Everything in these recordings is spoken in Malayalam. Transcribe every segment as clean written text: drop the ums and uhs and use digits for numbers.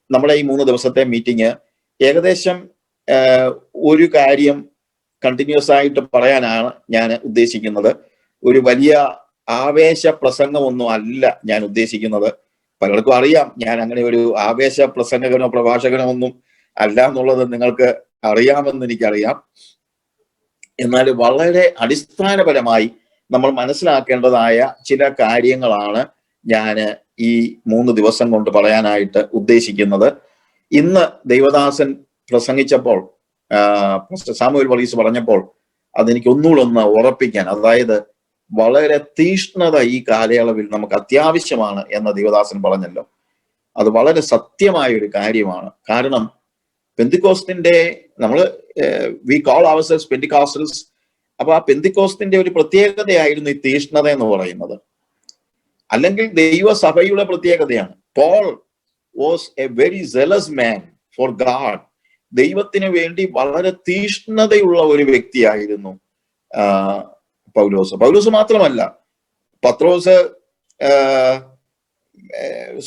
നമ്മുടെ ഈ 3 ദിവസത്തെ മീറ്റിംഗ് ഏകദേശം ഒരു കാര്യം കണ്ടിന്യൂസ് ആയിട്ട് പറയാനാണ് ഞാൻ ഉദ്ദേശിക്കുന്നത്. ഒരു വലിയ ആവേശ പ്രസംഗമൊന്നും അല്ല ഞാൻ ഉദ്ദേശിക്കുന്നത്. പലർക്കും അറിയാം ഞാൻ അങ്ങനെ ഒരു ആവേശ പ്രസംഗകനോ പ്രഭാഷകനോ ഒന്നും അല്ല എന്നുള്ളത് നിങ്ങൾക്ക് അറിയാമെന്ന് എനിക്കറിയാം. എന്നാൽ വളരെ അടിസ്ഥാനപരമായി നമ്മൾ മനസ്സിലാക്കേണ്ടതായ ചില കാര്യങ്ങളാണ് ഞാൻ ഈ 3 ദിവസം കൊണ്ട് പറയാനായിട്ട് ഉദ്ദേശിക്കുന്നത്. ഇന്ന് ദൈവദാസൻ പ്രസംഗിച്ചപ്പോൾ, സാമുവേൽ വർഗീസ് പറഞ്ഞപ്പോൾ അതെനിക്ക് ഒന്നുകൂടെ ഒന്ന് ഉറപ്പിക്കാൻ, അതായത് വളരെ തീഷ്ണത ഈ കാലയളവിൽ നമുക്ക് അത്യാവശ്യമാണ് എന്ന് ദൈവദാസൻ പറഞ്ഞല്ലോ. അത് വളരെ സത്യമായ ഒരു കാര്യമാണ്. കാരണം പെന്തിക്കോസ്തിന്റെ വി കോൾ അവർസെൽസ് പെന്തിക്കോസ്റ്റൽസ്. അപ്പൊ ആ പെന്തിക്കോസ്തിന്റെ ഒരു പ്രത്യേകതയായിരുന്നു ഈ തീഷ്ണത എന്ന് പറയുന്നത്, അല്ലെങ്കിൽ ദൈവസഭയുടെ പ്രത്യേകതയാണ്. Paul was a very zealous man for God. ദൈവത്തിന് വേണ്ടി വളരെ തീഷ്ണതയുള്ള ഒരു വ്യക്തിയായിരുന്നു പൗലോസ് മാത്രമല്ല, പത്രോസ്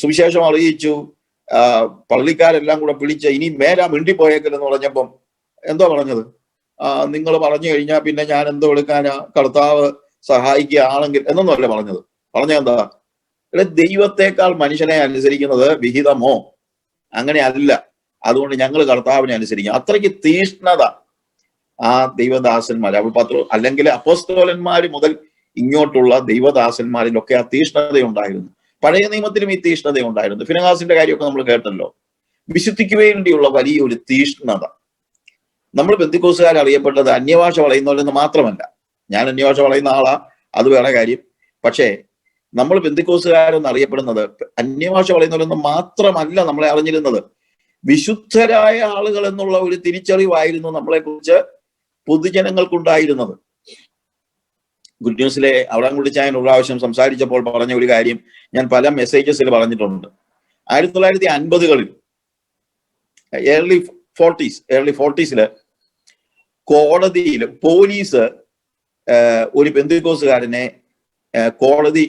സുവിശേഷം അറിയിച്ചു, പള്ളിക്കാരെല്ലാം കൂടെ പിടിച്ച് ഇനി മേലാ മിണ്ടിപ്പോയേക്കല്ലെന്ന് പറഞ്ഞപ്പം എന്തോ പറഞ്ഞത്? നിങ്ങൾ പറഞ്ഞു കഴിഞ്ഞാൽ പിന്നെ ഞാൻ എന്തോ എടുക്കാനാ, കർത്താവ് സഹായിക്കുകയാണെങ്കിൽ എന്നൊന്നുമല്ല പറഞ്ഞത്. പറഞ്ഞെന്താ? ദൈവത്തെക്കാൾ മനുഷ്യനെ അനുസരിക്കുന്നത് വിഹിതമോ? അങ്ങനെ അല്ല, അതുകൊണ്ട് ഞങ്ങൾ കർത്താവിനെ അനുസരിക്കും. അത്രയ്ക്ക് തീഷ്ണത ആ ദൈവദാസന്മാർ, അല്ലെങ്കിൽ അപ്പോസ്തലന്മാർ മുതൽ ഇങ്ങോട്ടുള്ള ദൈവദാസന്മാരിലൊക്കെ ആ തീഷ്ണത ഉണ്ടായിരുന്നു. പഴയ നിയമത്തിലും ഈ തീഷ്ണത ഉണ്ടായിരുന്നു. ഫിനെഹാസിന്റെ കാര്യമൊക്കെ നമ്മൾ കേട്ടല്ലോ. വിശുദ്ധിക്ക് വേണ്ടിയുള്ള വലിയൊരു തീഷ്ണത. നമ്മൾ പെന്തിക്കോസുകാർ അറിയപ്പെട്ടത് അന്യഭാഷ വളയുന്നവരെന്ന് മാത്രമല്ല. ഞാൻ അന്യഭാഷ വളയുന്ന ആളാ, അത് വേറെ കാര്യം. പക്ഷേ നമ്മൾ പെന്തിക്കോസുകാരെന്ന് അറിയപ്പെടുന്നത് അന്യഭാഷ വളയുന്നവരെന്ന് മാത്രമല്ല നമ്മളെ അറിഞ്ഞിരുന്നത്. വിശുദ്ധരായ ആളുകൾ എന്നുള്ള ഒരു തിരിച്ചറിവായിരുന്നു നമ്മളെ കുറിച്ച് പൊതുജനങ്ങൾക്കുണ്ടായിരുന്നത്. ഗുഡ് ന്യൂസിലെ അബ്രഹാം കുട്ടിച്ചായൻ ഒരു പ്രാവശ്യം സംസാരിച്ചപ്പോൾ പറഞ്ഞ ഒരു കാര്യം ഞാൻ പല മെസ്സേജസിൽ പറഞ്ഞിട്ടുണ്ട്. 1950-കളിൽ ഏർലി 40s കോടതിയിൽ പോലീസ് ഒരു പെന്തിക്കോസുകാരനെ കോടതി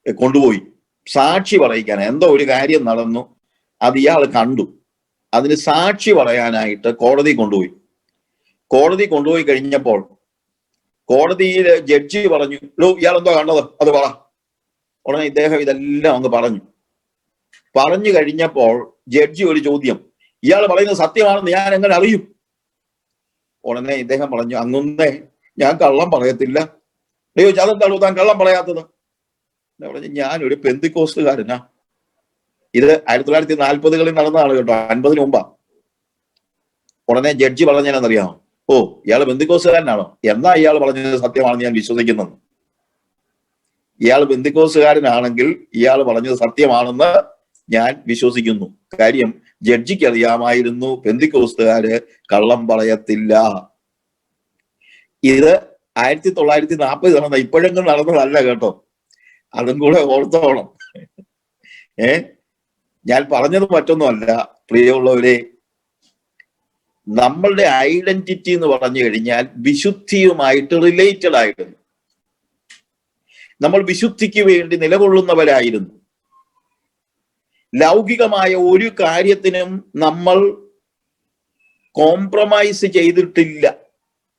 കൊണ്ടുപോയി സാക്ഷി പറയിക്കാൻ. എന്തോ ഒരു കാര്യം നടന്നു, അത് ഇയാൾ കണ്ടു. അതിന് സാക്ഷി പറയാനായിട്ട് കോടതി കൊണ്ടുപോയി കഴിഞ്ഞപ്പോൾ കോടതിയിൽ ജഡ്ജി പറഞ്ഞു, ഇയാൾ എന്തോ കണ്ടത് അത് പറ. ഉടനെ ഇദ്ദേഹം ഇതെല്ലാം അങ്ങ് പറഞ്ഞു കഴിഞ്ഞപ്പോൾ ജഡ്ജി ഒരു ചോദ്യം, ഇയാൾ പറയുന്നത് സത്യമാണെന്ന് ഞാൻ എങ്ങനെ അറിയും? ഉടനെ ഇദ്ദേഹം പറഞ്ഞു, അങ്ങൊന്നേ ഞാൻ കള്ളം പറയത്തില്ല. ചോദിച്ചു, അതെന്താണോ താൻ കള്ളം പറയാത്തത്? പറഞ്ഞു, ഞാനൊരു പെന്തിക്കോസ്തുകാരനാ. ഇത് 1940-കളിൽ നടന്നതാണ് കേട്ടോ, 50-ന് മുമ്പാ. ഉടനെ ജഡ്ജി പറഞ്ഞാലെന്നറിയാമോ? ഓ, ഇയാൾ പെന്തിക്കോസുകാരനാണോ? എന്നാ ഇയാൾ പറഞ്ഞത് സത്യമാണെന്ന് ഞാൻ വിശ്വസിക്കുന്നത്. ഇയാൾ പെന്തിക്കോസുകാരനാണെങ്കിൽ ഇയാൾ പറഞ്ഞത് സത്യമാണെന്ന് ഞാൻ വിശ്വസിക്കുന്നു. കാര്യം ജഡ്ജിക്ക് അറിയാമായിരുന്നു പെന്തിക്കോസ്തുകാര് കള്ളം പറയത്തില്ല. ഇത് 1940 നടന്ന, ഇപ്പോഴെങ്കിലും നടന്നതല്ല കേട്ടോ, അതും കൂടെ ഓർത്തോണം. ഞാൻ പറഞ്ഞത് മറ്റൊന്നുമല്ല പ്രിയമുള്ളവരെ, നമ്മളുടെ ഐഡന്റിറ്റി എന്ന് പറഞ്ഞു കഴിഞ്ഞാൽ വിശുദ്ധിയുമായിട്ട് റിലേറ്റഡ് ആയിരുന്നു. നമ്മൾ വിശുദ്ധിക്ക് വേണ്ടി നിലകൊള്ളുന്നവരായിരുന്നു. ലൗകികമായ ഒരു കാര്യത്തിനും നമ്മൾ കോംപ്രമൈസ് ചെയ്തിട്ടില്ല.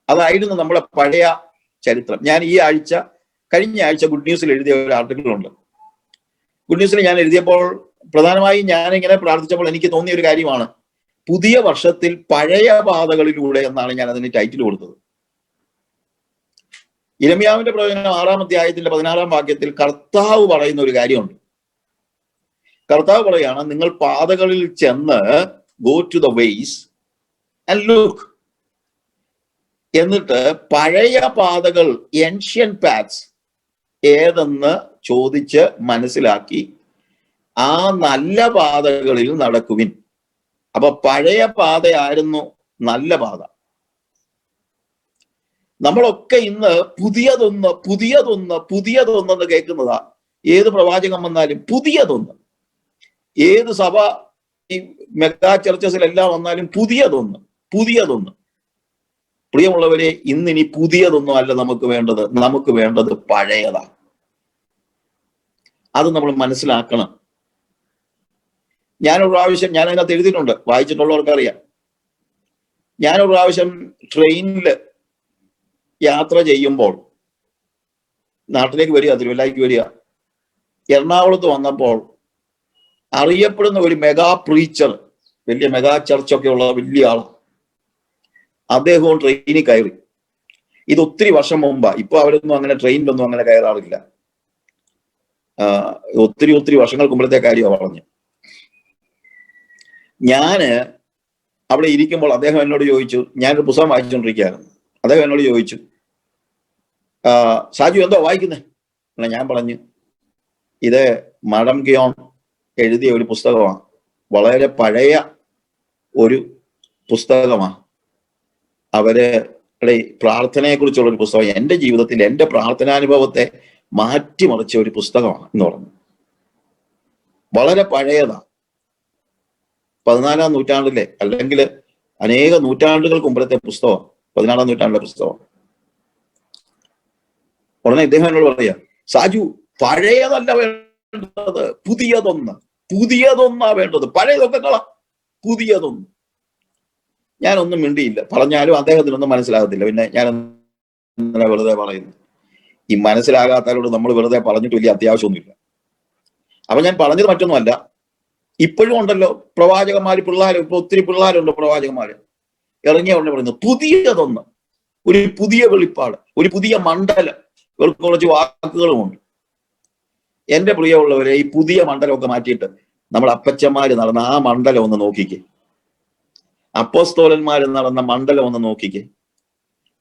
അതായിരുന്നു നമ്മുടെ പഴയ ചരിത്രം. ഞാൻ കഴിഞ്ഞ ആഴ്ച ഗുഡ് ന്യൂസിൽ എഴുതിയ ഒരു ആർട്ടിക്കിൾ ഉണ്ട്. ഗുഡ് ന്യൂസിൽ ഞാൻ എഴുതിയപ്പോൾ പ്രധാനമായും ഞാനിങ്ങനെ പ്രാർത്ഥിച്ചപ്പോൾ എനിക്ക് തോന്നിയ ഒരു കാര്യമാണ്, പുതിയ വർഷത്തിൽ പഴയ പാതകളിലൂടെ എന്നാണ് ഞാൻ അതിന് ടൈറ്റിൽ കൊടുത്തത്. യിരെമ്യാവിന്റെ പ്രവചനം 6-ാം അധ്യായത്തിന്റെ 16-ാം വാക്യത്തിൽ കർത്താവ് പറയുന്ന ഒരു കാര്യമുണ്ട്. കർത്താവ് പറയാണ്, നിങ്ങൾ പാതകളിൽ ചെന്ന് go to the ways and look. എന്നിട്ട് പഴയ പാതകൾ, ഏൻഷ്യൻ പാത്സ് ഏതെന്ന് ചോദിച്ച് മനസ്സിലാക്കി ആ നല്ല പാതകളിൽ നടക്കുവിൻ. അപ്പൊ പഴയ പാതയായിരുന്നു നല്ല പാത. നമ്മളൊക്കെ ഇന്ന് പുതിയതൊന്ന് കേൾക്കുന്നതാ. ഏത് പ്രവാചകം വന്നാലും പുതിയതൊന്ന്, ഏത് സഭ ഈ മെഗാ ചർച്ചസിലെല്ലാം വന്നാലും പുതിയതൊന്ന്. പ്രിയമുള്ളവരെ, ഇന്നിനി പുതിയതൊന്നും അല്ല നമുക്ക് വേണ്ടത്. നമുക്ക് വേണ്ടത് പഴയതാണ്. അത് നമ്മൾ മനസ്സിലാക്കണം. ഞാനൊരു പ്രാവശ്യം, ഞാൻ അതിനകത്ത് എഴുതിയിട്ടുണ്ട്, വായിച്ചിട്ടുള്ളവർക്ക് അറിയാം. ഞാനൊരു പ്രാവശ്യം ട്രെയിനിൽ യാത്ര ചെയ്യുമ്പോൾ, നാട്ടിലേക്ക് വരിക, തിരുവല്ലയ്ക്ക് വരിക, എറണാകുളത്ത് വന്നപ്പോൾ അറിയപ്പെടുന്ന ഒരു മെഗാ പ്രീച്ചർ, വലിയ മെഗാ ചർച്ചൊക്കെ ഉള്ള വലിയ ആൾ, അദ്ദേഹവും ട്രെയിനിൽ കയറി. ഇത് ഒത്തിരി വർഷം മുമ്പാ. ഇപ്പൊ അവരൊന്നും അങ്ങനെ ട്രെയിനിലൊന്നും അങ്ങനെ കയറാറില്ല. ഒത്തിരി വർഷങ്ങൾക്ക് മുമ്പത്തെ കാര്യമാണ് പറഞ്ഞു. ഞാന് അവിടെ ഇരിക്കുമ്പോൾ അദ്ദേഹം എന്നോട് ചോദിച്ചു, ഞാനൊരു പുസ്തകം വായിച്ചുകൊണ്ടിരിക്കുകയായിരുന്നു. അദ്ദേഹം എന്നോട് ചോദിച്ചു, ഷാജു എന്തോ വായിക്കുന്നേ? ഞാൻ പറഞ്ഞു, ഇത് മാഡം ഗിയോൺ എഴുതിയ ഒരു പുസ്തകമാണ്, വളരെ പഴയ ഒരു പുസ്തകമാണ്. അവരുടെ പ്രാർത്ഥനയെ കുറിച്ചുള്ള ഒരു പുസ്തകം, എൻ്റെ ജീവിതത്തിൽ എൻ്റെ പ്രാർത്ഥനാനുഭവത്തെ മാറ്റിമറിച്ച ഒരു പുസ്തകമാണ് എന്ന് പറഞ്ഞു. വളരെ പഴയതാണ്, 14-ാം നൂറ്റാണ്ടിലെ, അല്ലെങ്കിൽ അനേക നൂറ്റാണ്ടുകൾക്ക് മുമ്പത്തെ പുസ്തകം, 14-ാം നൂറ്റാണ്ടിലെ പുസ്തകം. ഉടനെ ഇദ്ദേഹം എന്നോട് പറയാ, സാജു പഴയതല്ല വേണ്ടത്, പുതിയതൊന്നാ വേണ്ടത്, പഴയതൊക്കെ കള, പുതിയതൊന്ന്. ഞാനൊന്നും മിണ്ടിയില്ല. പറഞ്ഞാലും അദ്ദേഹത്തിനൊന്നും മനസ്സിലാകത്തില്ല. പിന്നെ ഞാൻ വെറുതെ പറയുന്നു. ഈ മനസ്സിലാകാത്തവരോട് നമ്മൾ വെറുതെ പറഞ്ഞിട്ട് വലിയ അത്യാവശ്യമൊന്നുമില്ല. അപ്പൊ ഞാൻ പറഞ്ഞത് മറ്റൊന്നുമല്ല, ഇപ്പോഴും ഉണ്ടല്ലോ പ്രവാചകന്മാര്, പിള്ളേരും, ഇപ്പൊ ഒത്തിരി പിള്ളേരുണ്ട് പ്രവാചകന്മാര്, ഇറങ്ങിയ ഉടനെ പറയുന്നത് പുതിയതൊന്ന്, ഒരു പുതിയ വെളിപ്പാട്, ഒരു പുതിയ മണ്ഡലം. ഇവർക്ക് കുറച്ച് വാക്കുകളുമുണ്ട്. എന്റെ പ്രിയമുള്ളവരെ, ഈ പുതിയ മണ്ഡലമൊക്കെ മാറ്റിയിട്ട് നമ്മുടെ അപ്പച്ചന്മാര് നടന്ന ആ മണ്ഡലം ഒന്ന് നോക്കിക്കേ, അപ്പോസ്തലന്മാര് നടന്ന മണ്ഡലം ഒന്ന് നോക്കിക്കേ,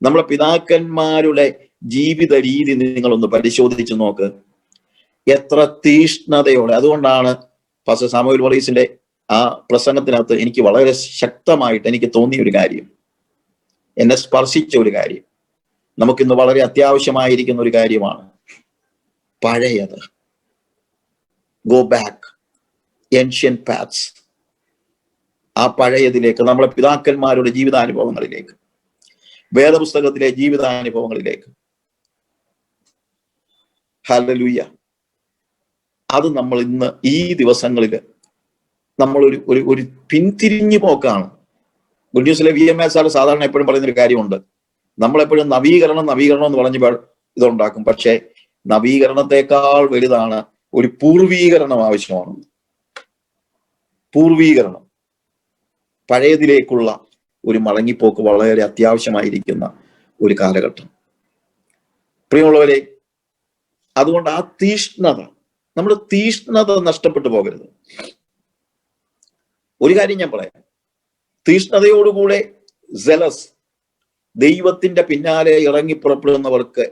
നമ്മളെ പിതാക്കന്മാരുടെ ജീവിത രീതി നിങ്ങളൊന്ന് പരിശോധിച്ച് നോക്ക്, എത്ര തീഷ്ണതയോടെ. അതുകൊണ്ടാണ് പാസ്റ്റർ സാമുവൽ വർഗീസിന്റെ ആ പ്രസംഗത്തിനകത്ത് എനിക്ക് വളരെ ശക്തമായിട്ട് എനിക്ക് തോന്നിയ ഒരു കാര്യം, എന്നെ സ്പർശിച്ച ഒരു കാര്യം, നമുക്കിന്ന് വളരെ അത്യാവശ്യമായിരിക്കുന്ന ഒരു കാര്യമാണ്. പഴയത്, ഗോ ബാക്ക്, ഏൻഷ്യൻ പാത്സ്, ആ പഴയതിലേക്ക്, നമ്മളെ പിതാക്കന്മാരുടെ ജീവിതാനുഭവങ്ങളിലേക്ക്, വേദപുസ്തകത്തിലെ ജീവിതാനുഭവങ്ങളിലേക്ക്. ഹല്ലേലൂയ. അത് നമ്മൾ ഇന്ന് ഈ ദിവസങ്ങളിൽ നമ്മൾ ഒരു പിന്തിരിഞ്ഞു പോക്കാണ്. ഗുഡ് ന്യൂസിലെ VMS സാർ സാധാരണ എപ്പോഴും പറയുന്നൊരു കാര്യമുണ്ട്, നമ്മളെപ്പോഴും നവീകരണം എന്ന് പറഞ്ഞ് ഇതുണ്ടാക്കും. പക്ഷെ നവീകരണത്തെക്കാൾ വലുതാണ് ഒരു പൂർവീകരണം ആവശ്യമാണ്. പൂർവീകരണം, പഴയതിലേക്കുള്ള ഒരു മടങ്ങിപ്പോക്ക് വളരെ അത്യാവശ്യമായിരിക്കുന്ന ഒരു കാലഘട്ടം. പ്രിയമുള്ളവരെ, അതുകൊണ്ട് ആ തീഷ്ണത, നമ്മുടെ തീഷ്ണത നഷ്ടപ്പെട്ടു പോകരുത്. ഒരു കാര്യം ഞാൻ പറയാം, തീഷ്ണതയോടുകൂടെ സെലസ്, ദൈവത്തിന്റെ പിന്നാലെ ഇറങ്ങി പുറപ്പെടുന്നവർക്ക്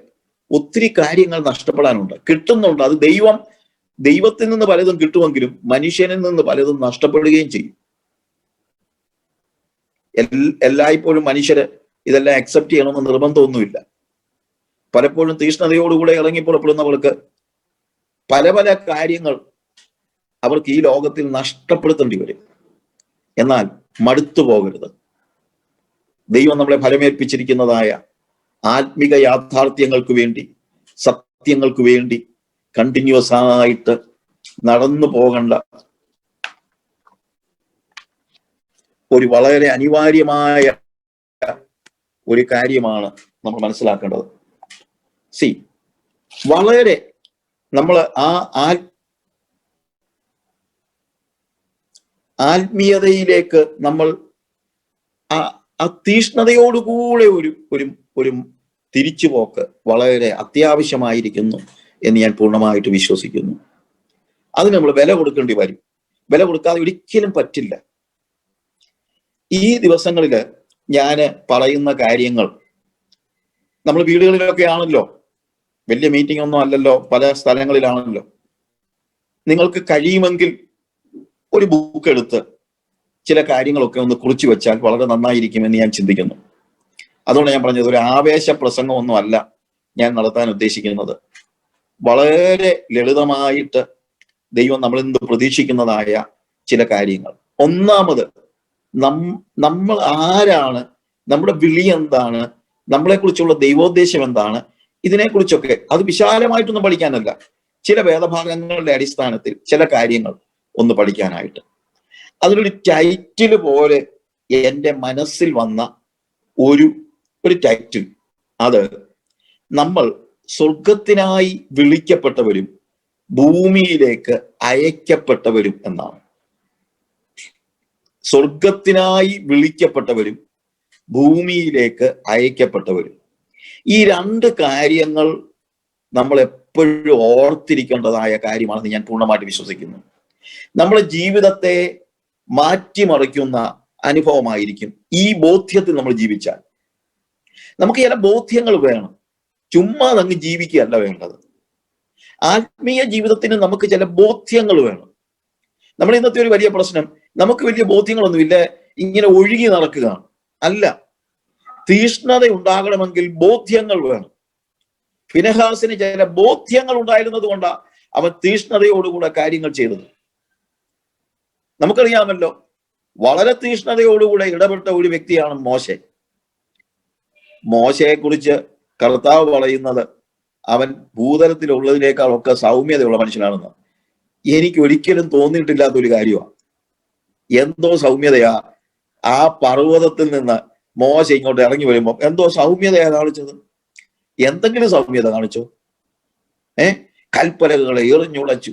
ഒത്തിരി കാര്യങ്ങൾ നഷ്ടപ്പെടാനുണ്ട്. കിട്ടുന്നുണ്ട്, അത് ദൈവത്തിൽ നിന്ന് പലതും കിട്ടുമെങ്കിലും മനുഷ്യനിൽ നിന്ന് പലതും നഷ്ടപ്പെടുകയും ചെയ്യും. എല്ലായ്പ്പോഴും മനുഷ്യര് ഇതെല്ലാം അക്സെപ്റ്റ് ചെയ്യണമെന്ന് നിർബന്ധമൊന്നുമില്ല. പലപ്പോഴും തീഷ്ണതയോടുകൂടെ ഇറങ്ങി പുറപ്പെടുന്നവർക്ക് പല കാര്യങ്ങൾ അവർക്ക് ഈ ലോകത്തിൽ നഷ്ടപ്പെടുത്തേണ്ടി വരും. എന്നാൽ മടുത്തു പോകരുത്. ദൈവം നമ്മളെ ഫലമേൽപ്പിച്ചിരിക്കുന്നതായ ആത്മിക യാഥാർത്ഥ്യങ്ങൾക്ക് വേണ്ടി, സത്യങ്ങൾക്ക് വേണ്ടി കണ്ടിന്യൂസ് ആയിട്ട് നടന്നു പോകേണ്ട ഒരു വളരെ അനിവാര്യമായ ഒരു കാര്യമാണ് നമ്മൾ മനസ്സിലാക്കേണ്ടത്. വളരെ നമ്മൾ ആത്മീയതയിലേക്ക് നമ്മൾ ആ തീഷ്ണതയോടുകൂടെ ഒരു തിരിച്ചുപോക്ക് വളരെ അത്യാവശ്യമായിരിക്കുന്നു എന്ന് ഞാൻ പൂർണ്ണമായിട്ട് വിശ്വസിക്കുന്നു. അതിന് നമ്മൾ വില കൊടുക്കേണ്ടി വരും. വില കൊടുക്കാതെ ഒരിക്കലും പറ്റില്ല. ഈ ദിവസങ്ങളിൽ ഞാൻ പറയുന്ന കാര്യങ്ങൾ, നമ്മൾ വീടുകളിലൊക്കെ ആണല്ലോ, വലിയ മീറ്റിംഗ് ഒന്നും അല്ലല്ലോ, പല സ്ഥലങ്ങളിലാണല്ലോ. നിങ്ങൾക്ക് കഴിയുമെങ്കിൽ ഒരു ബുക്ക് എടുത്ത് ചില കാര്യങ്ങളൊക്കെ ഒന്ന് കുറിച്ചു വെച്ചാൽ വളരെ നന്നായിരിക്കുമെന്ന് ഞാൻ ചിന്തിക്കുന്നു. അതുകൊണ്ട് ഞാൻ പറഞ്ഞത്, ഒരു ആവേശ പ്രസംഗമൊന്നും അല്ല ഞാൻ നടത്താൻ ഉദ്ദേശിക്കുന്നത്. വളരെ ലളിതമായിട്ട് ദൈവം നമ്മളിൽ നിന്ന് പ്രതീക്ഷിക്കുന്നതായ ചില കാര്യങ്ങൾ. ഒന്നാമത്, നമ്മൾ ആരാണ്, നമ്മുടെ വിളി എന്താണ്, നമ്മളെക്കുറിച്ചുള്ള ദൈവോദ്ദേശം എന്താണ്, ഇതിനെക്കുറിച്ചൊക്കെ അത് വിശാലമായിട്ടൊന്നും പഠിക്കാനല്ല, ചില വേദഭാഗങ്ങളുടെ അടിസ്ഥാനത്തിൽ ചില കാര്യങ്ങൾ ഒന്ന് പഠിക്കാനായിട്ട്. അതിനൊരു ടൈറ്റില് പോലെ എൻ്റെ മനസ്സിൽ വന്ന ഒരു ടൈറ്റിൽ, അത് നമ്മൾ സ്വർഗത്തിനായി വിളിക്കപ്പെട്ടവരും ഭൂമിയിലേക്ക് അയക്കപ്പെട്ടവരും എന്നാണ്. സ്വർഗത്തിനായി വിളിക്കപ്പെട്ടവരും ഭൂമിയിലേക്ക് അയക്കപ്പെട്ടവരും. ഈ രണ്ട് കാര്യങ്ങൾ നമ്മൾ എപ്പോഴും ഓർത്തിരിക്കേണ്ടതായ കാര്യമാണെന്ന് ഞാൻ പൂർണ്ണമായിട്ട് വിശ്വസിക്കുന്നു. നമ്മുടെ ജീവിതത്തെ മാറ്റിമറിക്കുന്ന അനുഭവമായിരിക്കും ഈ ബോധ്യത്തിൽ നമ്മൾ ജീവിച്ചാൽ. നമുക്ക് ചില ബോധ്യങ്ങൾ വേണം, ചുമ്മാ അങ്ങ് ജീവിക്കുകയല്ല വേണ്ടത്. ആത്മീയ ജീവിതത്തിന് നമുക്ക് ചില ബോധ്യങ്ങൾ വേണം. നമ്മുടെ ഇന്നത്തെ ഒരു വലിയ പ്രശ്നം, നമുക്ക് വലിയ ബോധ്യങ്ങളൊന്നുമില്ല, ഇങ്ങനെ ഒഴുകി നടക്കുകയാണ്. അല്ല, തീഷ്ണത ഉണ്ടാകണമെങ്കിൽ ബോധ്യങ്ങൾ വേണം. ഫിനെഹാസിന് ചില ബോധ്യങ്ങൾ ഉണ്ടായിരുന്നത് കൊണ്ടാണ് അവൻ തീഷ്ണതയോടുകൂടെ കാര്യങ്ങൾ ചെയ്തത്. നമുക്കറിയാമല്ലോ, വളരെ തീഷ്ണതയോടുകൂടെ ഇടപെട്ട ഒരു വ്യക്തിയാണ് മോശെ. മോശയെ കുറിച്ച് കർത്താവ് പറയുന്നത് അവൻ ഭൂതലത്തിലുള്ളതിനേക്കാളൊക്കെ സൗമ്യതയുള്ള മനുഷ്യനാണെന്ന്. എനിക്ക് ഒരിക്കലും തോന്നിയിട്ടില്ലാത്ത ഒരു കാര്യമാണ്. എന്തോ സൗമ്യതയാ ആ പർവ്വതത്തിൽ നിന്ന് മോശ ഇങ്ങോട്ട് ഇറങ്ങി വരുമ്പോൾ, എന്തോ സൗമ്യതയാ കാണിച്ചത്. എന്തെങ്കിലും സൗമ്യത കാണിച്ചോ? കൽപ്പലകളെ എറിഞ്ഞുളച്ചു,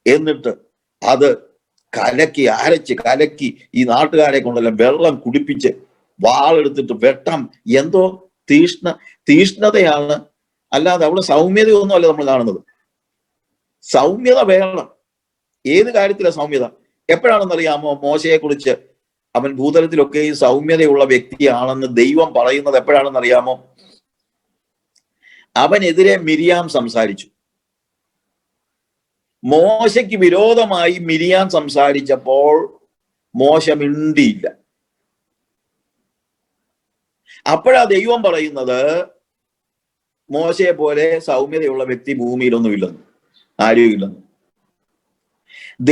എന്നിട്ട് അത് അരച്ച് ഈ നാട്ടുകാരെ കൊണ്ടെല്ലാം വെള്ളം കുടിപ്പിച്ച് വാളെടുത്തിട്ട് വെട്ടാം. എന്തോ തീഷ്ണതയാണ്, അല്ലാതെ അവിടെ സൗമ്യതയൊന്നും അല്ല നമ്മൾ കാണുന്നത്. സൗമ്യത വേണം. ഏത് കാര്യത്തിലാണ് സൗമ്യത? എപ്പോഴാണെന്നറിയാമോ മോശയെ കുറിച്ച് അവൻ ഭൂതലത്തിലൊക്കെ ഈ സൗമ്യതയുള്ള വ്യക്തിയാണെന്ന് ദൈവം പറയുന്നത് എപ്പോഴാണെന്നറിയാമോ? അവനെതിരെ മിരിയാം സംസാരിച്ചു. മോശയ്ക്ക് വിരോധമായി മിരിയാം സംസാരിച്ചപ്പോൾ മോശ മിണ്ടിയില്ല. അപ്പോഴാ ദൈവം പറയുന്നത് മോശയെ പോലെ സൗമ്യതയുള്ള വ്യക്തി ഭൂമിയിലൊന്നുമില്ലെന്ന്, ആരുമില്ലെന്ന്.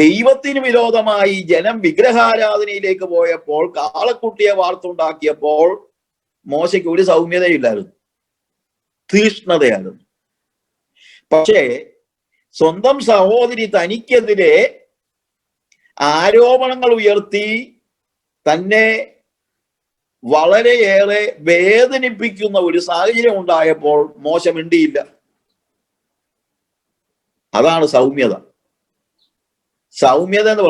ദൈവത്തിന് വിരോധമായി ജനം വിഗ്രഹാരാധനയിലേക്ക് പോയപ്പോൾ, കാളക്കുട്ടിയെ വാർത്തുണ്ടാക്കിയപ്പോൾ മോശയ്ക്ക് ഒരു സൗമ്യതയില്ലായിരുന്നു, തീഷ്ണതയായിരുന്നു. പക്ഷേ സ്വന്തം സഹോദരി തനിക്കെതിരെ ആരോപണങ്ങൾ ഉയർത്തി തന്നെ വളരെയേറെ വേദനിപ്പിക്കുന്ന ഒരു സാഹചര്യം ഉണ്ടായപ്പോൾ മോശ മിണ്ടിയില്ല. അതാണ് സൗമ്യത. സൗമ്യത എന്ന്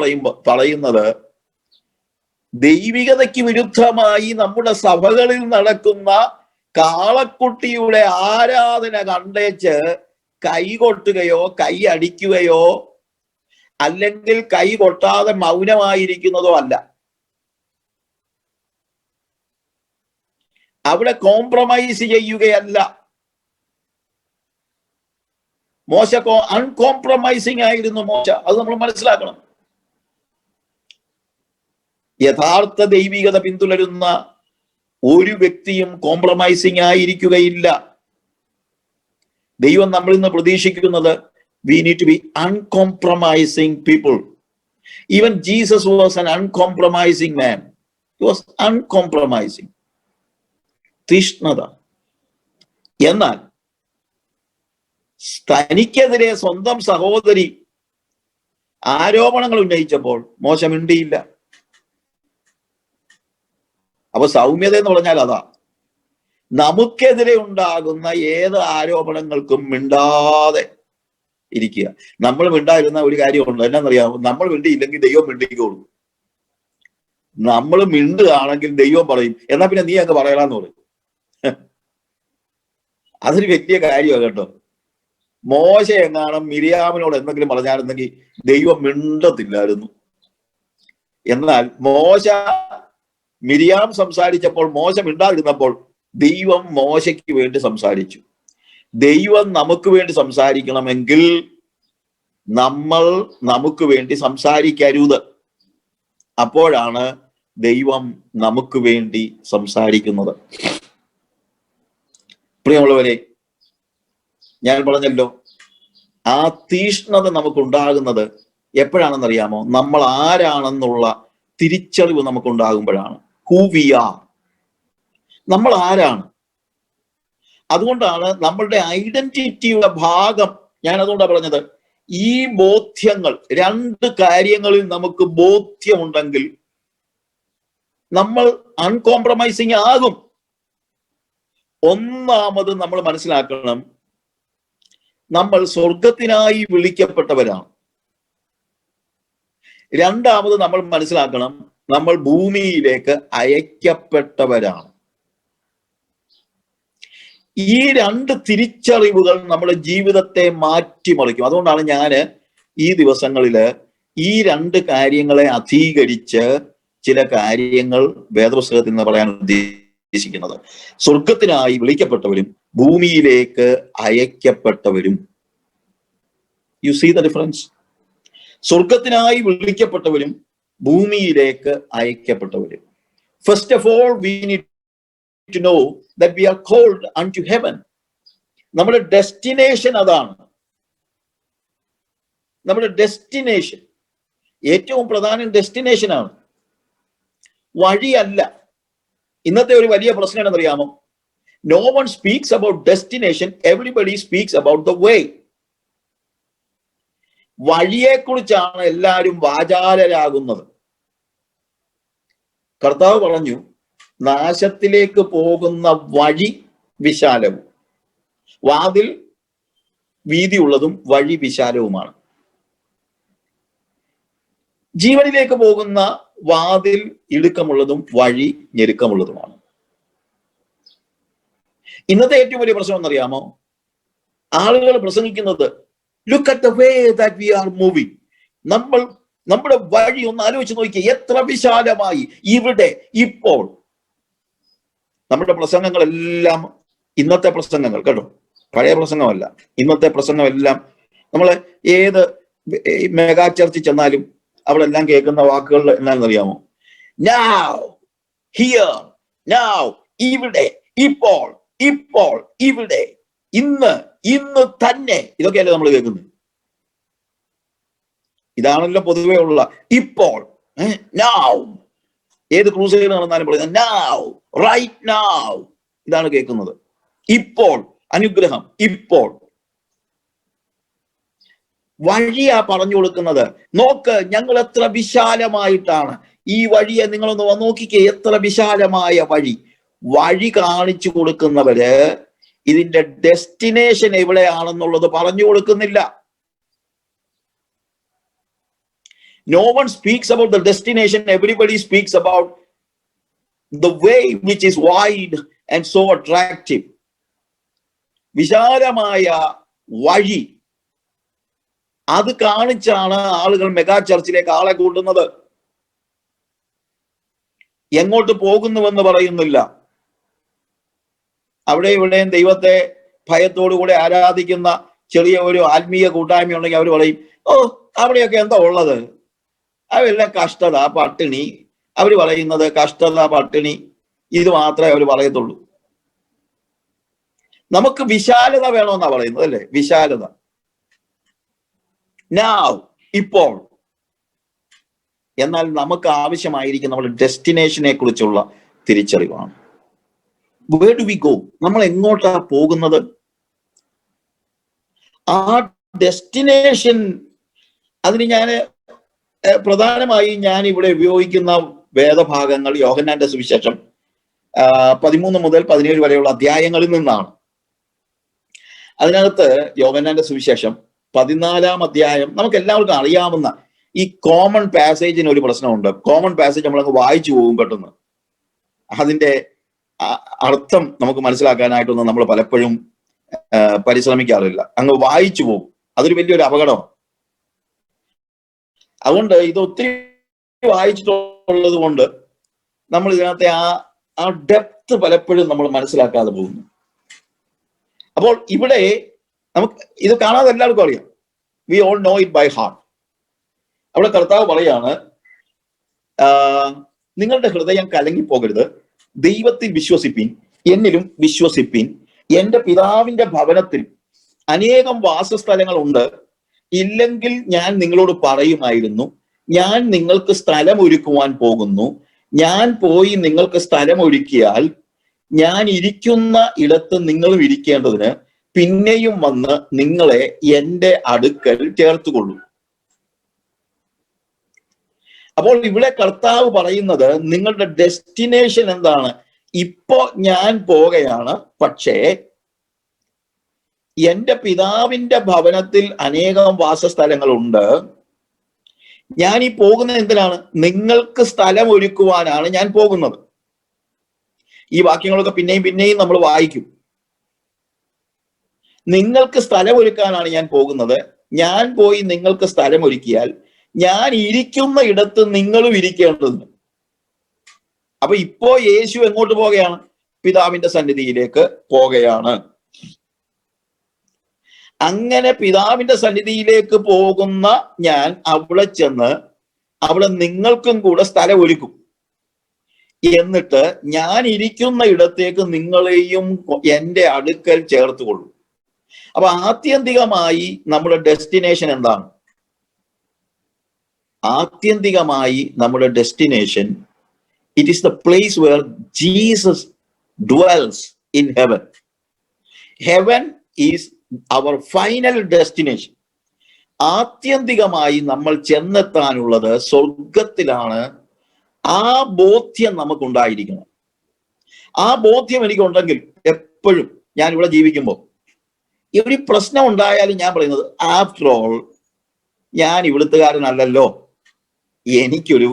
പറയുന്നത് ദൈവികതയ്ക്ക് വിരുദ്ധമായി നമ്മുടെ സഭകളിൽ നടക്കുന്ന കാളക്കുട്ടിയുടെ ആരാധന കണ്ടേച്ച് കൈകൊട്ടുകയോ കൈ അടിക്കുകയോ അല്ലെങ്കിൽ കൈ കൊട്ടാതെ മൗനമായിരിക്കുന്നതോ അല്ല. അവിടെ കോംപ്രമൈസ് ചെയ്യുകയല്ല. മോശ അൺകോംപ്രമൈസിങ് ആയിരുന്നു മോശ. അത് നമ്മൾ മനസ്സിലാക്കണം. യഥാർത്ഥ ദൈവികത പിന്തുടരുന്ന ഒരു വ്യക്തിയും കോംപ്രമൈസിങ് ആയിരിക്കുകയില്ല. ദൈവം നമ്മളിൽ നിന്ന് പ്രതീക്ഷിക്കുന്നത് we need to be uncompromising people. Even Jesus was an uncompromising man. He was uncompromising. തീഷ്ണത. എന്നാൽ തനിക്കെതിരെ സ്വന്തം സഹോദരി ആരോപണങ്ങൾ ഉന്നയിച്ചപ്പോൾ മോശ മിണ്ടിയില്ല. അപ്പൊ സൗമ്യത എന്ന് പറഞ്ഞാൽ അതാ, നമുക്കെതിരെ ഉണ്ടാകുന്ന ഏത് ആരോപണങ്ങൾക്കും മിണ്ടാതെ ഇരിക്കുക. നമ്മൾ മിണ്ടായിരുന്ന ഒരു കാര്യമുണ്ട്, എന്നാന്നറിയാമോ? നമ്മൾ മിണ്ടിയില്ലെങ്കിൽ ദൈവം മിണ്ടിക്കോളൂ. നമ്മൾ മിണ്ടുകയാണെങ്കിൽ ദൈവം പറയും, എന്നാ പിന്നെ നീ അങ്ങ് പറയലാന്ന് പറയും. അതൊരു വലിയ കാര്യമാണ് കേട്ടോ. മോശ എങ്ങാനും മിരിയാമിനോട് എന്തെങ്കിലും പറഞ്ഞായിരുന്നെങ്കിൽ ദൈവം മിണ്ടത്തില്ലായിരുന്നു. എന്നാൽ മോശ മിരിയാം സംസാരിച്ചപ്പോൾ മോശ മിണ്ടാതിരുന്നപ്പോൾ ദൈവം മോശയ്ക്ക് വേണ്ടി സംസാരിച്ചു. ദൈവം നമുക്ക് വേണ്ടി സംസാരിക്കണമെങ്കിൽ നമ്മൾ നമുക്ക് വേണ്ടി സംസാരിക്കരുത്. അപ്പോഴാണ് ദൈവം നമുക്ക് വേണ്ടി സംസാരിക്കുന്നത്. പ്രിയമുള്ളവരെ, ഞാൻ പറഞ്ഞല്ലോ, ആ തീഷ്ണത നമുക്കുണ്ടാകുന്നത് എപ്പോഴാണെന്നറിയാമോ? നമ്മൾ ആരാണെന്നുള്ള തിരിച്ചറിവ് നമുക്കുണ്ടാകുമ്പോഴാണ്. ഹൂ വി ആർ, നമ്മൾ ആരാണ്. അതുകൊണ്ടാണ് നമ്മളുടെ ഐഡന്റിറ്റിയുടെ ഭാഗം, ഞാൻ അതുകൊണ്ടാണ് പറഞ്ഞത്, ഈ ബോധ്യങ്ങൾ, രണ്ട് കാര്യങ്ങളിൽ നമുക്ക് ബോധ്യമുണ്ടെങ്കിൽ നമ്മൾ അൺകോംപ്രമൈസിങ് ആകും. ഒന്നാമത് നമ്മൾ മനസ്സിലാക്കണം, നമ്മൾ സ്വർഗത്തിനായി വിളിക്കപ്പെട്ടവരാണ്. രണ്ടാമത് നമ്മൾ മനസ്സിലാക്കണം, നമ്മൾ ഭൂമിയിലേക്ക് അയക്കപ്പെട്ടവരാണ്. ഈ രണ്ട് തിരിച്ചറിവുകൾ നമ്മുടെ ജീവിതത്തെ മാറ്റിമറിക്കും. അതുകൊണ്ടാണ് ഞാൻ ഈ ദിവസങ്ങളില് ഈ രണ്ട് കാര്യങ്ങളെ അധീകരിച്ച് ചില കാര്യങ്ങൾ വേദപുസ്തകത്തിൽ നിന്ന് പറയാൻ ഉദ്ദേശിക്കുന്നത്. സ്വർഗത്തിനായി വിളിക്കപ്പെട്ടവരും ഭൂമിയിലേക്ക് അയക്കപ്പെട്ടവരും. You see the difference? സ്വർഗത്തിനായി വിളിക്കപ്പെട്ടവരും ഭൂമിയിലേക്ക് അയക്കപ്പെട്ടവരും. First of all we need to know that we are called unto heaven. നമ്മുടെ ഡെസ്റ്റിനേഷൻ അതാണ്. നമ്മുടെ ഡെസ്റ്റിനേഷൻ, ഏറ്റവും പ്രധാനം ഡെസ്റ്റിനേഷനാണ്, വഴിയല്ല. ഇന്നത്തെ ഒരു വലിയ പ്രശ്നം എന്നറിയാമോ? No one speaks about destination, everybody speaks about the way. വഴിയെക്കുറിച്ചാണ് എല്ലാവരും വാചാലരാകുന്നത്. കർത്താവ് പറഞ്ഞു, നാശത്തിലേക്ക് പോകുന്ന വഴി വിശാലവും, വാതിൽ വീതിയുള്ളതും വഴി വിശാലവുമാണ്. ജീവനിലേക്ക് പോകുന്ന വാതിൽ ഇടുക്കമുള്ളതും വഴി ഞെരുക്കമുള്ളതുമാണ്. ഇന്നത്തെ ഏറ്റവും വലിയ പ്രശ്നം എന്നറിയാമോ? ആളുകൾ പ്രസംഗിക്കുന്നത് look at the way that we are moving. നമ്മുടെ വഴി ഒന്ന് ആലോചിച്ച് നോക്കിയേ, എത്ര വിശാലമായി ഇവിടെ ഇപ്പോൾ. നമ്മുടെ പ്രസംഗങ്ങളെല്ലാം ഇന്നത്തെ പ്രസംഗങ്ങൾ കേട്ടോ, പഴയ പ്രസംഗമല്ല. ഇന്നത്തെ പ്രസംഗമെല്ലാം നമ്മൾ ഏത് മെഗാ ചർച്ചിൽ ചെന്നാലും അവിടെ എല്ലാം കേൾക്കുന്ന വാക്കുകൾ എന്നാണെന്നറിയാമോ? നൗ, ഹിയർ, നൗ, ഇവിടെ, ഇപ്പോൾ, ഇപ്പോൾ, ഇവിടെ, ഇന്ന്, ഇന്ന് തന്നെ. ഇതൊക്കെയല്ലേ നമ്മൾ കേൾക്കുന്നത്? ഇതാണല്ലോ പൊതുവേ ഉള്ള ഇപ്പോൾ. നൗ, ഏത് ക്രൂസൈഡ് നടന്നാലും പറയുന്നത് നൗ, റൈറ്റ് നൗ. ഇതാണ് കേൾക്കുന്നത്. ഇപ്പോൾ, അനുഗ്രഹം, ഇപ്പോൾ. വഴിയാ പറഞ്ഞു കൊടുക്കുന്നത്. നോക്ക്, ഞങ്ങൾ എത്ര വിശാലമായിട്ടാണ് ഈ വഴിയെ നിങ്ങളൊന്ന് നോക്കിക്കേ, എത്ര വിശാലമായ വഴി. വഴി കാണിച്ചു കൊടുക്കുന്നവര് ഇതിന്റെ ഡെസ്റ്റിനേഷൻ എവിടെയാണെന്നുള്ളത് പറഞ്ഞു കൊടുക്കുന്നില്ല. No one speaks about the destination, everybody speaks about the way which is wide and so attractive. വിശാലമായ വഴി, അത് കാണിച്ചാണ് ആളുകൾ മെഗാ ചർച്ചിലേക്ക് ആളെ കൂട്ടുന്നത്. എങ്ങോട്ട് പോകുന്നുവെന്ന് പറയുന്നില്ല. അവിടെ ഇവിടെയും ദൈവത്തെ ഭയത്തോടുകൂടെ ആരാധിക്കുന്ന ചെറിയ ഒരു ആത്മീയ കൂട്ടായ്മ ഉണ്ടെങ്കിൽ അവർ പറയും, ഓ അവിടെയൊക്കെ എന്താ ഉള്ളത്, അതെല്ലാം കഷ്ടത, പട്ടിണി. അവർ പറയുന്നത് കഷ്ടത, പട്ടിണി, ഇത് മാത്രമേ അവർ പറയത്തുള്ളൂ. നമുക്ക് വിശാലത വേണമെന്നാ പറയുന്നത്, അല്ലേ? വിശാലത, നൗ, ഇപ്പോൾ. എന്നാൽ നമുക്ക് ആവശ്യമായിരിക്കും നമ്മുടെ ഡെസ്റ്റിനേഷനെ കുറിച്ചുള്ള തിരിച്ചറിവാണ്. Where do we go? നമ്മൾ എങ്ങോട്ടാ പോകുന്നത്? ആ ഡെസ്റ്റിനേഷൻ, അതിന് പ്രധാനമായും ഞാൻ ഇവിടെ ഉപയോഗിക്കുന്ന വേദഭാഗങ്ങൾ യോഹന്നാന്റെ സുവിശേഷം 13 മുതൽ 17 വരെയുള്ള അധ്യായങ്ങളിൽ നിന്നാണ്. അതിനകത്ത് യോഹന്നാന്റെ സുവിശേഷം 14-ാം അധ്യായം, നമുക്ക് എല്ലാവർക്കും അറിയാവുന്ന ഈ കോമൺ പാസേജിന് ഒരു പ്രശ്നമുണ്ട്. കോമൺ പാസേജ് നമ്മളങ്ങ് വായിച്ചു പോകും പെട്ടെന്ന്. അതിന്റെ അർത്ഥം നമുക്ക് മനസ്സിലാക്കാനായിട്ടൊന്നും നമ്മൾ പലപ്പോഴും പരിശ്രമിക്കാറില്ല, അങ്ങ് വായിച്ചു പോകും. അതൊരു വലിയൊരു അപകടമാണ്. അതുകൊണ്ട് ഇത് ഒത്തിരി വായിച്ചിട്ടുള്ളത് കൊണ്ട് നമ്മൾ ഇതിനകത്തെ ആ ഡെപ്ത് പലപ്പോഴും നമ്മൾ മനസ്സിലാക്കാതെ പോകുന്നു. അപ്പോൾ ഇവിടെ നമുക്ക് ഇത് കാണാതെ എല്ലാവർക്കും അറിയാം. We all know it by heart. അവിടെ കർത്താവ് പറയാണ്, നിങ്ങളുടെ ഹൃദയം കലങ്ങിപ്പോകരുത്, ദൈവത്തിൽ വിശ്വസിപ്പിൻ, എന്നിലും വിശ്വസിപ്പിൻ. എന്റെ പിതാവിന്റെ ഭവനത്തിൽ അനേകം വാസസ്ഥലങ്ങൾ ഉണ്ട്. ഇല്ലെങ്കിൽ ഞാൻ നിങ്ങളോട് പറയുമായിരുന്നു. ഞാൻ നിങ്ങൾക്ക് സ്ഥലം ഒരുക്കുവാൻ പോകുന്നു. ഞാൻ പോയി നിങ്ങൾക്ക് സ്ഥലം ഒരുക്കിയാൽ ഞാൻ ഇരിക്കുന്ന ഇടത്ത് നിങ്ങളും ഇരിക്കേണ്ടതിന് പിന്നെയും വന്ന് നിങ്ങളെ എൻ്റെ അടുക്കൽ ചേർത്തുകൊള്ളും. അപ്പോൾ ഇവിടെ കർത്താവ് പറയുന്നത് നിങ്ങളുടെ ഡെസ്റ്റിനേഷൻ എന്താണ്? ഇപ്പോ ഞാൻ പോകുകയാണ്, പക്ഷേ എൻ്റെ പിതാവിന്റെ ഭവനത്തിൽ അനേകം വാസസ്ഥലങ്ങളുണ്ട്. ഞാൻ ഈ പോകുന്നത് എന്തിനാണ്? നിങ്ങൾക്ക് സ്ഥലം ഒരുക്കുവാനാണ് ഞാൻ പോകുന്നത്. ഈ വാക്യങ്ങളൊക്കെ പിന്നെയും പിന്നെയും നമ്മൾ വായിക്കും. നിങ്ങൾക്ക് സ്ഥലം ഒരുക്കാനാണ് ഞാൻ പോകുന്നത്. ഞാൻ പോയി നിങ്ങൾക്ക് സ്ഥലം ഒരുക്കിയാൽ ഞാൻ ഇരിക്കുന്ന ഇടത്ത് നിങ്ങളും ഇരിക്കേണ്ടതുണ്ട്. അപ്പൊ ഇപ്പോ യേശു എങ്ങോട്ട് പോകുകയാണ്? പിതാവിന്റെ സന്നിധിയിലേക്ക് പോകുകയാണ്. അങ്ങനെ പിതാവിന്റെ സന്നിധിയിലേക്ക് പോകുന്ന ഞാൻ അവിടെ ചെന്ന് അവിടെ നിങ്ങൾക്കും കൂടെ സ്ഥലം ഒരുക്കും. എന്നിട്ട് ഞാൻ ഇരിക്കുന്ന ഇടത്തേക്ക് നിങ്ങളെയും എൻ്റെ അടുക്കൽ ചേർത്തുകൊള്ളും. അപ്പൊ ആത്യന്തികമായി നമ്മുടെ ഡെസ്റ്റിനേഷൻ എന്താണ്? ആത്യന്തികമായി നമ്മുടെ destination, it is the place where Jesus dwells in heaven. Heaven is our final destination. ആത്യന്തികമായി നമ്മൾ ചെന്നെത്താനുള്ളത് സ്വർഗത്തിലാണ്. ആ ബോധ്യം നമുക്കുണ്ടായിരിക്കണം. ആ ബോധ്യം എനിക്കുണ്ടെങ്കിൽ എപ്പോഴും ഞാൻ ഇവിടെ ജീവിക്കുമ്പോൾ ഒരു പ്രശ്നം ഉണ്ടായാലും ഞാൻ പറയുന്നത്, ആഫ്റ്റർ ഓൾ ഞാൻ ഇവിടുത്തുകാരനല്ലല്ലോ, എനിക്കൊരു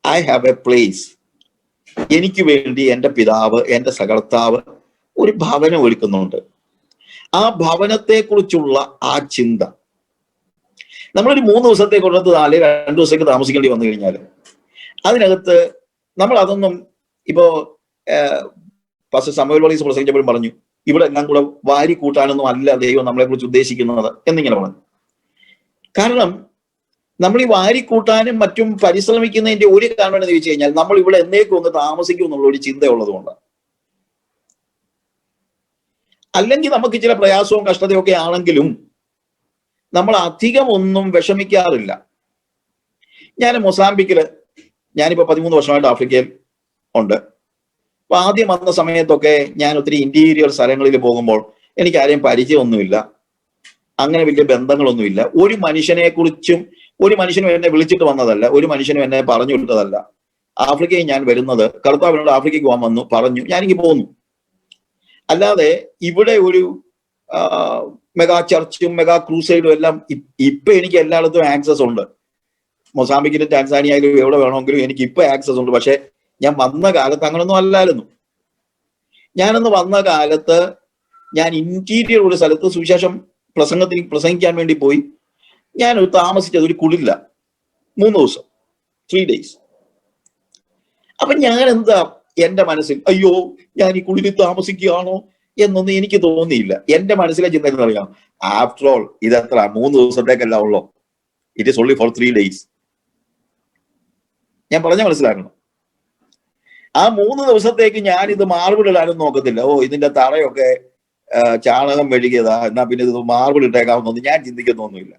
ഐ ഹാവ് എ പ്ലേസ്. എനിക്ക് വേണ്ടി എൻ്റെ പിതാവ്, എൻ്റെ സകർത്താവ് ഒരു ഭവനം ഒരുക്കുന്നുണ്ട്. ആ ഭവനത്തെക്കുറിച്ചുള്ള ആ ചിന്ത നമ്മളൊരു 3 ദിവസത്തേക്ക് ഉള്ളത് 2 ദിവസത്തേക്ക് താമസിക്കേണ്ടി വന്നു കഴിഞ്ഞാൽ അതിനകത്ത് നമ്മൾ അതൊന്നും ഇപ്പോ പാസ്റ്റർ സമൂവേൽ വർഗീസ് പ്രസംഗിച്ചപ്പോഴും പറഞ്ഞു, ഇവിടെ എല്ലാം കൂടെ വാരി കൂട്ടാനൊന്നും അല്ല ദൈവം നമ്മളെ കുറിച്ച് ഉദ്ദേശിക്കുന്നത് എന്നിങ്ങനെ പറഞ്ഞു. കാരണം നമ്മൾ ഈ വാരിക്കൂട്ടാനും മറ്റും പരിശ്രമിക്കുന്നതിന്റെ ഒരു കാരണം എന്ന് ചോദിച്ചു കഴിഞ്ഞാൽ നമ്മൾ ഇവിടെ എന്നേക്കും ഒന്ന് താമസിക്കും എന്നുള്ള ഒരു ചിന്തയുള്ളത് കൊണ്ട്. അല്ലെങ്കിൽ നമുക്ക് ചില പ്രയാസവും കഷ്ടതയും ഒക്കെ ആണെങ്കിലും നമ്മൾ അധികം ഒന്നും വിഷമിക്കാറില്ല. ഞാൻ മൊസാംബിക്കില്, ഞാനിപ്പോ 13 വർഷമായിട്ട് ആഫ്രിക്കയിൽ ഉണ്ട്. അപ്പൊ ആദ്യം വന്ന സമയത്തൊക്കെ ഞാൻ ഒത്തിരി ഇന്റീരിയർ സ്ഥലങ്ങളിൽ പോകുമ്പോൾ എനിക്ക് ആരെയും പരിചയമൊന്നുമില്ല, അങ്ങനെ വലിയ ബന്ധങ്ങളൊന്നുമില്ല. ഒരു മനുഷ്യനെ കുറിച്ചും ഒരു മനുഷ്യനും എന്നെ വിളിച്ചിട്ട് വന്നതല്ല, ഒരു മനുഷ്യനും എന്നെ പറഞ്ഞു വിട്ടതല്ല. ആഫ്രിക്കയിൽ ഞാൻ വരുന്നത് കർത്താവിനോട് ആഫ്രിക്കയ്ക്ക് പോകാൻ വന്നു, പറഞ്ഞു, ഞാനിങ്ങ് പോന്നു. അല്ലാതെ ഇവിടെ ഒരു മെഗാ ചർച്ചും മെഗാ ക്രൂസൈഡും എല്ലാം ഇപ്പൊ എനിക്ക് എല്ലായിടത്തും ആക്സസ് ഉണ്ട്. മൊസാംബിക്കിലും ടാൻസാനിയയിലും എവിടെ വേണമെങ്കിലും എനിക്ക് ഇപ്പൊ ആക്സസ് ഉണ്ട്. പക്ഷെ ഞാൻ വന്ന കാലത്ത് അങ്ങനൊന്നും അല്ലായിരുന്നു. ഞാനന്ന് വന്ന കാലത്ത് ഞാൻ ഇന്റീരിയർ ഒരു സ്ഥലത്ത് സുവിശേഷം പ്രസംഗിക്കാൻ വേണ്ടി പോയി. ഞാൻ താമസിച്ചത് ഒരു കുടില്ല, 3 ദിവസം, 3 days. അപ്പൊ ഞാൻ എന്താ എന്റെ മനസ്സിൽ, അയ്യോ ഞാൻ ഈ കുടിലിൽ താമസിക്കുകയാണോ എന്നൊന്നും എനിക്ക് തോന്നിയില്ല. എന്റെ മനസ്സിലെ ചിന്ത എന്ന് പറയാം, ആഫ്റ്റർ ഓൾ ഇതെത്ര 3 ദിവസത്തേക്കല്ല ഉള്ളോ, it is only for 3 days. ഞാൻ പറഞ്ഞ മനസ്സിലാക്കണം. ആ 3 ദിവസത്തേക്ക് ഞാൻ ഇത് മാർബിൾ ഇടാനും നോക്കത്തില്ല. ഓ ഇതിന്റെ തറയൊക്കെ ചാണകം മെഴുകിയതാ, എന്നാ പിന്നെ ഇത് മാർബിൾ ഇട്ടേക്കാവുന്നൊന്നും ഞാൻ ചിന്തിക്കുന്നൊന്നുമില്ല.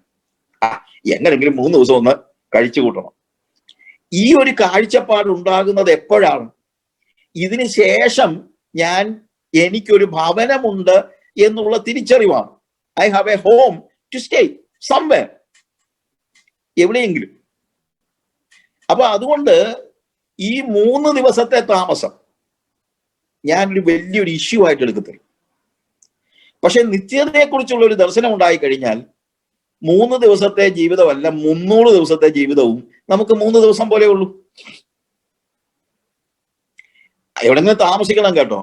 എങ്ങനെങ്കിലും 3 ദിവസം ഒന്ന് കഴിച്ചു കൂട്ടണം. ഈ ഒരു കാഴ്ചപ്പാട് ഉണ്ടാകുന്നത് എപ്പോഴാണ്? ഇതിന് ശേഷം എനിക്കൊരു ഭവനമുണ്ട് എന്നുള്ള തിരിച്ചറിവാണ്. I have a home to stay somewhere, എവിടെയെങ്കിലും. അപ്പൊ അതുകൊണ്ട് ഈ 3 ദിവസത്തെ താമസം ഞാനൊരു വലിയൊരു ഇഷ്യൂ ആയിട്ട് എടുക്കത്തില്ല. പക്ഷെ നിത്യതയെ കുറിച്ചുള്ള ഒരു ദർശനം ഉണ്ടായി കഴിഞ്ഞാൽ 3 ദിവസത്തെ ജീവിതമല്ല, 300 ദിവസത്തെ ജീവിതവും നമുക്ക് 3 ദിവസം പോലെ ഉള്ളൂ. എവിടെങ്കിലും താമസിക്കണം കേട്ടോ,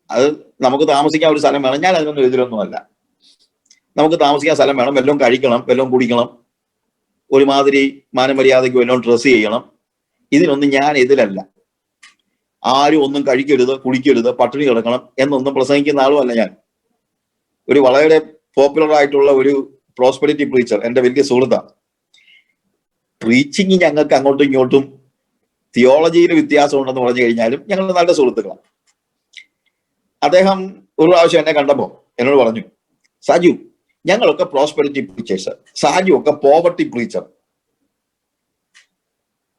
അത് നമുക്ക് താമസിക്കാൻ ഒരു സ്ഥലം വേണം. ഞാൻ അതിനൊന്നും എതിരൊന്നുമല്ല. നമുക്ക് താമസിക്കാൻ സ്ഥലം വേണം, വല്ലതും കഴിക്കണം, വല്ലതും കുടിക്കണം, ഒരുമാതിരി മാനമര്യാദയ്ക്ക് വല്ലതും ഡ്രസ്സ് ചെയ്യണം. ഇതിനൊന്നും ഞാൻ എതിരല്ല. ആരും ഒന്നും കഴിക്കരുത്, കുടിക്കരുത്, പട്ടിണി കിടക്കണം എന്നൊന്നും പ്രസംഗിക്കുന്ന ആളുമല്ല ഞാൻ. ഒരു വളരെ പോപ്പുലർ ആയിട്ടുള്ള ഒരു പ്രോസ്പെരിറ്റി പ്രീച്ചർ, എൻ്റെ വലിയ സുഹൃത്താണ്. പ്രീച്ചിങ് ഞങ്ങൾക്ക് അങ്ങോട്ടും ഇങ്ങോട്ടും തിയോളജിയിൽ വ്യത്യാസം ഉണ്ടെന്ന് പറഞ്ഞു കഴിഞ്ഞാലും ഞങ്ങൾ നല്ല സുഹൃത്തുക്കളാണ്. അദ്ദേഹം ഒരു പ്രാവശ്യം എന്നെ കണ്ടപ്പോൾ എന്നോട് പറഞ്ഞു, സാജു ഞങ്ങളൊക്കെ പ്രോസ്പെരിറ്റി പ്രീച്ചേഴ്സ്, സാജു ഒക്കെ പോവർട്ടി പ്രീച്ചർ.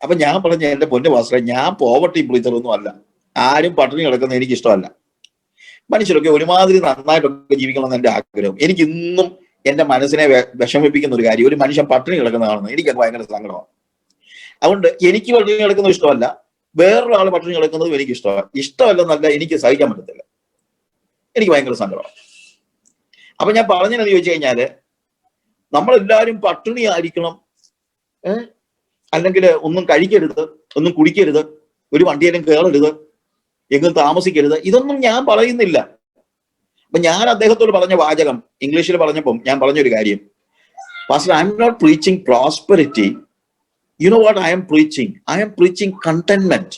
അപ്പൊ ഞാൻ പറഞ്ഞു, എന്റെ പൊന്നു പാസ്റ്ററെ, ഞാൻ പോവർട്ടി പ്രീച്ചർ ഒന്നും അല്ല, ആരും പട്ടിണി കിടക്കുന്നത് എനിക്ക് ഇഷ്ടമല്ല. മനുഷ്യരൊക്കെ ഒരുമാതിരി നന്നായിട്ടൊക്കെ ജീവിക്കണമെന്ന് എൻ്റെ ആഗ്രഹം. എനിക്ക് ഇന്നും എൻ്റെ മനസ്സിനെ വിഷമിപ്പിക്കുന്ന ഒരു കാര്യം, ഒരു മനുഷ്യൻ പട്ടിണി കിടക്കുന്ന കാണുന്നത് എനിക്കൊക്കെ ഭയങ്കര സങ്കടമാണ്. അതുകൊണ്ട് എനിക്ക് പട്ടിണി കിടക്കുന്നത് ഇഷ്ടമല്ല, വേറൊരാൾ പട്ടിണി കിടക്കുന്നതും എനിക്ക് ഇഷ്ടമല്ല. ഇഷ്ടമല്ലെന്നല്ല, എനിക്ക് സഹിക്കാൻ പറ്റത്തില്ല, എനിക്ക് ഭയങ്കര സങ്കടമാണ്. അപ്പൊ ഞാൻ പറഞ്ഞതെന്ന് ചോദിച്ചു കഴിഞ്ഞാല്, നമ്മളെല്ലാവരും പട്ടിണി ആയിരിക്കണം, അല്ലെങ്കിൽ ഒന്നും കഴിക്കരുത്, ഒന്നും കുടിക്കരുത്, ഒരു വണ്ടിയിലും കയറരുത്, എങ്ങും താമസിക്കരുത്, ഇതൊന്നും ഞാൻ പറയുന്നില്ല. അപ്പൊ ഞാൻ അദ്ദേഹത്തോട് പറഞ്ഞ വാചകം ഇംഗ്ലീഷിൽ പറഞ്ഞപ്പം ഞാൻ പറഞ്ഞൊരു കാര്യം, pastor, I'm not preaching prosperity. You know what I'm preaching? I'm preaching contentment.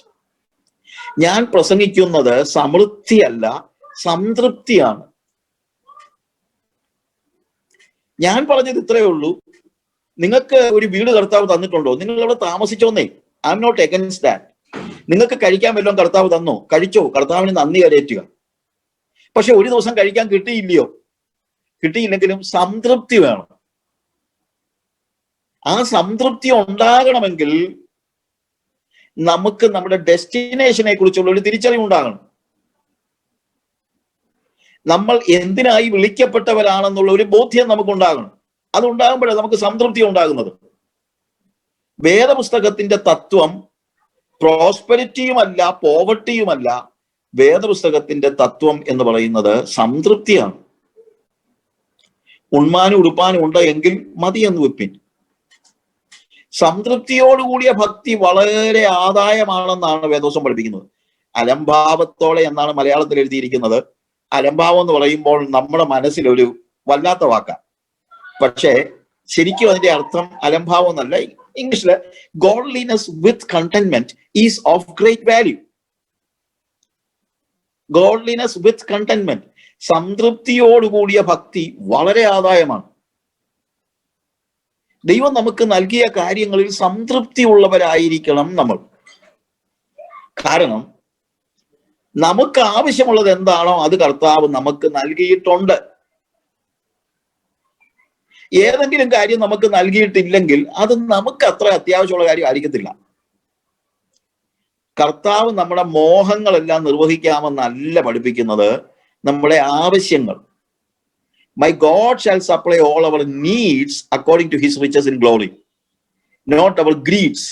ഞാൻ പ്രസംഗിക്കുന്നത് സമൃദ്ധിയല്ല, സംതൃപ്തിയാണ്. ഞാൻ പറഞ്ഞത് ഇത്രയേ ഉള്ളൂ. നിങ്ങൾക്ക് ഒരു വീട് കർത്താവ് തന്നിട്ടുണ്ടോ? നിങ്ങൾ അവിടെ താമസിച്ചോന്നേ. I'm not against that. നിങ്ങൾക്ക് കഴിക്കാൻ വല്ലതും കർത്താവ് തന്നോ? കഴിച്ചോ, കർത്താവിന് നന്ദി കരയറ്റുക. പക്ഷെ ഒരു ദിവസം കഴിക്കാൻ കിട്ടിയില്ലയോ? കിട്ടിയില്ലെങ്കിലും സംതൃപ്തി വേണം. ആ സംതൃപ്തി ഉണ്ടാകണമെങ്കിൽ നമുക്ക് നമ്മുടെ ഡെസ്റ്റിനേഷനെ കുറിച്ചുള്ള ഒരു തിരിച്ചറിവുണ്ടാകണം. നമ്മൾ എന്തിനായി വിളിക്കപ്പെട്ടവരാണെന്നുള്ള ഒരു ബോധ്യം നമുക്കുണ്ടാകണം. അതുണ്ടാകുമ്പോഴാണ് നമുക്ക് സംതൃപ്തി ഉണ്ടാകുന്നത്. വേദപുസ്തകത്തിന്റെ തത്വം പ്രോസ്പെരിറ്റിയുമല്ല, പോവർട്ടിയുമല്ല. വേദപുസ്തകത്തിന്റെ തത്വം എന്ന് പറയുന്നത് സംതൃപ്തിയാണ്. ഉണ്മാനും ഉടുപ്പാനും ഉണ്ട് എങ്കിൽ മതിയെന്ന് വെപ്പിൻ. സംതൃപ്തിയോടുകൂടിയ ഭക്തി വളരെ ആദായമാണെന്നാണ് വേദോസം പഠിപ്പിക്കുന്നത്. അലംഭാവത്തോടെ എന്നാണ് മലയാളത്തിൽ എഴുതിയിരിക്കുന്നത്. അലംഭാവം എന്ന് പറയുമ്പോൾ നമ്മുടെ മനസ്സിലൊരു വല്ലാത്ത വാക്കാണ്. പക്ഷേ ശരിക്കും അതിന്റെ അർത്ഥം അലംഭാവം എന്നല്ല. ഇംഗ്ലീഷില് godliness with contentment is of great value. Godliness with contentment, സംതൃപ്തിയോടുകൂടിയ ഭക്തി വളരെ ആദായമാണ്. ദൈവം നമുക്ക് നൽകിയ കാര്യങ്ങളിൽ സംതൃപ്തി ഉള്ളവരായിരിക്കണം നമ്മൾ. കാരണം നമുക്ക് ആവശ്യമുള്ളത് എന്താണോ അത് കർത്താവ് നമുക്ക് നൽകിയിട്ടുണ്ട്. ഏതെങ്കിലും കാര്യം നമുക്ക് നൽകിയിട്ടില്ലെങ്കിൽ അത് നമുക്ക് അത്ര അത്യാവശ്യമുള്ള കാര്യം ആയിരിക്കത്തില്ല. കർത്താവ് നമ്മുടെ മോഹങ്ങളെല്ലാം നിർവഹിക്കാമെന്നല്ല പഠിപ്പിക്കുന്നത്, നമ്മുടെ ആവശ്യങ്ങൾ. My God shall supply all our needs according to his riches in glory, not our greeds.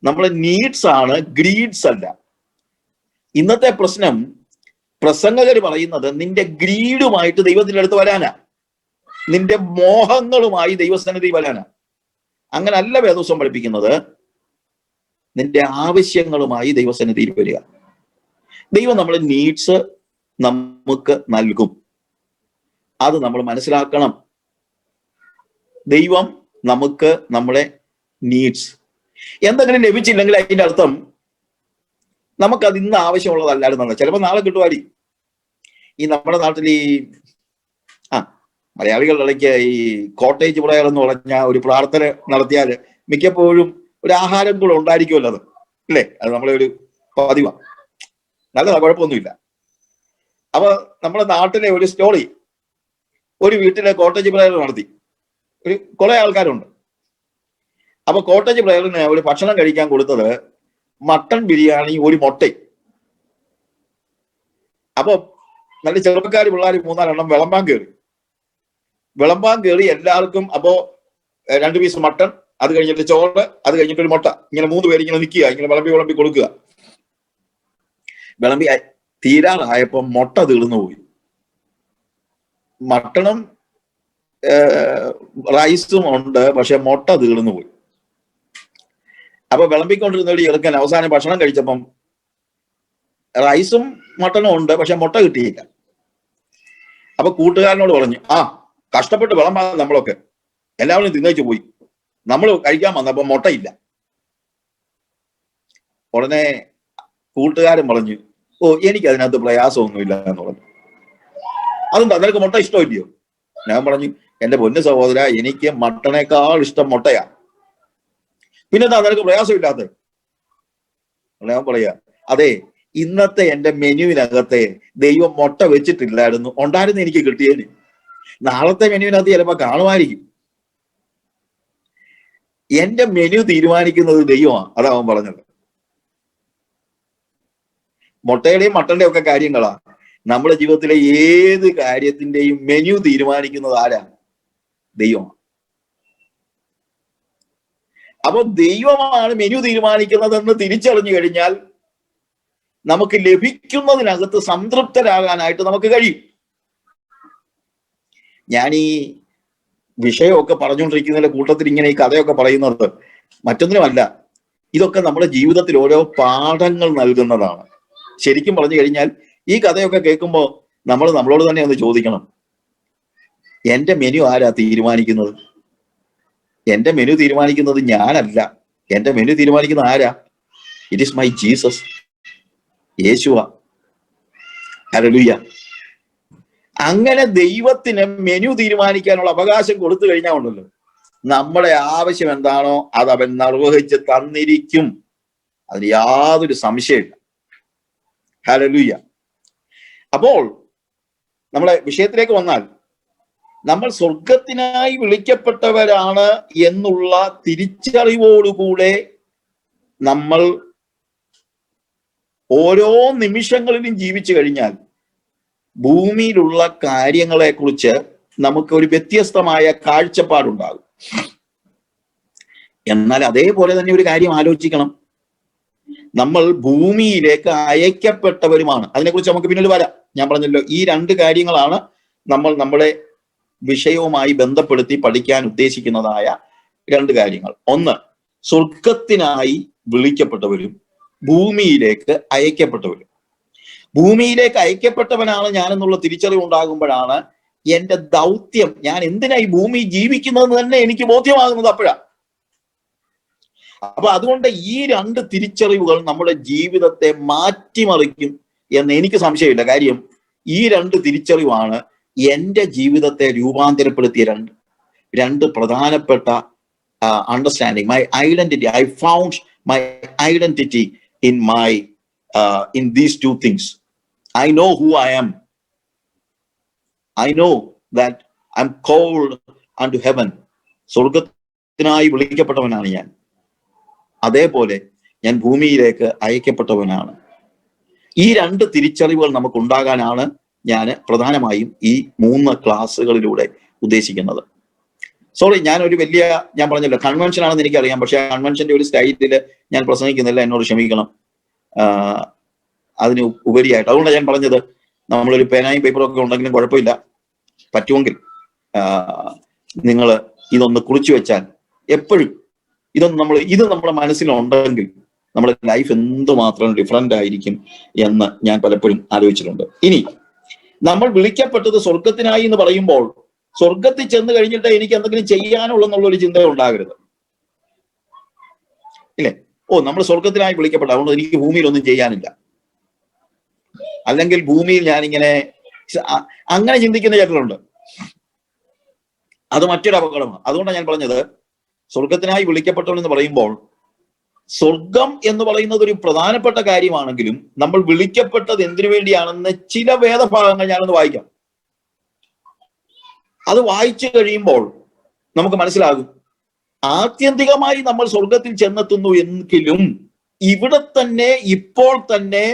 നമ്മുടെ നീഡ്സ് ആണ്, ഗ്രീഡ്സ് അല്ല. ഇന്നത്തെ പ്രശ്നം, പ്രസംഗകർ പറയുന്നത് നിന്റെ ഗ്രീഡുമായിട്ട് ദൈവത്തിന്റെ അടുത്ത് വരാനാ, നിന്റെ മോഹങ്ങളുമായി ദൈവസന്നിധി വരാനാ. അങ്ങനല്ല വേദോസം പഠിപ്പിക്കുന്നത്. നിന്റെ ആവശ്യങ്ങളുമായി ദൈവസന്നിധിയിൽ വരിക. ദൈവം നമ്മുടെ നീഡ്സ് നമുക്ക് നൽകും. അത് നമ്മൾ മനസ്സിലാക്കണം. ദൈവം നമുക്ക് നമ്മുടെ നീഡ്സ്, എന്തെങ്കിലും ലഭിച്ചില്ലെങ്കിൽ അതിന്റെ അർത്ഥം നമുക്കത് ഇന്ന് ആവശ്യമുള്ളതല്ലായിരുന്നല്ല. ചിലപ്പോൾ നാളെ കിട്ടുമായിരിക്കും. ഈ നമ്മുടെ നാട്ടിൽ ഈ മലയാളികളുടെ ഇടയ്ക്ക് ഈ കോട്ടേജ് പ്രയർ എന്ന് പറഞ്ഞ ഒരു പ്രാർത്ഥന നടത്തിയാൽ മിക്കപ്പോഴും ഒരു ആഹാരം കൂടെ ഉണ്ടായിരിക്കുമല്ലോ. അത് അല്ലേ? അത് നമ്മളെ ഒരു പതിവാണ്. നല്ലതാ, കുഴപ്പമൊന്നുമില്ല. അപ്പൊ നമ്മുടെ നാട്ടിലെ ഒരു സ്റ്റോറി, ഒരു വീട്ടിലെ കോട്ടേജ് പ്രയർ നടത്തി. കുറെ ആൾക്കാരുണ്ട്. അപ്പൊ കോട്ടേജ് പ്രയറിന് ഒരു ഭക്ഷണം കഴിക്കാൻ കൊടുത്തത് മട്ടൺ ബിരിയാണി, ഒരു മുട്ടയും. അപ്പൊ നല്ല ചെറുപ്പക്കാർ പിള്ളേർ 3-4 വിളമ്പാൻ കയറി എല്ലാവർക്കും. അപ്പോ 2 പീസ് മട്ടൺ, അത് കഴിഞ്ഞിട്ട് ചോറ്, അത് കഴിഞ്ഞിട്ട് ഒരു മുട്ട. ഇങ്ങനെ 3 പേര് ഇങ്ങനെ നിൽക്കുക, ഇങ്ങനെ വിളമ്പി കൊടുക്കുക. വിളമ്പി തീരാറായപ്പോ മുട്ട തീർന്നു പോയി. മട്ടണും റൈസും ഉണ്ട്, പക്ഷെ മുട്ട തീർന്നു പോയി. അപ്പൊ വിളമ്പിക്കൊണ്ടിരുന്ന ഒരു ചെറുക്കൻ അവസാനം ഭക്ഷണം കഴിച്ചപ്പം റൈസും മട്ടണും ഉണ്ട്, പക്ഷെ മുട്ട കിട്ടിയില്ല. അപ്പൊ കൂട്ടുകാരനോട് പറഞ്ഞു, കഷ്ടപ്പെട്ട് വിളമ്പാ നമ്മളൊക്കെ, എല്ലാവരും തിന്നേച്ചു പോയി, നമ്മൾ കഴിക്കാൻ വന്നപ്പോ മുട്ടയില്ല. ഉടനെ കൂട്ടുകാരൻ പറഞ്ഞു, എനിക്ക് അതിനകത്ത് പ്രയാസമൊന്നുമില്ല എന്ന് പറഞ്ഞു. അതെന്താ, നിനക്ക് മുട്ട ഇഷ്ടമില്ലയോ? ഞാൻ പറഞ്ഞു, എന്റെ പൊന്നു സഹോദര, എനിക്ക് മട്ടണേക്കാൾ ഇഷ്ടം മുട്ടയാ. പിന്നെന്താ നിനക്ക് പ്രയാസമില്ലാത്ത? ഞാൻ പറയാ, അതെ, ഇന്നത്തെ എന്റെ മെനുവിനകത്തെ ദൈവം മുട്ട വെച്ചിട്ടില്ലായിരുന്നു, ഉണ്ടായിരുന്നു എനിക്ക് കിട്ടിയേന്. നാളത്തെ മെനുവിനകത്ത് ചിലപ്പോ കാണുമായിരിക്കും. എന്റെ മെനു തീരുമാനിക്കുന്നത് ദൈവമാണ്. അതാ അവൻ പറഞ്ഞത്. മുട്ടയുടെയും മട്ടന്റെയും ഒക്കെ കാര്യങ്ങളാ നമ്മുടെ ജീവിതത്തിലെ ഏത് കാര്യത്തിന്റെയും മെനു തീരുമാനിക്കുന്നത് ആരാ? ദൈവമാണ്. അപ്പൊ ദൈവമാണ് മെനു തീരുമാനിക്കുന്നതെന്ന് തിരിച്ചറിഞ്ഞു കഴിഞ്ഞാൽ നമുക്ക് ലഭിക്കുന്നതിനകത്ത് സംതൃപ്തരാകാനായിട്ട് നമുക്ക് കഴിയും. ഞാൻ ഈ വിഷയമൊക്കെ പറഞ്ഞുകൊണ്ടിരിക്കുന്നതിന്റെ കൂട്ടത്തിൽ ഇങ്ങനെ ഈ കഥയൊക്കെ പറയുന്നത് മറ്റൊന്നിനുമല്ല, ഇതൊക്കെ നമ്മുടെ ജീവിതത്തിൽ ഓരോ പാഠങ്ങൾ നൽകുന്നതാണ്. ശരിക്കും പറഞ്ഞു കഴിഞ്ഞാൽ ഈ കഥയൊക്കെ കേൾക്കുമ്പോൾ നമ്മൾ നമ്മളോട് തന്നെ ഒന്ന് ചോദിക്കണം, എന്റെ മെനു ആരാ തീരുമാനിക്കുന്നത്? എന്റെ മെനു തീരുമാനിക്കുന്നത് ഞാനല്ല. എന്റെ മെനു തീരുമാനിക്കുന്നത് ആരാ? It is my Jesus, Jeshua. Hallelujah. അങ്ങനെ ദൈവത്തിന് മെനു തീരുമാനിക്കാനുള്ള അവകാശം കൊടുത്തു കഴിഞ്ഞാൽ ഉണ്ടല്ലോ, നമ്മുടെ ആവശ്യം എന്താണോ അത് അവൻ നിർവഹിച്ച് തന്നിരിക്കും. അതിന് യാതൊരു സംശയമില്ല. ഹല്ലേലൂയ. അപ്പോൾ നമ്മളെ വിഷയത്തിലേക്ക് വന്നാൽ, നമ്മൾ സ്വർഗത്തിനായി വിളിക്കപ്പെട്ടവരാണ് എന്നുള്ള തിരിച്ചറിവോടുകൂടെ നമ്മൾ ഓരോ നിമിഷങ്ങളിലും ജീവിച്ചു കഴിഞ്ഞാൽ ഭൂമിയിലുള്ള കാര്യങ്ങളെ കുറിച്ച് നമുക്ക് ഒരു വ്യത്യസ്തമായ കാഴ്ചപ്പാടുണ്ടാകും. എന്നാൽ അതേപോലെ തന്നെ ഒരു കാര്യം ആലോചിക്കണം, നമ്മൾ ഭൂമിയിലേക്ക് അയക്കപ്പെട്ടവരുമാണ്. അതിനെക്കുറിച്ച് നമുക്ക് പിന്നീട് വരാം. ഞാൻ പറഞ്ഞല്ലോ, ഈ രണ്ട് കാര്യങ്ങളാണ് നമ്മൾ നമ്മുടെ വിഷയവുമായി ബന്ധപ്പെടുത്തി പഠിക്കാൻ ഉദ്ദേശിക്കുന്നതായ രണ്ട് കാര്യങ്ങൾ. ഒന്ന്, സ്വർഗത്തിനായി വിളിക്കപ്പെട്ടവരും ഭൂമിയിലേക്ക് അയക്കപ്പെട്ടവരും. ഭൂമിയിലേക്ക് അയക്കപ്പെട്ടവനാണ് ഞാൻ എന്നുള്ള തിരിച്ചറിവ് ഉണ്ടാകുമ്പോഴാണ് എന്റെ ദൗത്യം, ഞാൻ എന്തിനാ ഈ ഭൂമി ജീവിക്കുന്നതെന്ന് തന്നെ എനിക്ക് ബോധ്യമാകുന്നത് അപ്പോഴാണ്. അപ്പൊ അതുകൊണ്ട് ഈ രണ്ട് തിരിച്ചറിവുകൾ നമ്മുടെ ജീവിതത്തെ മാറ്റിമറിക്കും എന്ന് എനിക്ക് സംശയമില്ല. കാര്യം ഈ രണ്ട് തിരിച്ചറിവാണ് എന്റെ ജീവിതത്തെ രൂപാന്തരപ്പെടുത്തിയ രണ്ട് പ്രധാനപ്പെട്ട understanding. My identity, I found my identity in these two things. I know who I am. I know that I'm called unto heaven. സ്വർഗത്തിനായി വിളിക്കപ്പെട്ടവനാണ് ഞാൻ. അതേപോലെ ഞാൻ ഭൂമിയിലേക്ക് അയക്കപ്പെട്ടവനാണ്. ഈ രണ്ട് തിരിച്ചറിവുകൾ നമുക്ക് ഉണ്ടാകാനാണ് ഞാൻ പ്രധാനമായും ഈ 3 ക്ലാസ്സുകളിലൂടെ ഉദ്ദേശിക്കുന്നത്. സോറി, ഞാൻ പറഞ്ഞല്ലോ കൺവെൻഷൻ ആണെന്ന് എനിക്കറിയാം, പക്ഷെ കൺവെൻഷന്റെ ഒരു സ്റ്റൈലില് ഞാൻ പ്രസംഗിക്കുന്നില്ല, എന്നോട് ക്ഷമിക്കണം. അതിന് ഉപരിയായിട്ട് അതുകൊണ്ടാണ് ഞാൻ പറഞ്ഞത്, നമ്മളൊരു പേനായും പേപ്പറും ഒക്കെ ഉണ്ടെങ്കിലും കുഴപ്പമില്ല, പറ്റുമെങ്കിൽ നിങ്ങൾ ഇതൊന്ന് കുറിച്ചു വെച്ചാൽ എപ്പോഴും ഇത് നമ്മുടെ മനസ്സിലുണ്ടെങ്കിൽ നമ്മുടെ ലൈഫ് എന്തുമാത്രം ഡിഫറൻ്റ് ആയിരിക്കും എന്ന് ഞാൻ പലപ്പോഴും ആലോചിച്ചിട്ടുണ്ട്. ഇനി നമ്മൾ വിളിക്കപ്പെട്ടത് സ്വർഗത്തിനായി എന്ന് പറയുമ്പോൾ, സ്വർഗത്തിൽ ചെന്ന് കഴിഞ്ഞിട്ട് എനിക്ക് എന്തെങ്കിലും ചെയ്യാനുള്ളെന്നുള്ളൊരു ചിന്ത ഉണ്ടാകരുത്, ഇല്ലേ? നമ്മൾ സ്വർഗത്തിനായി വിളിക്കപ്പെട്ട, അതുകൊണ്ട് എനിക്ക് ഭൂമിയിൽ ഒന്നും ചെയ്യാനില്ല, അല്ലെങ്കിൽ ഭൂമിയിൽ ഞാനിങ്ങനെ അങ്ങനെ ചിന്തിക്കുന്ന ചിലരുണ്ട്. അത് മറ്റൊരു അപകടമാണ്. അതുകൊണ്ടാണ് ഞാൻ പറഞ്ഞത്, സ്വർഗത്തിനായി വിളിക്കപ്പെട്ടവനെന്ന് പറയുമ്പോൾ സ്വർഗം എന്ന് പറയുന്നത് ഒരു പ്രധാനപ്പെട്ട കാര്യമാണെങ്കിലും നമ്മൾ വിളിക്കപ്പെട്ടത് എന്തിനു വേണ്ടിയാണെന്ന് ചില വേദഭാഗങ്ങൾ ഞാനൊന്ന് വായിക്കാം. അത് വായിച്ചു കഴിയുമ്പോൾ നമുക്ക് മനസ്സിലാകും, ആത്യന്തികമായി നമ്മൾ സ്വർഗത്തിൽ ചെന്നെത്തുന്നു എങ്കിലും ഇവിടെ തന്നെ ഇപ്പോൾ തന്നെ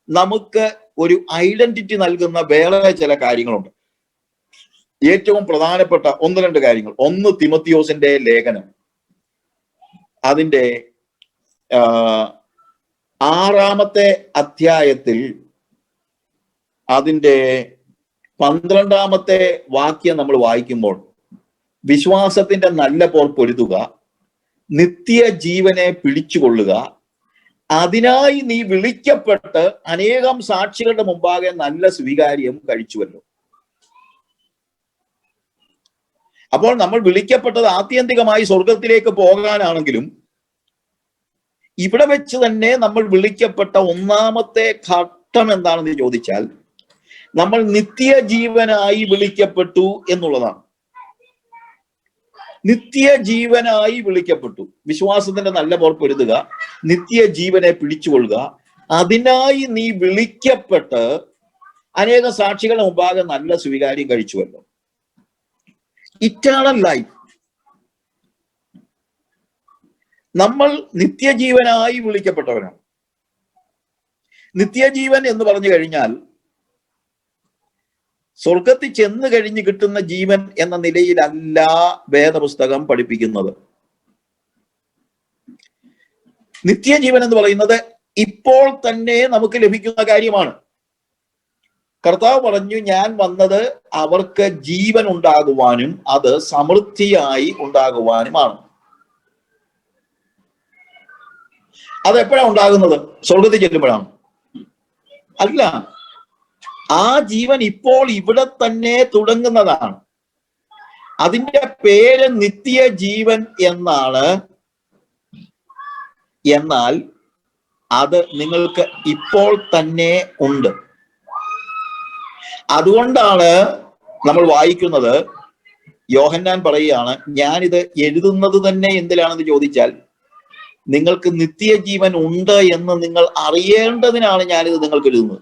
നമുക്ക് ഒരു ഐഡന്റിറ്റി നൽകുന്ന വേറെ ചില കാര്യങ്ങളുണ്ട്. ഏറ്റവും പ്രധാനപ്പെട്ട 1-2 കാര്യങ്ങൾ. 1 തിമോത്തിയോസിന്റെ ലേഖനം, അതിന്റെ 6-ാമത്തെ അധ്യായത്തിൽ അതിന്റെ 12-ാമത്തെ വാക്യം നമ്മൾ വായിക്കുമ്പോൾ, വിശ്വാസത്തിന്റെ നല്ല പോർ പൊരുതുക, നിത്യ ജീവനെ പിടിച്ചുകൊള്ളുക, അതിനായി നീ വിളിക്കപ്പെട്ട് അനേകം സാക്ഷികളുടെ മുമ്പാകെ നല്ല സ്വീകാര്യം കഴിച്ചുവല്ലോ. അപ്പോൾ നമ്മൾ വിളിക്കപ്പെട്ടത് ആത്യന്തികമായി സ്വർഗത്തിലേക്ക് പോകാനാണെങ്കിലും ഇവിടെ വെച്ച് തന്നെ നമ്മൾ വിളിക്കപ്പെട്ട 1-ാമത്തെ ഘട്ടം എന്താണെന്ന് ചോദിച്ചാൽ, നമ്മൾ നിത്യജീവനായി വിളിക്കപ്പെട്ടു എന്നുള്ളതാണ്. നിത്യജീവനായി വിളിക്കപ്പെട്ടു. വിശ്വാസത്തിന്റെ നല്ല പോർ പൊരുതുക, നിത്യജീവനെ പിടിച്ചുകൊള്ളുക, അതിനായി നീ വിളിക്കപ്പെട്ട് അനേക സാക്ഷികളുടെ മുമ്പാകെ നല്ല സ്വീകാര്യം കഴിച്ചുവല്ലോ. Eternal life. നമ്മൾ നിത്യജീവനായി വിളിക്കപ്പെട്ടവരാണ്. നിത്യജീവൻ എന്ന് പറഞ്ഞു കഴിഞ്ഞാൽ സ്വർഗത്തിൽ ചെന്ന് കഴിഞ്ഞ് കിട്ടുന്ന ജീവൻ എന്ന നിലയിലല്ല വേദപുസ്തകം പഠിപ്പിക്കുന്നത്. നിത്യജീവൻ എന്ന് പറയുന്നത് ഇപ്പോൾ തന്നെ നമുക്ക് ലഭിക്കുന്ന കാര്യമാണ്. കർത്താവ് പറഞ്ഞു, ഞാൻ വന്നത് അവർക്ക് ജീവൻ ഉണ്ടാകുവാനും അത് സമൃദ്ധിയായി ഉണ്ടാകുവാനുമാണ്. അതെപ്പോഴാണ് ഉണ്ടാകുന്നത്? സ്വർഗത്തിൽ ചെല്ലുമ്പോഴാണ്? അല്ല, ആ ജീവൻ ഇപ്പോൾ ഇവിടെ തന്നെ തുടങ്ങുന്നതാണ്. അതിന്റെ പേര് നിത്യജീവൻ എന്നാണ്. എന്നാൽ അത് നിങ്ങൾക്ക് ഇപ്പോൾ തന്നെ ഉണ്ട്. അതുകൊണ്ടാണ് നമ്മൾ വായിക്കുന്നത്, യോഹന്നാൻ പറയുകയാണ്, ഞാനിത് എഴുതുന്നത് തന്നെ എന്തിലാണെന്ന് ചോദിച്ചാൽ നിങ്ങൾക്ക് നിത്യജീവൻ ഉണ്ട് എന്ന് നിങ്ങൾ അറിയേണ്ടതിനാണ് ഞാനിത് നിങ്ങൾക്ക് എഴുതുന്നത്.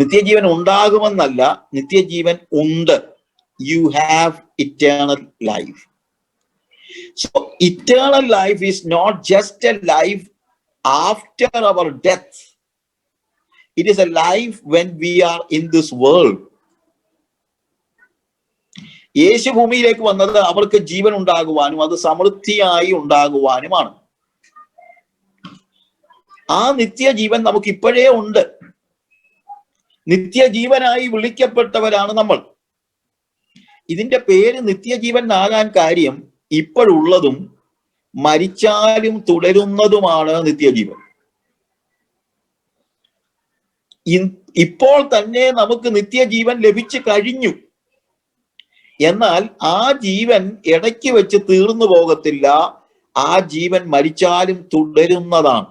നിത്യജീവൻ ഉണ്ടാകുമെന്നല്ല, നിത്യജീവൻ ഉണ്ട്. You have eternal life. So eternal life is not just a life after our death. It is a life when we are in this world. യേശു ഭൂമിയിലേക്ക് വന്നത് അവർക്ക് ജീവൻ ഉണ്ടാകുവാനും അത് സമൃദ്ധിയായി ഉണ്ടാകുവാനുമാണ്. ആ നിത്യജീവൻ നമുക്ക് ഇപ്പോഴേ ഉണ്ട്. നിത്യജീവനായി വിളിക്കപ്പെട്ടവരാണ് നമ്മൾ. ഇതിന്റെ പേര് നിത്യജീവൻ ആകാൻ കാര്യം ഇപ്പോഴുള്ളതും മരിച്ചാലും തുടരുന്നതുമാണ് നിത്യജീവൻ. ഇപ്പോൾ തന്നെ നമുക്ക് നിത്യജീവൻ ലഭിച്ചു കഴിഞ്ഞു. എന്നാൽ ആ ജീവൻ ഇടയ്ക്ക് വെച്ച് തീർന്നു പോകത്തില്ല. ആ ജീവൻ മരിച്ചാലും തുടരുന്നതാണ്.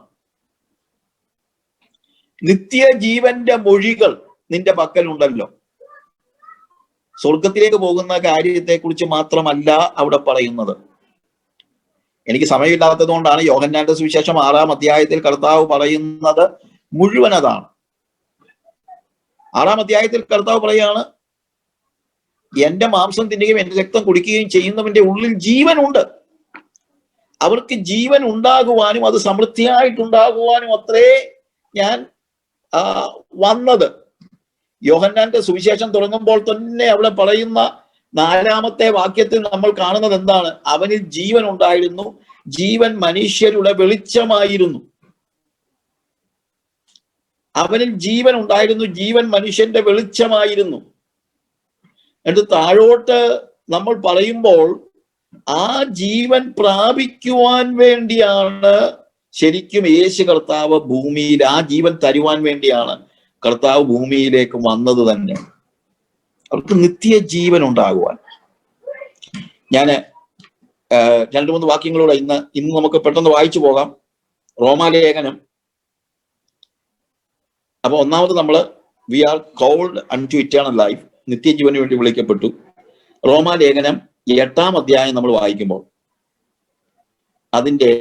നിത്യജീവന്റെ മൊഴികൾ നിന്റെ പക്കലുണ്ടല്ലോ. സ്വർഗത്തിലേക്ക് പോകുന്ന കാര്യത്തെ കുറിച്ച് മാത്രമല്ല അവിടെ പറയുന്നത്. എനിക്ക് സമയമില്ലാത്തത് കൊണ്ടാണ് യോഹന്നാന്റെ സുവിശേഷം 6-ാം അധ്യായത്തിൽ കർത്താവ് പറയുന്നത് മുഴുവൻ അതാണ്. 6-ാം അധ്യായത്തിൽ കർത്താവ് പറയാണ്, എന്റെ മാംസം തിന്നുകയും എന്റെ രക്തം കുടിക്കുകയും ചെയ്യുന്നവന്റെ ഉള്ളിൽ ജീവനുണ്ട്. അവർക്ക് ജീവൻ ഉണ്ടാകുവാനും അത് സമൃദ്ധിയായിട്ടുണ്ടാകുവാനും അത്രേ ഞാൻ വന്നത്. യോഹന്നാന്റെ സുവിശേഷം തുടങ്ങുമ്പോൾ തന്നെ അവിടെ പറയുന്ന 4-ാമത്തെ വാക്യത്തിൽ നമ്മൾ കാണുന്നത് എന്താണ്? അവനിൽ ജീവൻ ഉണ്ടായിരുന്നു, ജീവൻ മനുഷ്യരുടെ വെളിച്ചമായിരുന്നു. അവനിൽ ജീവൻ ഉണ്ടായിരുന്നു, ജീവൻ മനുഷ്യന്റെ വെളിച്ചമായിരുന്നു. എന്നിട്ട് താഴോട്ട് നമ്മൾ പറയുമ്പോൾ ആ ജീവൻ പ്രാപിക്കുവാൻ വേണ്ടിയാണ് ശരിക്കും യേശു കർത്താവ് ഭൂമിയിൽ, ആ ജീവൻ തരുവാൻ വേണ്ടിയാണ് കർത്താവ് ഭൂമിയിലേക്ക് വന്നത് തന്നെ. അവർക്ക് നിത്യജീവൻ ഉണ്ടാകുവാൻ. ഞാന് 2-3 വാക്യങ്ങളൂടെ ഇന്ന് നമുക്ക് പെട്ടെന്ന് വായിച്ചു പോകാം. റോമാലേഖനം. അപ്പൊ ഒന്നാമത് നമ്മൾ we are called unto eternal life, നിത്യജീവന് വേണ്ടി വിളിക്കപ്പെട്ടു. റോമാലേഖനം 8-ാം അധ്യായം നമ്മൾ വായിക്കുമ്പോൾ അതിന്റെ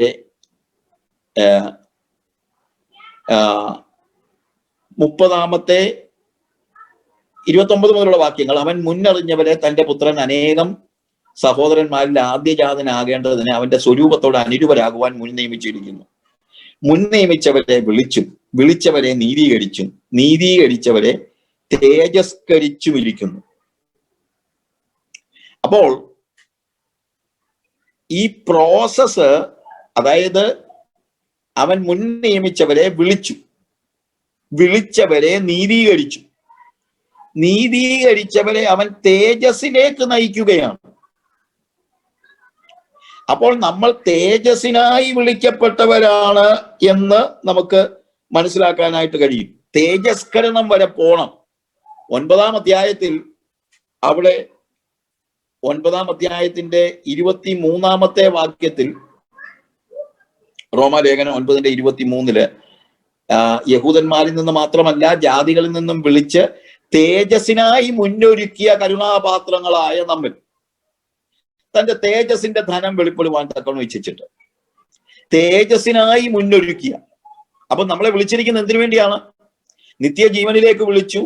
30-ാമത്തെ 29 മുതലുള്ള വാക്യങ്ങൾ, അവൻ മുന്നറിഞ്ഞവരെ തന്റെ പുത്രൻ അനേകം സഹോദരന്മാരിൽ ആദ്യജാതനാകേണ്ടതിന് അവന്റെ സ്വരൂപത്തോട് അനുരൂപരാകുവാൻ മുൻ നിയമിച്ചിരിക്കുന്നു. മുൻ നിയമിച്ചവരെ വിളിച്ചും വിളിച്ചവരെ നീതീകരിച്ചും നീതീകരിച്ചവരെ തേജസ്കരിച്ചും ഇരിക്കുന്നു. അപ്പോൾ ഈ പ്രോസസ്, അതായത് അവൻ മുൻ നിയമിച്ചവരെ വിളിച്ചു, വിളിച്ചവരെ നീതീകരിച്ചു, നീതീകരിച്ചവരെ അവൻ തേജസ്സിലേക്ക് നയിക്കുകയാണ്. അപ്പോൾ നമ്മൾ തേജസ്സിനായി വിളിക്കപ്പെട്ടവരാണ് എന്ന് നമുക്ക് മനസ്സിലാക്കാനായിട്ട് കഴിയും. തേജസ്കരണം വരെ പോണം. 9-ാം അധ്യായത്തിൽ അവിടെ 9-ാം അധ്യായത്തിന്റെ 23-ാമത്തെ വാക്യത്തിൽ, റോമാലേഖനം 9-ന്റെ 23 യഹൂദന്മാരിൽ നിന്ന് മാത്രമല്ല ജാതികളിൽ നിന്നും വിളിച്ച് തേജസ്സിനായി മുന്നൊരുക്കിയ കരുണാപാത്രങ്ങളായ നമ്മിൽ തന്റെ തേജസ്സിന്റെ ധനം വെളിപ്പെടുവാൻ തക്കവണ്ണം ഇച്ഛിച്ചിട്ട് തേജസ്സിനായി മുന്നൊരുക്കിയ. അപ്പൊ നമ്മളെ വിളിച്ചിരിക്കുന്ന എന്തിനു വേണ്ടിയാണ്? നിത്യജീവനിലേക്ക് വിളിച്ചു,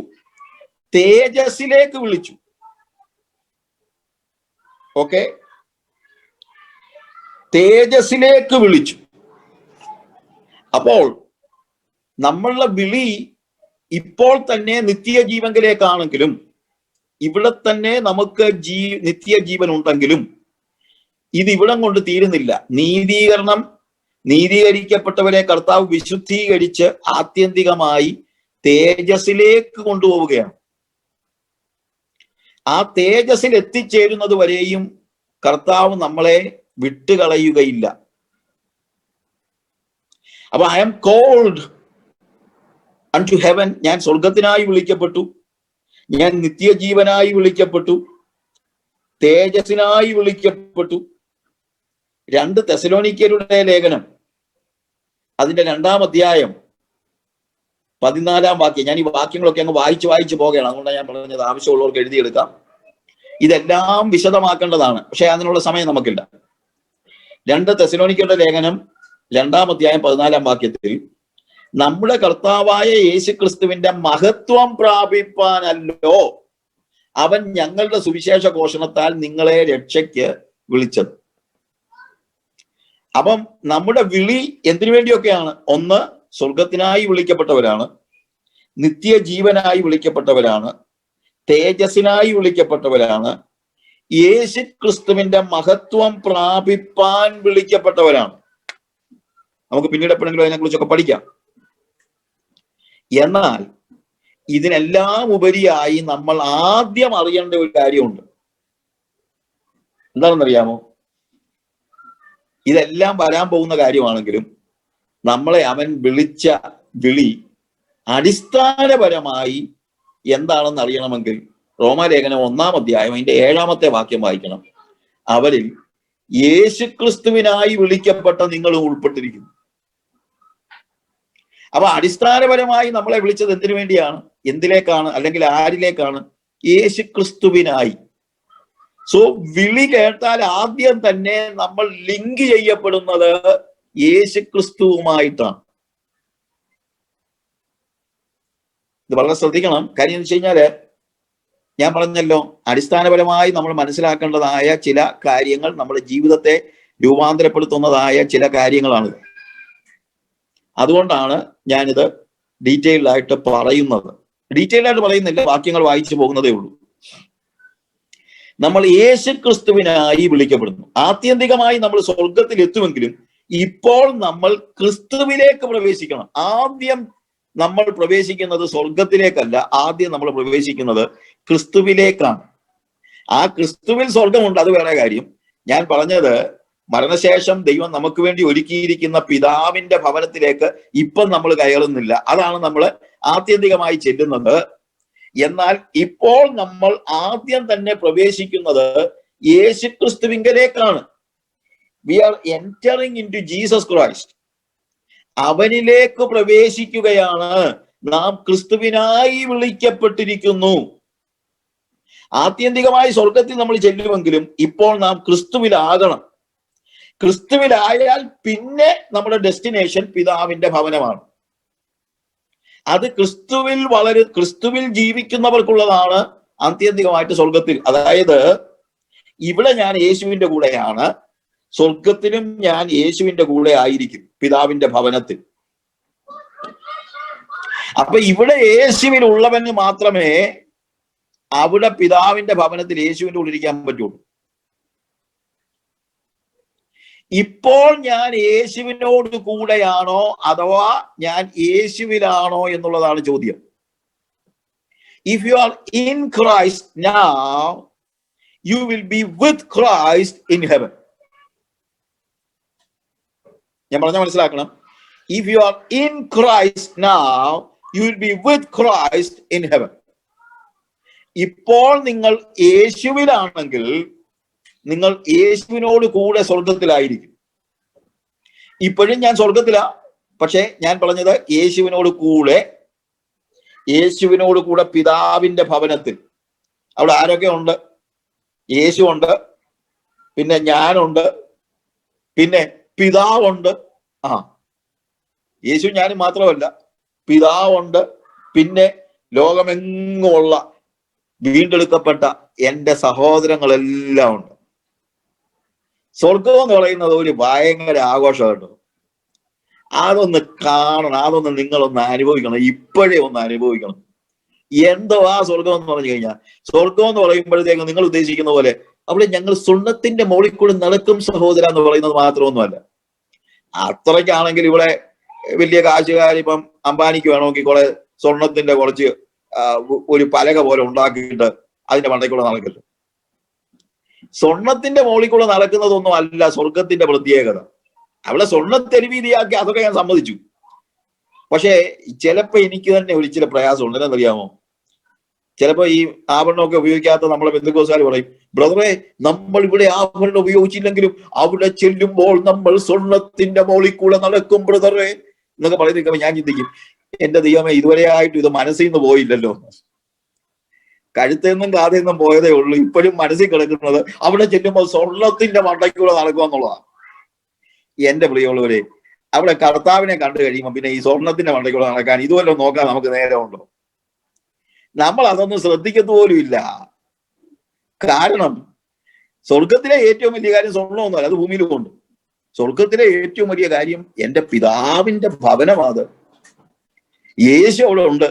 തേജസ്സിലേക്ക് വിളിച്ചു. ഓക്കെ, തേജസ്സിലേക്ക് വിളിച്ചു. അപ്പോൾ നമ്മളുടെ വിളി ഇപ്പോൾ തന്നെ നിത്യജീവങ്കിലേക്കാണെങ്കിലും ഇവിടെ തന്നെ നമുക്ക് നിത്യജീവൻ ഉണ്ടെങ്കിലും ഇത് ഇവിടം കൊണ്ട് തീരുന്നില്ല. നീതീകരിക്കപ്പെട്ടവരെ കർത്താവ് വിശുദ്ധീകരിച്ച് ആത്യന്തികമായി തേജസ്സിലേക്ക് കൊണ്ടുപോവുകയാണ്. ആ തേജസ്സിൽ എത്തിച്ചേരുന്നത് വരെയും കർത്താവ് നമ്മളെ വിട്ടുകളയുകയില്ല. അപ്പൊ I am called unto heaven, ഞാൻ സ്വർഗത്തിനായി വിളിക്കപ്പെട്ടു, ഞാൻ നിത്യജീവനായി വിളിക്കപ്പെട്ടു, തേജസ്സിനായി വിളിക്കപ്പെട്ടു. 2 തെസലോനിക്കരുടെ ലേഖനം അതിന്റെ 2-ാം അധ്യായം 14-ാം വാക്യം. ഞാൻ ഈ വാക്യങ്ങളൊക്കെ അങ്ങ് വായിച്ചു പോകുകയാണ്, അതുകൊണ്ടാണ് ഞാൻ പറഞ്ഞത് ആവശ്യമുള്ളവർക്ക് എഴുതിയെടുക്കാം. ഇതെല്ലാം വിശദമാക്കേണ്ടതാണ്, പക്ഷെ അതിനുള്ള സമയം നമുക്കില്ല. 2 തെസലോനിക്കരുടെ ലേഖനം 2-ാം അധ്യായം 14-ാം വാക്യത്തിൽ നമ്മുടെ കർത്താവായ യേശുക്രിസ്തുവിന്റെ മഹത്വം പ്രാപിപ്പാനല്ലോ അവൻ ഞങ്ങളുടെ സുവിശേഷ ഘോഷണത്താൽ നിങ്ങളെ രക്ഷയ്ക്ക് വിളിച്ചത്. അപ്പം നമ്മുടെ വിളി എന്തിനു വേണ്ടിയൊക്കെയാണ്? ഒന്ന്, സ്വർഗത്തിനായി വിളിക്കപ്പെട്ടവരാണ്, നിത്യജീവനായി വിളിക്കപ്പെട്ടവരാണ്, തേജസ്സിനായി വിളിക്കപ്പെട്ടവരാണ്, യേശുക്രിസ്തുവിന്റെ മഹത്വം പ്രാപിപ്പാൻ വിളിക്കപ്പെട്ടവരാണ്. നമുക്ക് പിന്നീട് എപ്പോഴെങ്കിലും അതിനെക്കുറിച്ചൊക്കെ പഠിക്കാം. എന്നാൽ ഇതിനെല്ലാം ഉപരിയായി നമ്മൾ ആദ്യം അറിയേണ്ട ഒരു കാര്യമുണ്ട്. എന്താണെന്നറിയാമോ? ഇതെല്ലാം വരാൻ പോകുന്ന കാര്യമാണെങ്കിലും നമ്മളെ അവൻ വിളിച്ച വിളി അടിസ്ഥാനപരമായി എന്താണെന്ന് അറിയണമെങ്കിൽ റോമാലേഖനം 1-ാം അധ്യായം അതിന്റെ 7-ാമത്തെ വാക്യം വായിക്കണം. അവരിൽ യേശുക്രിസ്തുവിനായി വിളിക്കപ്പെട്ട നിങ്ങളും ഉൾപ്പെട്ടിരിക്കുന്നു. അപ്പൊ അടിസ്ഥാനപരമായി നമ്മളെ വിളിച്ചത് എന്തിനു വേണ്ടിയാണ്? എന്തിലേക്കാണ്? അല്ലെങ്കിൽ ആരിലേക്കാണ്? യേശുക്രിസ്തുവിനായി. സോ വിളി കേട്ടാൽ ആദ്യം തന്നെ നമ്മൾ ലിങ്ക് ചെയ്യപ്പെടുന്നത് യേശുക്രിസ്തുവുമായിട്ടാണ്. ഇത് വളരെ ശ്രദ്ധിക്കണം. കാര്യം എന്ന് വെച്ച് കഴിഞ്ഞാല് ഞാൻ പറഞ്ഞല്ലോ, അടിസ്ഥാനപരമായി നമ്മൾ മനസ്സിലാക്കേണ്ടതായ ചില കാര്യങ്ങൾ, നമ്മുടെ ജീവിതത്തെ രൂപാന്തരപ്പെടുത്തുന്നതായ ചില കാര്യങ്ങളാണ്. അതുകൊണ്ടാണ് ഞാനിത് ഡീറ്റെയിൽഡ് ആയിട്ട് പറയുന്നത്. ഡീറ്റെയിൽഡ് ആയിട്ട് പറയുന്നില്ല, വാക്യങ്ങൾ വായിച്ചു പോകുന്നതേ ഉള്ളൂ. നമ്മൾ യേശുക്രിസ്തുവിനായി വിളിക്കപ്പെടുന്നു. ആത്യന്തികമായി നമ്മൾ സ്വർഗത്തിൽ എത്തുമെങ്കിലും ഇപ്പോൾ നമ്മൾ ക്രിസ്തുവിലേക്ക് പ്രവേശിക്കണം. ആദ്യം നമ്മൾ പ്രവേശിക്കുന്നത് സ്വർഗത്തിലേക്കല്ല, ആദ്യം നമ്മൾ പ്രവേശിക്കുന്നത് ക്രിസ്തുവിലേക്കാണ്. ആ ക്രിസ്തുവിൽ സ്വർഗമുണ്ട്, അത് വേറെ കാര്യം. ഞാൻ പറഞ്ഞത് മരണശേഷം ദൈവം നമുക്ക് വേണ്ടി ഒരുക്കിയിരിക്കുന്ന പിതാവിന്റെ ഭവനത്തിലേക്ക് ഇപ്പം നമ്മൾ കയറുന്നില്ല, അതാണ് നമ്മൾ ആത്യന്തികമായി ചെല്ലുന്നത്. എന്നാൽ ഇപ്പോൾ നമ്മൾ ആദ്യം തന്നെ പ്രവേശിക്കുന്നത് യേശുക്രിസ്തുവിങ്കലേക്കാണ്. We are entering into Jesus Christ. അവനിലേക്ക് പ്രവേശിക്കുകയാണ്. നാം ക്രിസ്തുവിനായി വിളിക്കപ്പെട്ടിരിക്കുന്നു. ആത്യന്തികമായി സ്വർഗത്തിൽ നമ്മൾ ചെല്ലുമെങ്കിലും ഇപ്പോൾ നാം ക്രിസ്തുവിലാകണം. ക്രിസ്തുവിലായാൽ പിന്നെ നമ്മുടെ ഡെസ്റ്റിനേഷൻ പിതാവിന്റെ ഭവനമാണ്. അത് ക്രിസ്തുവിൽ ജീവിക്കുന്നവർക്കുള്ളതാണ് ആത്യന്തികമായിട്ട് സ്വർഗത്തിൽ. അതായത് ഇവിടെ ഞാൻ യേശുവിന്റെ കൂടെയാണ്, സ്വർഗത്തിലും ഞാൻ യേശുവിന്റെ കൂടെ ആയിരിക്കും, പിതാവിന്റെ ഭവനത്തിൽ. അപ്പൊ ഇവിടെ യേശുവിൽ ഉള്ളവന് മാത്രമേ അവിടെ പിതാവിന്റെ ഭവനത്തിൽ യേശുവിന്റെ കൂടെ ഇരിക്കാൻ പറ്റുള്ളൂ. ഇപ്പോൾ ഞാൻ യേശുവിനോട് കൂടെയാണോ അഥവാ ഞാൻ യേശുവിലാണോ എന്നുള്ളതാണ് ചോദ്യം. If you are in Christ now you will be with Christ in heaven. ഞാൻ പറഞ്ഞ മനസ്സിലാക്കണം. If you are in Christ now you will be with Christ in heaven. ഇപ്പോൾ നിങ്ങൾ യേശുവിലാണെങ്കിൽ നിങ്ങൾ യേശുവിനോട് കൂടെ സ്വർഗത്തിലായിരിക്കും. ഇപ്പോഴും ഞാൻ സ്വർഗത്തിലാ, പക്ഷെ ഞാൻ പറഞ്ഞത് യേശുവിനോട് കൂടെ പിതാവിന്റെ ഭവനത്തിൽ. അവിടെ ആരൊക്കെ ഉണ്ട്? യേശു ഉണ്ട്, പിന്നെ ഞാനുണ്ട്, പിന്നെ പിതാവുണ്ട്. യേശു ഞാനും മാത്രമല്ല, പിതാവുണ്ട്, പിന്നെ ലോകമെങ്ങുമുള്ള വീണ്ടെടുക്കപ്പെട്ട എൻ്റെ സഹോദരങ്ങളെല്ലാം ഉണ്ട്. സ്വർഗം എന്ന് പറയുന്നത് ഒരു ഭയങ്കര ആഘോഷമാണ്. അതൊന്ന് കാണണം, അതൊന്ന് നിങ്ങളൊന്ന് അനുഭവിക്കണം, ഇപ്പോഴേ ഒന്ന് അനുഭവിക്കണം. എന്തോ ആ സ്വർഗം എന്ന് പറഞ്ഞു കഴിഞ്ഞാൽ, സ്വർഗം എന്ന് പറയുമ്പോഴത്തേക്ക് നിങ്ങൾ ഉദ്ദേശിക്കുന്ന പോലെ അവിടെ ഞങ്ങൾ സ്വർണത്തിന്റെ മുകളിൽ കൂടി നടക്കും സഹോദര എന്ന് പറയുന്നത് മാത്രമൊന്നുമല്ല. അത്രയ്ക്കാണെങ്കിൽ ഇവിടെ വലിയ കാശുകാർ ഇപ്പം അംബാനിക്ക് വേണമെങ്കിൽ കുറെ സ്വർണത്തിന്റെ കുറച്ച് ഒരു പലക പോലെ ഉണ്ടാക്കിയിട്ട് അതിന്റെ മണ്ടയ്ക്കൂടെ നടക്കില്ല. സ്വർണത്തിന്റെ മുകളിൽ കൂടെ നടക്കുന്നതൊന്നും അല്ല സ്വർഗത്തിന്റെ പ്രത്യേകത. അവിടെ സ്വർണ്ണത്തെരുവീതിയാക്കി അതൊക്കെ ഞാൻ സമ്മതിച്ചു. പക്ഷേ ചിലപ്പോ എനിക്ക് തന്നെ ഒരു ചില പ്രയാസമുണ്ട്. എന്നറിയാമോ? ചിലപ്പോ ഈ ആഭരണമൊക്കെ ഉപയോഗിക്കാത്ത നമ്മളെ ബന്ധുക്കോസുകാർ പറയും, ബ്രദറെ നമ്മൾ ഇവിടെ ആഭരണം ഉപയോഗിച്ചില്ലെങ്കിലും അവിടെ ചെല്ലുമ്പോൾ നമ്മൾ സ്വർണത്തിന്റെ മുകളിൽ കൂടെ നടക്കും ബ്രദറെ എന്നൊക്കെ പറയുന്ന ഞാൻ ചിന്തിക്കും, എന്റെ ദൈവമേ, ഇതുവരെയായിട്ടും ഇത് മനസ്സിൽ നിന്ന് പോയില്ലല്ലോ. കഴുത്തിൽ നിന്നും കാതിൽ നിന്നും പോയതേ ഉള്ളൂ. ഇപ്പോഴും മനസ്സിൽ കിടക്കുന്നത് അവിടെ ചെല്ലുമ്പോൾ സ്വർണത്തിന്റെ മണ്ടയ്ക്കൂടെ നടക്കുക എന്നുള്ളതാണ്. എന്റെ പ്രിയമുള്ളവരെ, അവിടെ കർത്താവിനെ കണ്ടു കഴിയുമ്പോൾ പിന്നെ ഈ സ്വർണത്തിന്റെ മണ്ടയ്ക്കൂടെ നടക്കാൻ ഇതുവല്ലോ നോക്കാൻ നമുക്ക് നേരമുണ്ടോ? നമ്മൾ അതൊന്നും ശ്രദ്ധിക്കത്തു പോലും ഇല്ല. കാരണം സ്വർഗത്തിലെ ഏറ്റവും വലിയ കാര്യം സ്വർണ്ണമൊന്നുമല്ല, അത് ഭൂമിയിലും ഉണ്ട്. സ്വർഗത്തിലെ ഏറ്റവും വലിയ കാര്യം എന്റെ പിതാവിന്റെ ഭവനമാണ്. യേശു അവിടെ ഉണ്ട്,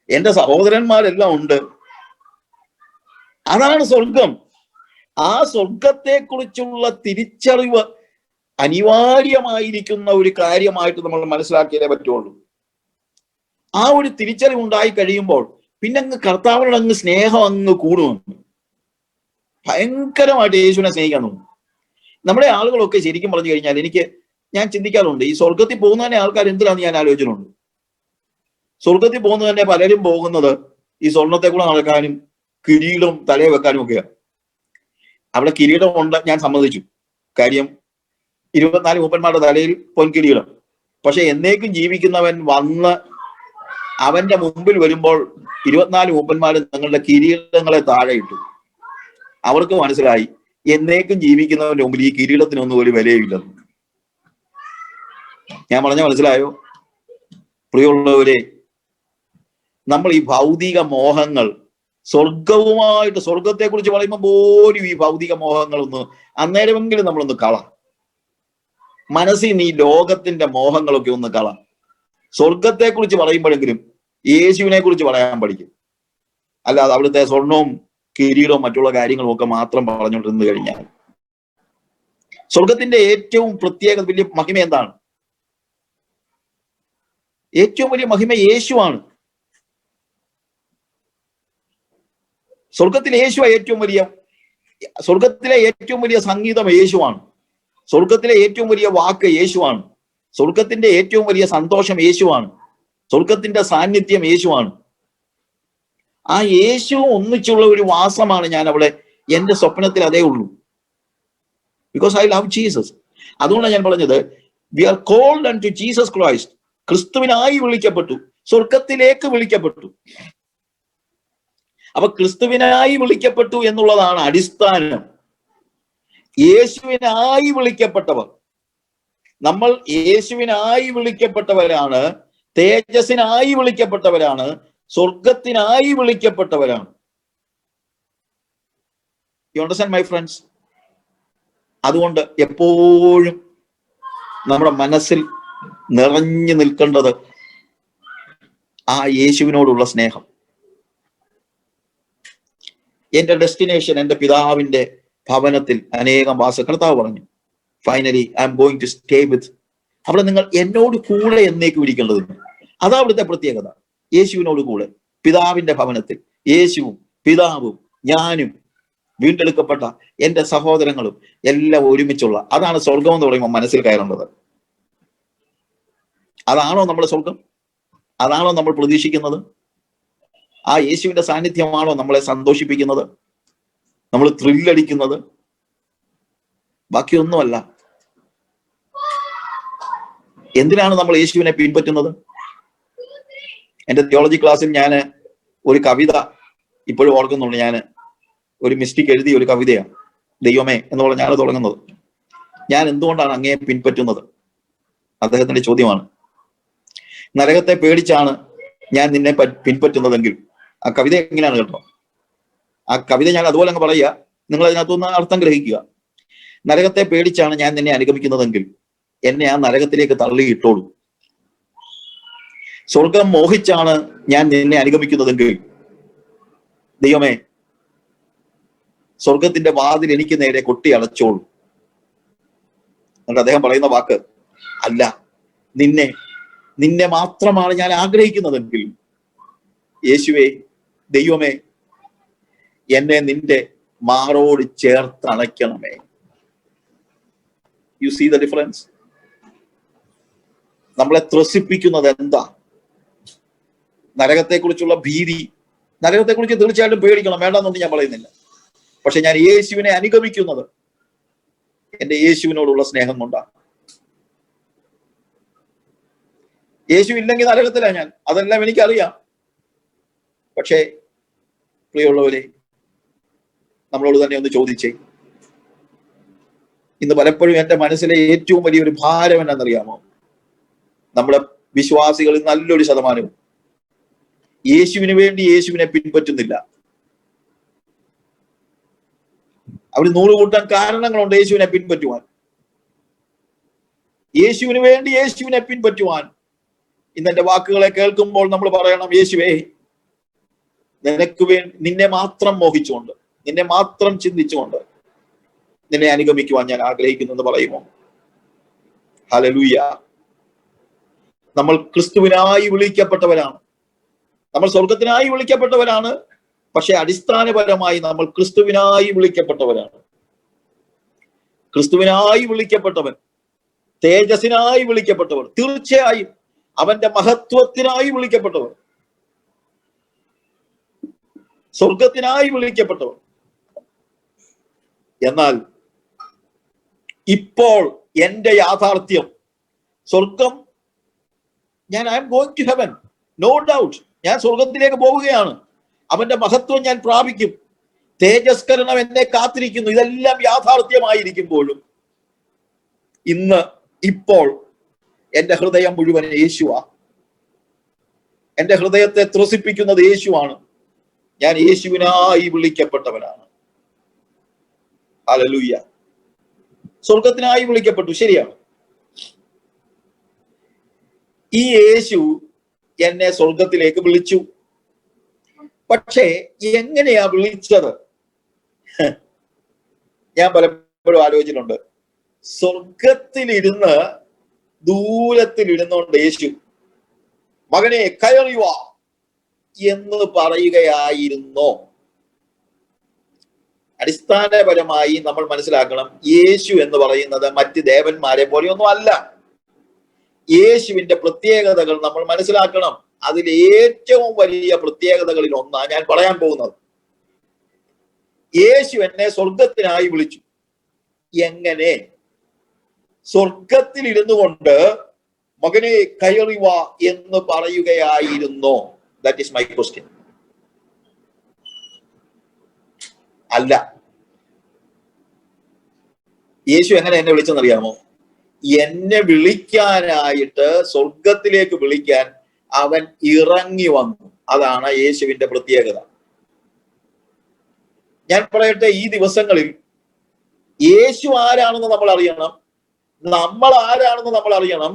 എന്റെ സഹോദരന്മാരെല്ലാം ഉണ്ട്. അതാണ് സ്വർഗം. ആ സ്വർഗത്തെ കുറിച്ചുള്ള തിരിച്ചറിവ് അനിവാര്യമായിരിക്കുന്ന ഒരു കാര്യമായിട്ട് നമ്മൾ മനസ്സിലാക്കിയേ പറ്റുള്ളൂ. ആ ഒരു തിരിച്ചറിവ് ഉണ്ടായി കഴിയുമ്പോൾ പിന്നെ അങ്ങ് കർത്താവിനോട് അങ്ങ് സ്നേഹം അങ്ങ് കൂടുമെന്ന്, ഭയങ്കരമായിട്ട് യേശുവിനെ സ്നേഹിക്കാൻ തോന്നും. നമ്മുടെ ആളുകളൊക്കെ ശരിക്കും പറഞ്ഞു കഴിഞ്ഞാൽ ഞാൻ ചിന്തിക്കാറുണ്ട്, ഈ സ്വർഗത്തിൽ പോകുന്ന തന്നെ ആൾക്കാർ എന്തിനാന്ന് ഞാൻ ആലോചിച്ചിട്ടുണ്ട്. സ്വർഗത്തിൽ പോകുന്നത് തന്നെ പലരും പോകുന്നത് ഈ സ്വർണത്തെ കൂടെ നടക്കാനും കിരീടം തലയെ വെക്കാനും ഒക്കെയാണ്. അവിടെ കിരീടം ഉണ്ട്, ഞാൻ സമ്മതിച്ചു. കാര്യം 24 മൂപ്പന്മാരുടെ തലയിൽ പൊൻകിരീടം. പക്ഷെ എന്നേക്കും ജീവിക്കുന്നവൻ വന്ന് അവന്റെ മുമ്പിൽ വരുമ്പോൾ 24 മൂപ്പന്മാർ തങ്ങളുടെ കിരീടങ്ങളെ താഴെ ഇട്ടു. അവർക്ക് മനസ്സിലായി എന്നേക്കും ജീവിക്കുന്നവന്റെ മുമ്പിൽ ഈ കിരീടത്തിനൊന്നും ഒരു വിലയില്ലെന്ന്. ഞാൻ പറഞ്ഞ മനസ്സിലായോ? പ്രിയമുള്ളവരെ, നമ്മൾ ഈ ഭൗതിക മോഹങ്ങൾ സ്വർഗവുമായിട്ട്, സ്വർഗത്തെ കുറിച്ച് പറയുമ്പോൾ പോലും ഈ ഭൗതിക മോഹങ്ങളൊന്ന് അന്നേരമെങ്കിലും നമ്മളൊന്ന് കളാം. മനസ്സിൽ നീ ലോകത്തിന്റെ മോഹങ്ങളൊക്കെ ഒന്ന് കളാം. സ്വർഗത്തെ കുറിച്ച് പറയുമ്പോഴെങ്കിലും യേശുവിനെ കുറിച്ച് പറയാൻ പഠിക്കും. അല്ലാതെ അവിടുത്തെ സ്വർണവും കിരീടവും മറ്റുള്ള കാര്യങ്ങളും ഒക്കെ മാത്രം പറഞ്ഞുകൊണ്ടിരുന്നു കഴിഞ്ഞാൽ, സ്വർഗത്തിന്റെ ഏറ്റവും പ്രത്യേക വലിയ മഹിമ എന്താണ്? ഏറ്റവും വലിയ മഹിമ യേശുവാണ്. സ്വർഗത്തിലെ സ്വർഗത്തിലെ ഏറ്റവും വലിയ സംഗീതം യേശുവാണ്. സ്വർഗത്തിലെ ഏറ്റവും വലിയ വാക്ക് യേശുവാണ്. സ്വർഗത്തിന്റെ ഏറ്റവും വലിയ സന്തോഷം യേശുവാണ്. സ്വർഗത്തിന്റെ സാന്നിധ്യം യേശുവാണ്. ആ യേശു ഒന്നിച്ചുള്ള ഒരു വാസമാണ് ഞാൻ അവിടെ എന്റെ സ്വപ്നത്തിൽ അതേ ഉള്ളൂ. Because I love Jesus. അതുകൊണ്ടാണ് ഞാൻ പറഞ്ഞത്, we are called unto Jesus Christ. ക്രിസ്തുവിനായി വിളിക്കപ്പെട്ടു, സ്വർഗത്തിലേക്ക് വിളിക്കപ്പെട്ടു. അപ്പൊ ക്രിസ്തുവിനായി വിളിക്കപ്പെട്ടു എന്നുള്ളതാണ് അടിസ്ഥാനം. യേശുവിനായി വിളിക്കപ്പെട്ടവർ, നമ്മൾ യേശുവിനായി വിളിക്കപ്പെട്ടവരാണ്, തേജസ്സിനായി വിളിക്കപ്പെട്ടവരാണ്, സ്വർഗത്തിനായി വിളിക്കപ്പെട്ടവരാണ്. You understand my friends? അതുകൊണ്ട് എപ്പോഴും നമ്മുടെ മനസ്സിൽ നിറഞ്ഞു നിൽക്കേണ്ടത് ആ യേശുവിനോടുള്ള സ്നേഹം. എന്റെ ഡെസ്റ്റിനേഷൻ എന്റെ പിതാവിന്റെ ഭവനത്തിൽ അനേകം കർത്താവ് പറഞ്ഞു, finally I'm going to stay with. അവിടെ നിങ്ങൾ എന്നോട് കൂടെ എന്നേക്കും ഇരിക്കേണ്ടതുണ്ട്. അതാ അവിടുത്തെ പ്രത്യേകത. യേശുവിനോട് കൂടെ പിതാവിന്റെ ഭവനത്തിൽ, യേശുവും പിതാവും ഞാനും വീണ്ടെടുക്കപ്പെട്ട എന്റെ സഹോദരങ്ങളും എല്ലാം ഒരുമിച്ചുള്ള, അതാണ് സ്വർഗം എന്ന് പറയുമ്പോൾ മനസ്സിൽ കയറേണ്ടത്. അതാണോ നമ്മുടെ സ്വർഗം? അതാണോ നമ്മൾ പ്രതീക്ഷിക്കുന്നത്? ആ യേശുവിന്റെ സാന്നിധ്യമാണോ നമ്മളെ സന്തോഷിപ്പിക്കുന്നത്, നമ്മൾ ത്രില്ലടിക്കുന്നത്? ബാക്കിയൊന്നുമല്ല. എന്തിനാണ് നമ്മൾ യേശുവിനെ പിൻപറ്റുന്നത്? എന്റെ തിയോളജി ക്ലാസ്സിൽ ഞാൻ ഒരു കവിത ഇപ്പോഴും ഓർക്കുന്നുണ്ട്. ഞാൻ ഒരു മിസ്റ്റേക്ക് എഴുതിയ ഒരു കവിതയാണ്, ദൈവമേ എന്നുള്ള ഞാൻ തുടങ്ങുന്നത്. ഞാൻ എന്തുകൊണ്ടാണ് അങ്ങയെ പിൻപറ്റുന്നത്? അദ്ദേഹത്തിന്റെ ചോദ്യമാണ്. നരകത്തെ പേടിച്ചാണ് ഞാൻ നിന്നെ പിൻപറ്റുന്നതെങ്കിൽ, ആ കവിത എങ്ങനെയാണ് കേട്ടോ? ആ കവിത ഞാൻ അതുപോലെ അങ്ങ് പറയുക, നിങ്ങൾ അതിനകത്തുനിന്ന് അർത്ഥം ഗ്രഹിക്കുക. നരകത്തെ പേടിച്ചാണ് ഞാൻ നിന്നെ അനുഗമിക്കുന്നതെങ്കിൽ എന്നെ ആ നരകത്തിലേക്ക് തള്ളിയിട്ടോളൂ. സ്വർഗം മോഹിച്ചാണ് ഞാൻ നിന്നെ അനുഗമിക്കുന്നതെങ്കിൽ ദൈവമേ, സ്വർഗത്തിന്റെ വാതിൽ എനിക്ക് നേരെ കൊട്ടി അടച്ചോളൂ. എന്നിട്ട് അദ്ദേഹം പറയുന്ന വാക്ക്, അല്ല, നിന്നെ മാത്രമാണ് ഞാൻ ആഗ്രഹിക്കുന്നതെങ്കിൽ യേശുവേ, ദൈവമേ, എന്നെ നിന്റെ മാറോട് ചേർത്തണയ്ക്കണമേ. You see the difference? നമ്മളെ ത്രസിപ്പിക്കുന്നത് എന്താ? നരകത്തെക്കുറിച്ചുള്ള ഭീതി. നരകത്തെക്കുറിച്ച് തീർച്ചയായിട്ടും പേടിക്കണം, വേണ്ടെന്നൊന്നും ഞാൻ പറയുന്നില്ല. പക്ഷെ ഞാൻ യേശുവിനെ അനുഗമിക്കുന്നത് എന്റെ യേശുവിനോടുള്ള സ്നേഹം കൊണ്ടാണ്. യേശു ഇല്ലെങ്കിൽ നരകത്തിലാണ് ഞാൻ, അതെല്ലാം എനിക്കറിയാം. പക്ഷേ പ്രിയമുള്ളവരെ, നമ്മളോട് തന്നെ ഒന്ന് ചോദിച്ചേ, ഇന്ന് പലപ്പോഴും എന്റെ മനസ്സിലെ ഏറ്റവും വലിയൊരു ഭാരം എന്നറിയാമോ? നമ്മുടെ വിശ്വാസികളിൽ നല്ലൊരു ശതമാനവും യേശുവിന് വേണ്ടി യേശുവിനെ പിൻപറ്റുന്നില്ല. അവർ നൂറുകൂട്ടം കാരണങ്ങളുണ്ട് യേശുവിനെ പിൻപറ്റുവാൻ. യേശുവിന് വേണ്ടി യേശുവിനെ പിൻപറ്റുവാൻ ഇന്ന് എന്റെ വാക്കുകളെ കേൾക്കുമ്പോൾ നമ്മൾ പറയണം, യേശുവേ, നിനക്ക് വേണ്ടി, നിന്നെ മാത്രം മോഹിച്ചുകൊണ്ട്, നിന്നെ മാത്രം ചിന്തിച്ചുകൊണ്ട് നിന്നെ അനുഗമിക്കുവാൻ ഞാൻ ആഗ്രഹിക്കുന്നു എന്ന് പറയുമോ? ഹല്ലേലൂയ. നമ്മൾ ക്രിസ്തുവിനായി വിളിക്കപ്പെട്ടവരാണ്, നമ്മൾ സ്വർഗത്തിനായി വിളിക്കപ്പെട്ടവരാണ്. പക്ഷെ അടിസ്ഥാനപരമായി നമ്മൾ ക്രിസ്തുവിനായി വിളിക്കപ്പെട്ടവരാണ്. ക്രിസ്തുവിനായി വിളിക്കപ്പെട്ടവൻ, തേജസ്സിനായി വിളിക്കപ്പെട്ടവർ, തീർച്ചയായും അവന്റെ മഹത്വത്തിനായി വിളിക്കപ്പെട്ടവർ, സ്വർഗത്തിനായി വിളിക്കപ്പെട്ടവർ. എന്നാൽ ഇപ്പോൾ എന്റെ യാഥാർത്ഥ്യം സ്വർഗം. ഞാൻ I'm going to heaven, no doubt. ഞാൻ സ്വർഗത്തിലേക്ക് പോവുകയാണ്. അവന്റെ മഹത്വം ഞാൻ പ്രാപിക്കും. തേജസ്കരണം എന്നെ കാത്തിരിക്കുന്നു. ഇതെല്ലാം യാഥാർത്ഥ്യമായിരിക്കുമ്പോഴും ഇപ്പോൾ എന്റെ ഹൃദയം മുഴുവൻ യേശുവാ. എന്റെ ഹൃദയത്തെ ത്രസിപ്പിക്കുന്നത് യേശുവാണ്. ഞാൻ യേശുവിനായി വിളിക്കപ്പെട്ടവനാണ്. ഹല്ലേലൂയ. സ്വർഗത്തിനായി വിളിക്കപ്പെട്ടു, ശരിയാണ്. ഈ യേശു എന്നെ സ്വർഗത്തിലേക്ക് വിളിച്ചു. പക്ഷേ എങ്ങനെയാ വിളിച്ചത്? ഞാൻ പലപ്പോഴും ആലോചിച്ചിട്ടുണ്ട്. സ്വർഗത്തിലിരുന്ന് ദൂരത്തിലിരുന്നുകൊണ്ട് യേശു മകനെ കയറി വാ എന്ന് പറയുകയായിരുന്നോ? അടിസ്ഥാനപരമായി നമ്മൾ മനസ്സിലാക്കണം, യേശു എന്ന് പറയുന്നത് മറ്റ് ദേവന്മാരെ പോലെയൊന്നും അല്ല. യേശുവിന്റെ പ്രത്യേകതകൾ നമ്മൾ മനസ്സിലാക്കണം. അതിൽ ഏറ്റവും വലിയ പ്രത്യേകതകളിൽ ഒന്നാണ് ഞാൻ പറയാൻ പോകുന്നത്. യേശു എന്നെ സ്വർഗത്തിനായി വിളിച്ചു. എങ്ങനെ? സ്വർഗത്തിൽ ഇരുന്നു കൊണ്ട് മകനെ കയറി വാ എന്ന് പറയുകയായിരുന്നോ? That is my question. അല്ല. യേശു എങ്ങനെ എന്നെ വിളിച്ചെന്നറിയാമോ? എന്നെ വിളിക്കാനായിട്ട്, സ്വർഗത്തിലേക്ക് വിളിക്കാൻ അവൻ ഇറങ്ങി വന്നു. അതാണ് യേശുവിന്റെ പ്രത്യേകത. ഞാൻ പറയട്ടെ, ഈ ദിവസങ്ങളിൽ യേശു ആരാണെന്ന് നമ്മൾ അറിയണം, നമ്മൾ ആരാണെന്ന് നമ്മൾ അറിയണം.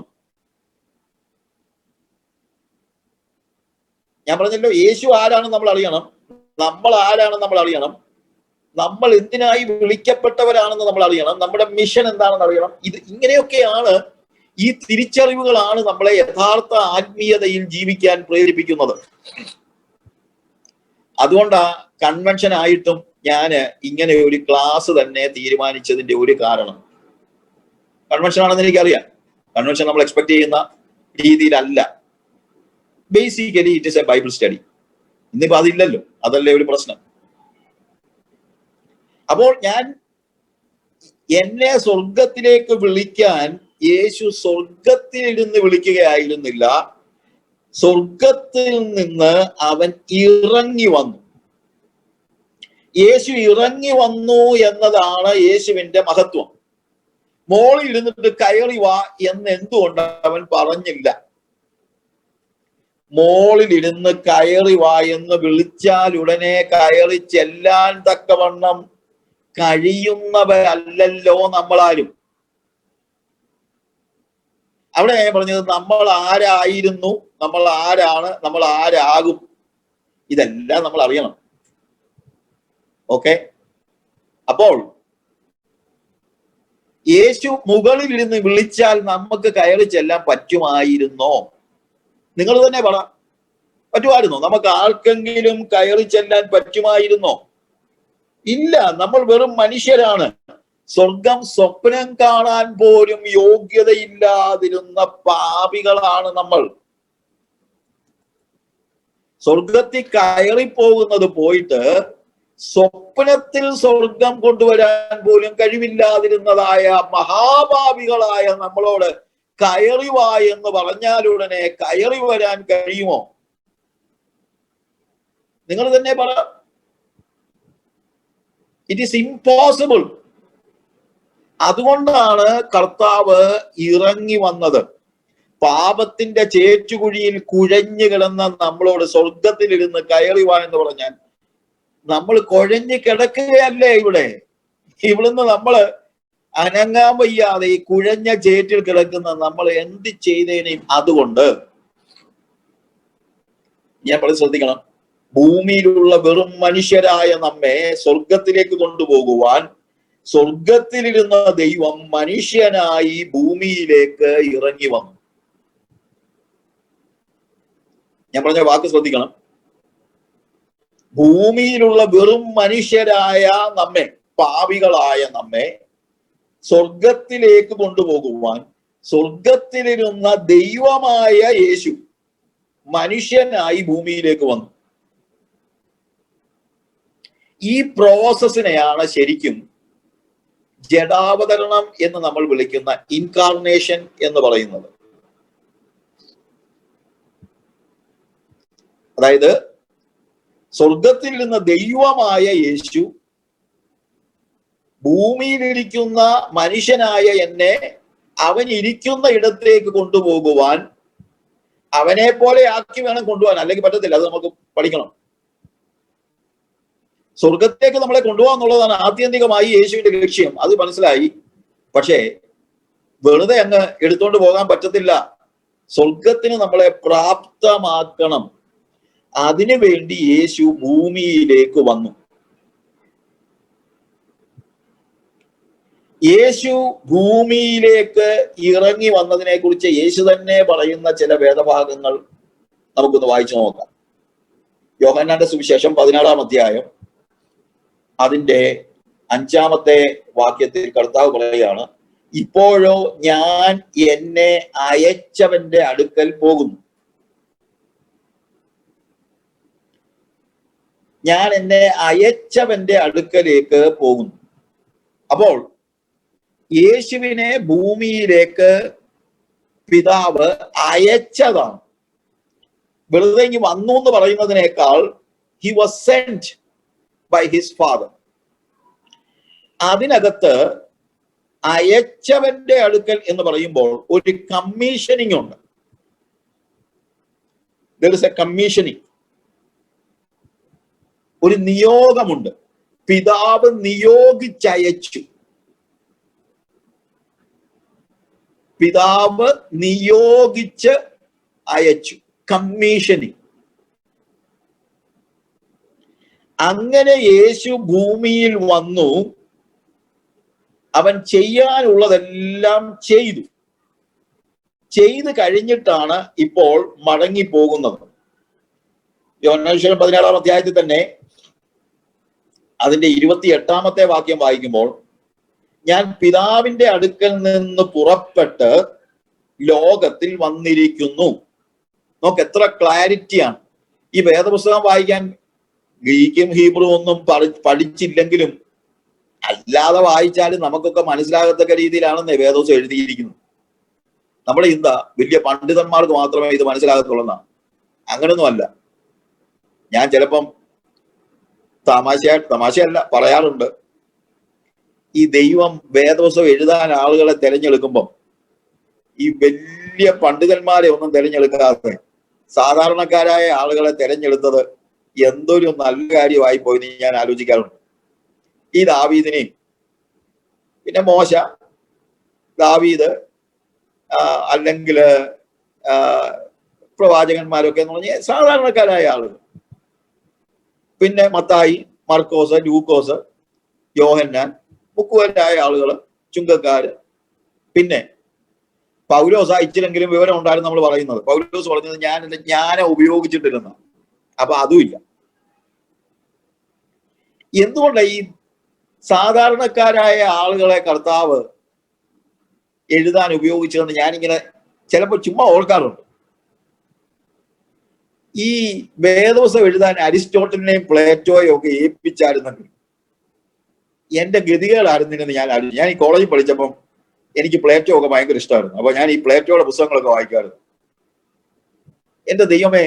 ഞാൻ പറഞ്ഞല്ലോ, യേശു ആരാണെന്ന് നമ്മൾ അറിയണം, നമ്മൾ ആരാണെന്ന് നമ്മൾ അറിയണം, നമ്മൾ എന്തിനായി വിളിക്കപ്പെട്ടവരാണെന്ന് നമ്മൾ അറിയണം, നമ്മുടെ മിഷൻ എന്താണെന്ന് അറിയണം. ഇങ്ങനെയൊക്കെയാണ്, ഈ തിരിച്ചറിവുകളാണ് നമ്മളെ യഥാർത്ഥ ആത്മീയതയിൽ ജീവിക്കാൻ പ്രേരിപ്പിക്കുന്നത്. അതുകൊണ്ടാ കൺവെൻഷൻ ആയിട്ടും ഞാൻ ഇങ്ങനെ ഒരു ക്ലാസ് തന്നെ തീരുമാനിച്ചതിന്റെ ഒരു കാരണം, കൺവെൻഷൻ ആണെന്ന് എനിക്കറിയാം. കൺവെൻഷൻ നമ്മൾ എക്സ്പെക്ട് ചെയ്യുന്ന രീതിയിലല്ല. Basically it is A Bible study. ഇന്നിപ്പോ അതില്ലല്ലോ, അതല്ലേ ഒരു പ്രശ്നം. അപ്പോൾ എന്നെ സ്വർഗത്തിലേക്ക് വിളിക്കാൻ യേശു സ്വർഗത്തിലിരുന്ന് വിളിക്കുകയായിരുന്നില്ല, സ്വർഗത്തിൽ നിന്ന് അവൻ ഇറങ്ങി വന്നു. യേശു ഇറങ്ങി വന്നു എന്നതാണ് യേശുവിന്റെ മഹത്വം. മോളിൽ ഇരുന്നിട്ട് കയറി വാ എന്ന് എന്തുകൊണ്ട് അവൻ പറഞ്ഞില്ല? മോളിലിരുന്ന് കയറി വാ എന്ന് വിളിച്ചാൽ ഉടനെ കയറി ചെല്ലാൻ തക്കവണ്ണം കഴിയുന്നവരല്ലല്ലോ നമ്മളാരും. അവിടെ ഞാൻ പറഞ്ഞത് നമ്മൾ ആരായിരുന്നു, നമ്മൾ ആരാണ്, നമ്മൾ ആരാകും, ഇതെല്ലാം നമ്മൾ അറിയണം. ഓക്കെ, അപ്പോൾ യേശു മുകളിൽ ഇരുന്ന് വിളിച്ചാൽ നമുക്ക് കയറി ചെല്ലാൻ പറ്റുമായിരുന്നോ? നിങ്ങൾ തന്നെ പറ, പറ്റുമായിരുന്നോ? നമുക്ക് ആർക്കെങ്കിലും കയറി ചെല്ലാൻ പറ്റുമായിരുന്നോ? ഇല്ല. നമ്മൾ വെറും മനുഷ്യരാണ്. സ്വർഗം സ്വപ്നം കാണാൻ പോലും യോഗ്യതയില്ലാതിരുന്ന പാപികളാണ് നമ്മൾ. സ്വർഗത്തിൽ കയറിപ്പോകുന്നത് പോയിട്ട് സ്വപ്നത്തിൽ സ്വർഗം കൊണ്ടുവരാൻ പോലും കഴിവില്ലാതിരുന്നതായ മഹാപാപികളായ നമ്മളോട് കയറി വാ എന്ന് പറഞ്ഞാലുടനെ കയറി വരാൻ കഴിയുമോ? നിങ്ങൾ തന്നെ പറ. It is impossible. അതുകൊണ്ടാണ് കർത്താവ് ഇറങ്ങി വന്നത്. പാപത്തിന്റെ ചേറ്റുകുഴിയിൽ കുഴഞ്ഞു കിടന്ന നമ്മളോട് സ്വർഗത്തിലിരുന്ന് കയറി വാ എന്ന് പറഞ്ഞാൽ നമ്മൾ കുഴഞ്ഞു കിടക്കുകയല്ലേ ഇവിടെ. ഇവിടുന്ന് നമ്മള് അനങ്ങാൻ വയ്യാതെ ഈ കുഴഞ്ഞ ചേറ്റിൽ കിടക്കുന്ന നമ്മൾ എന്ത് ചെയ്തേനെയും. അതുകൊണ്ട് ഞാൻ പറഞ്ഞ് ശ്രദ്ധിക്കണം, ഭൂമിയിലുള്ള വെറും മനുഷ്യരായ നമ്മെ സ്വർഗത്തിലേക്ക് കൊണ്ടുപോകുവാൻ സ്വർഗത്തിലിരുന്ന ദൈവം മനുഷ്യനായി ഭൂമിയിലേക്ക് ഇറങ്ങി വന്നു. ഞാൻ പറഞ്ഞ വാക്ക് ശ്രദ്ധിക്കണം. ഭൂമിയിലുള്ള വെറും മനുഷ്യരായ നമ്മെ, പാപികളായ നമ്മെ സ്വർഗത്തിലേക്ക് കൊണ്ടുപോകുവാൻ സ്വർഗത്തിലിരുന്ന ദൈവമായ യേശു മനുഷ്യനായി ഭൂമിയിലേക്ക് വന്നു. ഈ പ്രോസസ്സിനെയാണ് ശരിക്കും ജഡാവതരണം എന്ന് നമ്മൾ വിളിക്കുന്ന ഇൻകാർണേഷൻ എന്ന് പറയുന്നത്. അതായത് സ്വർഗത്തിൽ നിന്ന് ദൈവമായ യേശു ഭൂമിയിലിരിക്കുന്ന മനുഷ്യനായ എന്നെ അവൻ ഇരിക്കുന്ന ഇടത്തേക്ക് കൊണ്ടുപോകുവാൻ, അവനെ പോലെ ആക്കി വേണം കൊണ്ടുപോകാൻ, അല്ലെങ്കിൽ പറ്റത്തില്ല. അത് നമുക്ക് പഠിക്കണം. സ്വർഗത്തേക്ക് നമ്മളെ കൊണ്ടുപോകാന്നുള്ളതാണ് ആത്യന്തികമായി യേശുവിന്റെ ലക്ഷ്യം. അത് മനസ്സിലായി. പക്ഷേ വെറുതെ അങ്ങ് എടുത്തോണ്ട് പോകാൻ പറ്റത്തില്ല. സ്വർഗത്തിന് നമ്മളെ പ്രാപ്തമാക്കണം. അതിനു വേണ്ടി യേശു ഭൂമിയിലേക്ക് വന്നു. യേശു ഭൂമിയിലേക്ക് ഇറങ്ങി വന്നതിനെ കുറിച്ച് യേശു തന്നെ പറയുന്ന ചില വേദഭാഗങ്ങൾ നമുക്കൊന്ന് വായിച്ചു നോക്കാം. യോഹന്നാന്റെ സുവിശേഷം 16-ാം അധ്യായം അതിന്റെ 5-ാമത്തെ വാക്യത്തിൽ കർത്താവ് പറയുകയാണ്, ഇപ്പോഴോ ഞാൻ എന്നെ അയച്ചവന്റെ അടുക്കൽ പോകുന്നു. ഞാൻ എന്നെ അയച്ചവന്റെ അടുക്കലേക്ക് പോകുന്നു. അപ്പോൾ യേശുവിനെ ഭൂമിയിലേക്ക് പിതാവ് അയച്ചതാണ്. വെറുതെ ഇങ്ങ് വന്നു എന്ന് പറയുന്നതിനേക്കാൾ he was sent by his father. അതിനകത്ത് അയച്ചവന്റെ അടുക്കൽ എന്ന് പറയുമ്പോൾ ഒരു കമ്മീഷനിങ് ഉണ്ട്. there is a commissioning. ഒരു നിയോഗമുണ്ട്. പിതാവ് നിയോഗിച്ചയച്ചു. പിതാവ് നിയോഗിച്ച് അയച്ചു. കമ്മീഷനിങ്. അങ്ങനെ യേശു ഭൂമിയിൽ വന്നു. അവൻ ചെയ്യാനുള്ളതെല്ലാം ചെയ്തു കഴിഞ്ഞിട്ടാണ് ഇപ്പോൾ മടങ്ങി പോകുന്നത്. യോഹന്നാൻ 16-ാം അധ്യായത്തിൽ തന്നെ അതിന്റെ 28-ാമത്തെ വാക്യം വായിക്കുമ്പോൾ, ഞാൻ പിതാവിന്റെ അടുക്കൽ നിന്ന് പുറപ്പെട്ട് ലോകത്തിൽ വന്നിരിക്കുന്നു. നോക്ക് എത്ര ക്ലാരിറ്റിയാണ്. ഈ വേദപുസ്തകം വായിക്കാൻ ഗ്രീക്കും ഹീബ്രു ഒന്നും പഠിച്ചില്ലെങ്കിലും അല്ലാതെ വായിച്ചാലും നമുക്കൊക്കെ മനസ്സിലാകത്തക്ക രീതിയിലാണ് വേദോസം എഴുതിയിരിക്കുന്നത്. നമ്മുടെ ചിന്ത വലിയ പണ്ഡിതന്മാർക്ക് മാത്രമേ ഇത് മനസ്സിലാകത്തുള്ളൂ. അങ്ങനൊന്നും അല്ല. ഞാൻ ചിലപ്പം തമാശയല്ല പറയാറുണ്ട്, ഈ ദൈവം വേദപുസ്തകം എഴുതാൻ ആളുകളെ തിരഞ്ഞെടുക്കുമ്പം ഈ വലിയ പണ്ഡിതന്മാരെ ഒന്നും തിരഞ്ഞെടുക്കാതെ സാധാരണക്കാരായ ആളുകളെ തിരഞ്ഞെടുത്തത് എന്തൊരു നല്ല കാര്യമായി പോയി ഞാൻ ആലോചിക്കാറുണ്ട്. ഈ ദാവീദിനെയും പിന്നെ മോശ, ദാവീദ്, അല്ലെങ്കിൽ പ്രവാചകന്മാരൊക്കെ എന്ന് പറഞ്ഞാൽ സാധാരണക്കാരായ ആളുകൾ. പിന്നെ മത്തായി, മർക്കോസ്, ലൂക്കോസ്, യോഹന്നാൻ, മുക്കുവരായ ആളുകൾ, ചുങ്കക്കാര്. പിന്നെ പൗലോസ് ഇച്ചിരെങ്കിലും വിവരം ഉണ്ടായിരുന്നു നമ്മൾ പറയുന്നത്. പൗലോസ് പറഞ്ഞത് ഞാൻ എന്റെ ജ്ഞാനം ഉപയോഗിച്ചിട്ടില്ലെന്ന. അപ്പൊ അതുമില്ല. എന്തുകൊണ്ടാണ് ഈ സാധാരണക്കാരായ ആളുകളെ കർത്താവ് എഴുതാൻ ഉപയോഗിച്ചതെന്ന് ഞാനിങ്ങനെ ചിലപ്പോൾ ചുമ്മാ ഓർക്കാറുണ്ട്. ഈ വേദോസം എഴുതാൻ അരിസ്റ്റോട്ടലിനെയും പ്ലേറ്റോയും ഒക്കെ ഏൽപ്പിച്ചായിരുന്നെങ്കിൽ എന്റെ ഗതികളായിരുന്നില്ലെന്ന് ഞാൻ ഈ കോളേജിൽ പഠിച്ചപ്പം എനിക്ക് പ്ലേറ്റോ ഒക്കെ ഭയങ്കര ഇഷ്ടമായിരുന്നു. അപ്പൊ ഞാൻ ഈ പ്ലേറ്റോയുടെ പുസ്തകങ്ങളൊക്കെ വായിക്കാറുണ്ട്. എന്റെ ദൈവമേ,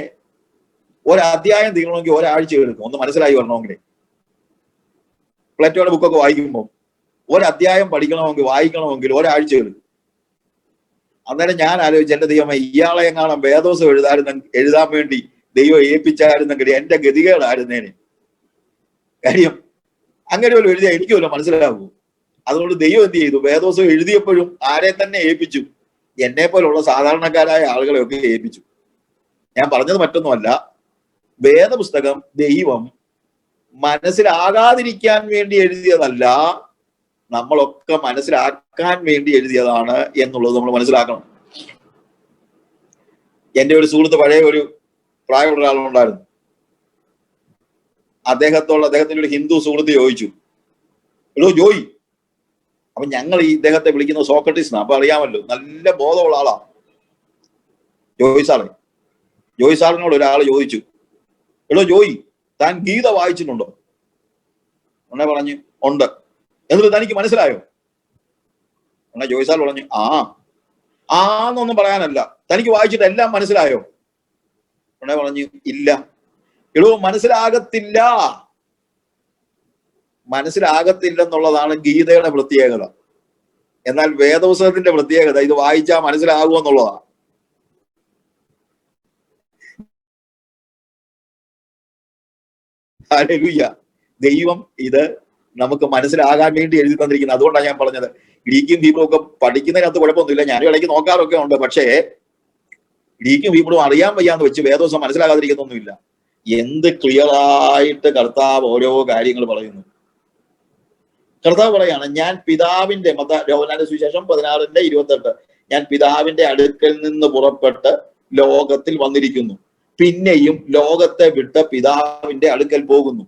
ഒരധ്യായം തീരണമെങ്കിൽ ഒരാഴ്ച എടുക്കും ഒന്ന് മനസ്സിലായി വരണമെങ്കിൽ. പ്ലേറ്റോയുടെ ബുക്കൊക്കെ വായിക്കുമ്പോൾ ഒരധ്യായം പഠിക്കണമെങ്കിൽ വായിക്കണമെങ്കിൽ ഒരാഴ്ച എടുക്കും. അന്നേരം ഞാൻ ആലോചിച്ചു, എന്റെ ദൈവമേ, ഇയാളെ എങ്ങാനും വേദോസം എഴുതാൻ വേണ്ടി ദൈവം ഏൽപ്പിച്ചായിരുന്നെങ്കിൽ എന്റെ ഗതികളായിരുന്നേനെ. കാര്യം അങ്ങനെ ഒരു എഴുതിയാൽ എനിക്ക് വല്ല മനസ്സിലാകൂ. അതുകൊണ്ട് ദൈവം എന്ത് ചെയ്തു? വേദോസം എഴുതിയപ്പോഴും ആരെ തന്നെ ഏൽപ്പിച്ചു? എന്നെ പോലുള്ള സാധാരണക്കാരായ ആളുകളെയൊക്കെ ഏൽപ്പിച്ചു. ഞാൻ പറഞ്ഞത് മറ്റൊന്നുമല്ല, വേദപുസ്തകം ദൈവം മനസ്സിലാകാതിരിക്കാൻ വേണ്ടി എഴുതിയതല്ല, നമ്മളൊക്കെ മനസ്സിലാക്കാൻ വേണ്ടി എഴുതിയതാണ് എന്നുള്ളത് നമ്മൾ മനസ്സിലാക്കണം. എന്റെ ഒരു സുഹൃത്ത്, പഴയ ഒരു പ്രായമുള്ള ഒരാളുണ്ടായിരുന്നു. അദ്ദേഹത്തിന്റെ ഒരു ഹിന്ദു സുഹൃത്ത് ചോദിച്ചു, എടോ ജോയി, അപ്പൊ ഞങ്ങൾ ഈ ഇദ്ദേഹത്തെ വിളിക്കുന്നത് സോക്രട്ടീസ്. അപ്പൊ അറിയാമല്ലോ, നല്ല ബോധമുള്ള ആളാ ജോയി സാറിനോട് ഒരാൾ ചോദിച്ചു, എടോ ജോയി, താൻ ഗീത വായിച്ചിട്ടുണ്ടോ? ഉടനെ പറഞ്ഞു ഉണ്ട്. എന്നിട്ട് തനിക്ക് മനസ്സിലായോ? ഉടനെ ജോയി സാർ പറഞ്ഞു ആന്നൊന്നും പറയാനല്ല, തനിക്ക് വായിച്ചിട്ട് എല്ലാം മനസ്സിലായോ? ഉടനെ പറഞ്ഞു ഇല്ല. എടോ, മനസ്സിലാകത്തില്ലെന്നുള്ളതാണ് ഗീതയുടെ പ്രത്യേകത. എന്നാൽ വേദപുസ്തകത്തിന്റെ പ്രത്യേകത ഇത് വായിച്ചാൽ മനസ്സിലാകുമെന്നുള്ളതാണ്. ഹല്ലേലൂയ. ദൈവം ഇത് നമുക്ക് മനസ്സിലാകാൻ വേണ്ടി എഴുതി തന്നിരിക്കുന്നത്. അതുകൊണ്ടാണ് ഞാൻ പറഞ്ഞത്, ഗ്രീക്കും ഹീബ്രുവും ഒക്കെ പഠിക്കുന്നതിനകത്ത് കുഴപ്പമൊന്നുമില്ല. ഞാനും ഇടയ്ക്ക് നോക്കാറൊക്കെ ഉണ്ട്. പക്ഷേ ഗ്രീക്കും ഹീബ്രുവും അറിയാൻ വയ്യാന്ന് വെച്ച് വേദോസം മനസ്സിലാകാതിരിക്കുന്നൊന്നുമില്ല. എന്ത് ക്ലിയർ ആയിട്ട് കർത്താവ് ഓരോ കാര്യങ്ങൾ പറയുന്നു. കർത്താവ് പറയാണ്, ഞാൻ പിതാവിന്റെ, യോഹന്നാന്റെ സുവിശേഷം 16:28, ഞാൻ പിതാവിന്റെ അടുക്കൽ നിന്ന് പുറപ്പെട്ട് ലോകത്തിൽ വന്നിരിക്കുന്നു, പിന്നെയും ലോകത്തെ വിട്ട് പിതാവിന്റെ അടുക്കൽ പോകുന്നു.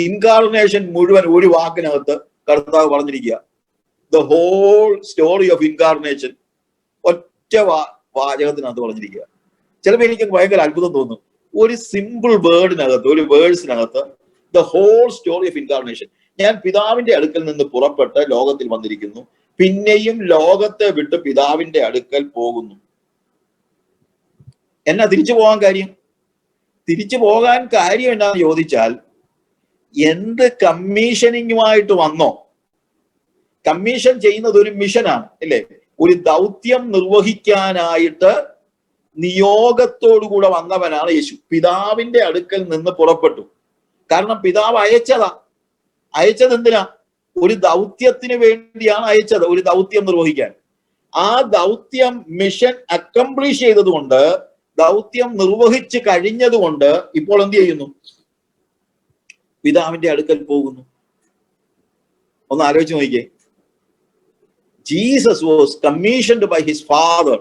ഇൻകാർണേഷൻ മുഴുവൻ ഒരു വാക്കിനകത്ത് കർത്താവ് പറഞ്ഞിരിക്കുക. The whole story of incarnation ഒറ്റ വാചകത്തിനകത്ത് പറഞ്ഞിരിക്കുക. ചിലപ്പോൾ എനിക്ക് ഭയങ്കര അത്ഭുതം തോന്നും. ഒരു സിമ്പിൾ വേർഡിനകത്ത്, ഒരു വേർഡ്സിനകത്ത് the whole story of incarnation. ഞാൻ പിതാവിന്റെ അടുക്കൽ നിന്ന് പുറപ്പെട്ട് ലോകത്തിൽ വന്നിരിക്കുന്നു, പിന്നെയും ലോകത്തെ വിട്ട് പിതാവിന്റെ അടുക്കൽ പോകുന്നു. എന്നാ തിരിച്ചു പോകാൻ കാര്യം? തിരിച്ചു പോകാൻ കാര്യം എന്നാന്ന് ചോദിച്ചാൽ, എന്ത് കമ്മീഷനിങ്ങുമായിട്ട് വന്നോ? കമ്മീഷൻ ചെയ്യുന്നത് ഒരു മിഷനാണ്, അല്ലേ? ഒരു ദൗത്യം നിർവഹിക്കാനായിട്ട് നിയോഗത്തോടുകൂടെ വന്നവനാണ് യേശു. പിതാവിന്റെ അടുക്കൽ നിന്ന് പുറപ്പെട്ടു. കാരണം പിതാവ് അയച്ചത് എന്തിനാ? ഒരു ദൗത്യത്തിന് വേണ്ടിയാണ് അയച്ചത്, ഒരു ദൗത്യം നിർവഹിക്കാൻ. ആ ദൗത്യം, മിഷൻ അക്കംപ്ലീഷ് ചെയ്തതുകൊണ്ട്, ദൗത്യം നിർവഹിച്ച് കഴിഞ്ഞതുകൊണ്ട് ഇപ്പോൾ എന്ത് ചെയ്യുന്നു? പിതാവിന്റെ അടുക്കൽ പോകുന്നു. ഒന്ന് ആലോചിച്ച് നോക്കിക്കേ. Jesus was commissioned by his Father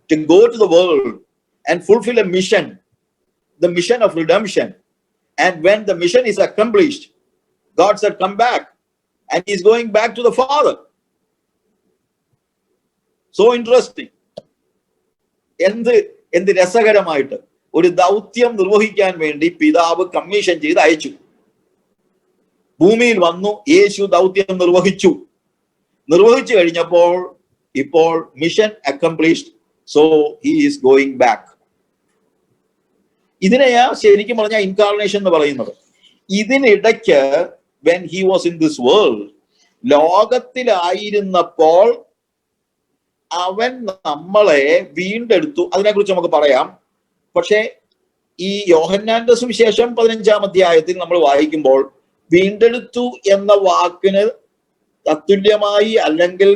to go to the world and fulfill a mission, the mission of redemption. And when the mission is accomplished, God said, come back. And he's going back to the Father. So interesting. എന്ത് രസകരമായിട്ട് ഒരു ദൗത്യം നിർവഹിക്കാൻ വേണ്ടി പിതാവ് കമ്മീഷൻ ചെയ്ത് അയച്ചു. ഭൂമിയിൽ വന്നു, യേശു ദൗത്യം നിർവഹിച്ചു കഴിഞ്ഞപ്പോൾ ഇപ്പോൾ mission accomplished, so he is going back. ഇതിനെയാ ശരിക്കും പറഞ്ഞാൽ ഇൻകാർണേഷൻ എന്ന് പറയുന്നത്. ഇതിനിടയ്ക്ക് when he was in this world, ലോകത്തിലായിരുന്നപ്പോൾ അവൻ നമ്മളെ വീണ്ടെടുത്തു. അതിനെക്കുറിച്ച് നമുക്ക് പറയാം. പക്ഷെ ഈ യോഹന്നാന്റെ സുവിശേഷം 15-ാം അധ്യായത്തിൽ നമ്മൾ വായിക്കുമ്പോൾ വീണ്ടെടുത്തു എന്ന വാക്കിന് തത്തുല്യമായി അല്ലെങ്കിൽ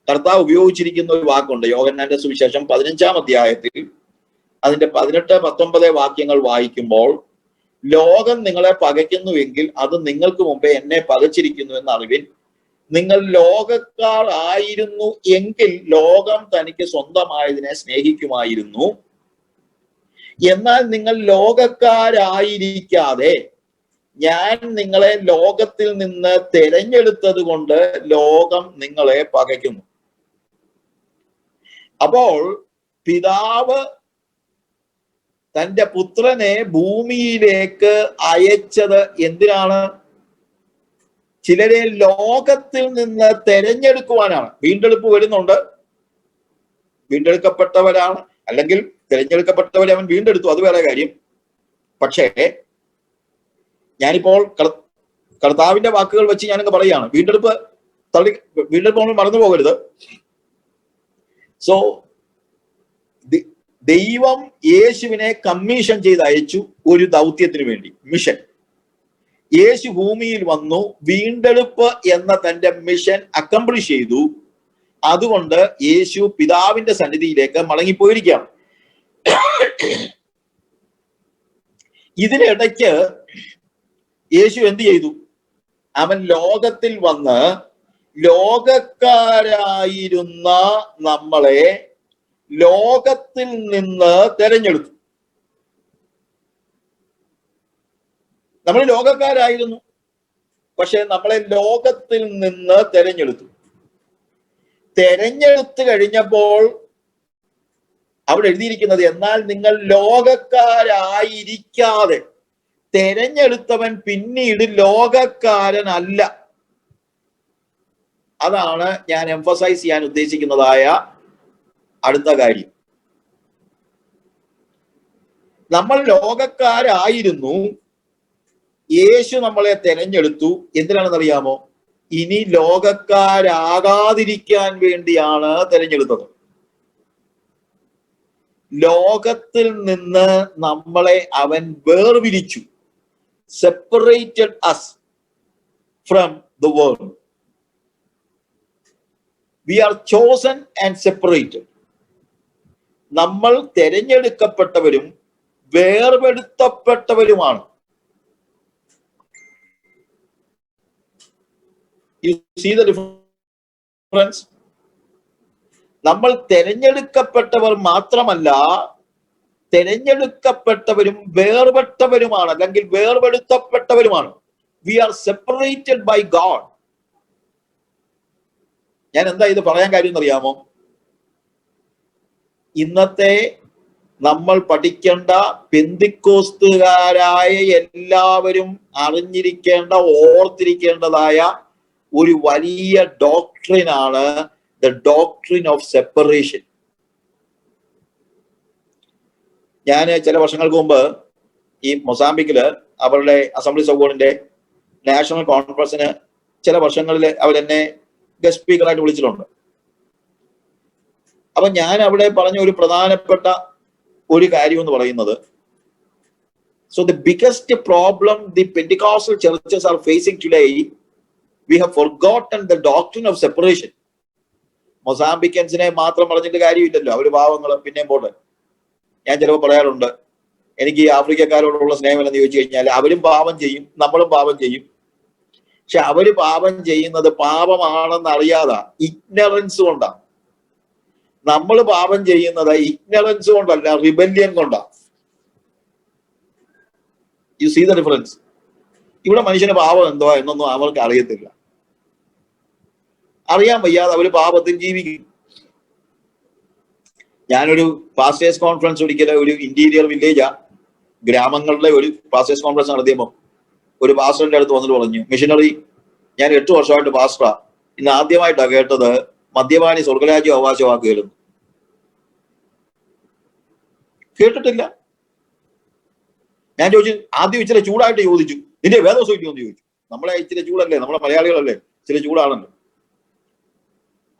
കർത്താവ് ഉപയോഗിച്ചിരിക്കുന്ന ഒരു വാക്കുണ്ട്. യോഹന്നാന്റെ സുവിശേഷം 15-ാം അധ്യായത്തിൽ അതിന്റെ 18-19 വാക്യങ്ങൾ വായിക്കുമ്പോൾ, ലോകം നിങ്ങളെ പകയ്ക്കുന്നുവെങ്കിൽ അത് നിങ്ങൾക്ക് മുമ്പേ എന്നെ പകച്ചിരിക്കുന്നു എന്ന് അറിവിൻ. നിങ്ങൾ ലോകക്കാർ ആയിരുന്നു എങ്കിൽ ലോകം തനിക്ക് സ്വന്തമായതിനെ സ്നേഹിക്കുമായിരുന്നു. എന്നാൽ നിങ്ങൾ ലോകക്കാരായിരിക്കാതെ ഞാൻ നിങ്ങളെ ലോകത്തിൽ നിന്ന് തിരഞ്ഞെടുത്തത് കൊണ്ട് ലോകം നിങ്ങളെ പകയ്ക്കുന്നു. അപ്പോൾ പിതാവ് തന്റെ പുത്രനെ ഭൂമിയിലേക്ക് അയച്ചത് എന്തിനാണ്? ചിലരെ ലോകത്തിൽ നിന്ന് തെരഞ്ഞെടുക്കുവാനാണ്. വീണ്ടെടുപ്പ് വരുന്നുണ്ട്, വീണ്ടെടുക്കപ്പെട്ടവരാണ്, അല്ലെങ്കിൽ തിരഞ്ഞെടുക്കപ്പെട്ടവരെ അവൻ വീണ്ടെടുത്തു, അത് വേറെ കാര്യം. പക്ഷേ ഞാനിപ്പോൾ കർത്താവിന്റെ വാക്കുകൾ വെച്ച് ഞാനങ്ങ് പറയുകയാണ്, വീണ്ടെടുപ്പ് നമ്മൾ മറന്നു പോകരുത്. സോ ദൈവം യേശുവിനെ കമ്മീഷൻ ചെയ്ത് അയച്ചു ഒരു ദൗത്യത്തിന് വേണ്ടി, മിഷൻ. യേശു ഭൂമിയിൽ വന്നു, വീണ്ടെടുപ്പ് എന്ന തന്റെ മിഷൻ അക്കംപ്ലിഷ് ചെയ്തു. അതുകൊണ്ട് യേശു പിതാവിന്റെ സന്നിധിയിലേക്ക് മടങ്ങിപ്പോയിരിക്കുകയാണ്. ഇതിനിടയ്ക്ക് യേശു എന്ത് ചെയ്തു? അവൻ ലോകത്തിൽ വന്ന് ലോകക്കാരായിരുന്ന നമ്മളെ ലോകത്തിൽ നിന്ന് തെരഞ്ഞെടുത്തു. നമ്മൾ ലോകക്കാരായിരുന്നു, പക്ഷെ നമ്മളെ ലോകത്തിൽ നിന്ന് തെരഞ്ഞെടുത്തു. തെരഞ്ഞെടുത്ത് കഴിഞ്ഞപ്പോൾ അവിടെ എഴുതിയിരിക്കുന്നത്, എന്നാൽ നിങ്ങൾ ലോകക്കാരായിരിക്കാതെ. തെരഞ്ഞെടുത്തവൻ പിന്നീട് ലോകക്കാരനല്ല. അതാണ് ഞാൻ എംഫസൈസ് ചെയ്യാൻ ഉദ്ദേശിക്കുന്നതായ അടുത്ത കാര്യം. നമ്മൾ ലോകക്കാരായിരുന്നു, യേശു നമ്മളെ തെരഞ്ഞെടുത്തു. എന്തിനാണെന്നറിയാമോ? ഇനി ലോകക്കാരാകാതിരിക്കാൻ വേണ്ടിയാണ് തെരഞ്ഞെടുത്തത്. ലോകത്തിൽ നിന്ന് നമ്മളെ അവൻ വേർതിരിച്ചു. Separated us from the world. We are chosen and separated. നമ്മൾ തെരഞ്ഞെടുക്കപ്പെട്ടവരും വേർപെടുത്തപ്പെട്ടവരുമാണ്. You see the difference? നമ്മൾ തെരഞ്ഞെടുക്കപ്പെട്ടവർ മാത്രമല്ല, തെരഞ്ഞെടുക്കപ്പെട്ടവരും വേർപെട്ടവരുമാണ്, അല്ലെങ്കിൽ വേർപെടുത്തപ്പെട്ടവരുമാണ്. We are separated by God. ഞാൻ എന്താ ഇത് പറയാൻ കാര്യം എന്നറിയാമോ? ഇന്നത്തെ നമ്മൾ പഠിക്കേണ്ട, പെന്തിക്കോസ്തുകാരായ എല്ലാവരും അറിഞ്ഞിരിക്കേണ്ട, ഓർത്തിരിക്കേണ്ടതായ ഒരു വലിയ ഡോക്ട്രിനാണ് the doctrine of separation. ഞാൻ ചില വർഷങ്ങൾക്ക് മുമ്പ് ഈ മൊസാംബിക്കില് അവരുടെ അസംബ്ലീസ് ഓഫ് ഗോഡിന്റെ നാഷണൽ കോൺഫറൻസിന് ചില വർഷങ്ങളിൽ അവരെന്നെ ഗസ്റ്റ് സ്പീക്കറായിട്ട് വിളിച്ചിട്ടുണ്ട്. അപ്പൊ ഞാൻ അവിടെ പറഞ്ഞ ഒരു പ്രധാനപ്പെട്ട ഒരു കാര്യം എന്ന് പറയുന്നത്, so the biggest problem the Pentecostal churches are facing today, we have forgotten the doctrine of separation. മൊസാംബിക്കൻസിനെ മാത്രം പറഞ്ഞിട്ട് കാര്യമില്ലല്ലോ, അവര് പാവങ്ങള് പിന്നെയും പോട്ടെ. ഞാൻ ചിലപ്പോൾ പറയാറുണ്ട്, എനിക്ക് ഈ ആഫ്രിക്കക്കാരോടുള്ള സ്നേഹമെന്ന് ചോദിച്ചു കഴിഞ്ഞാൽ അവരും പാപം ചെയ്യും, നമ്മളും പാപം ചെയ്യും. പക്ഷെ അവര് പാപം ചെയ്യുന്നത് പാപമാണെന്ന് അറിയാതാ, ഇഗ്നറൻസ് കൊണ്ടാണ്. നമ്മൾ പാപം ചെയ്യുന്നത് ഇഗ്നറൻസ് കൊണ്ടല്ല, റിബല്യൻ കൊണ്ടാണ്. You see the difference? ഇവിടെ മനുഷ്യന് പാപം എന്തോ എന്നൊന്നും അവർക്ക് അറിയത്തില്ല. അറിയാൻ വയ്യാതെ അവര് പാപത്തിൽ ജീവിക്കും. ഞാനൊരു പാസ്റ്റേഴ്സ് കോൺഫറൻസ് ഒരിക്കലും ഒരു ഇന്റീരിയർ വില്ലേജാ, ഗ്രാമങ്ങളിലെ ഒരു പാസ്റ്റേഴ്സ് കോൺഫറൻസ് നടത്തിയപ്പോൾ ഒരു പാസ്റ്ററിന്റെ അടുത്ത് വന്നിട്ട് പറഞ്ഞു, മിഷനറി, ഞാൻ 8 വർഷമായിട്ട് പാസ്റ്ററാ, ഇന്ന് ആദ്യമായിട്ടാണ് കേട്ടത് മദ്യപാനി സ്വർഗരാജ്യം അവകാശമാക്കുകയായിരുന്നു. കേട്ടിട്ടില്ല. ഞാൻ ചോദിച്ചു, ആദ്യം ഇച്ചിരി ചൂടായിട്ട് ചോദിച്ചു, നിന്റെ വേദോസം ഇല്ലയോ എന്ന് ചോദിച്ചു. നമ്മളെ ഇച്ചിരി ചൂടല്ലേ, നമ്മളെ മലയാളികളല്ലേ, ഇച്ചിരി ചൂടാണല്ലോ.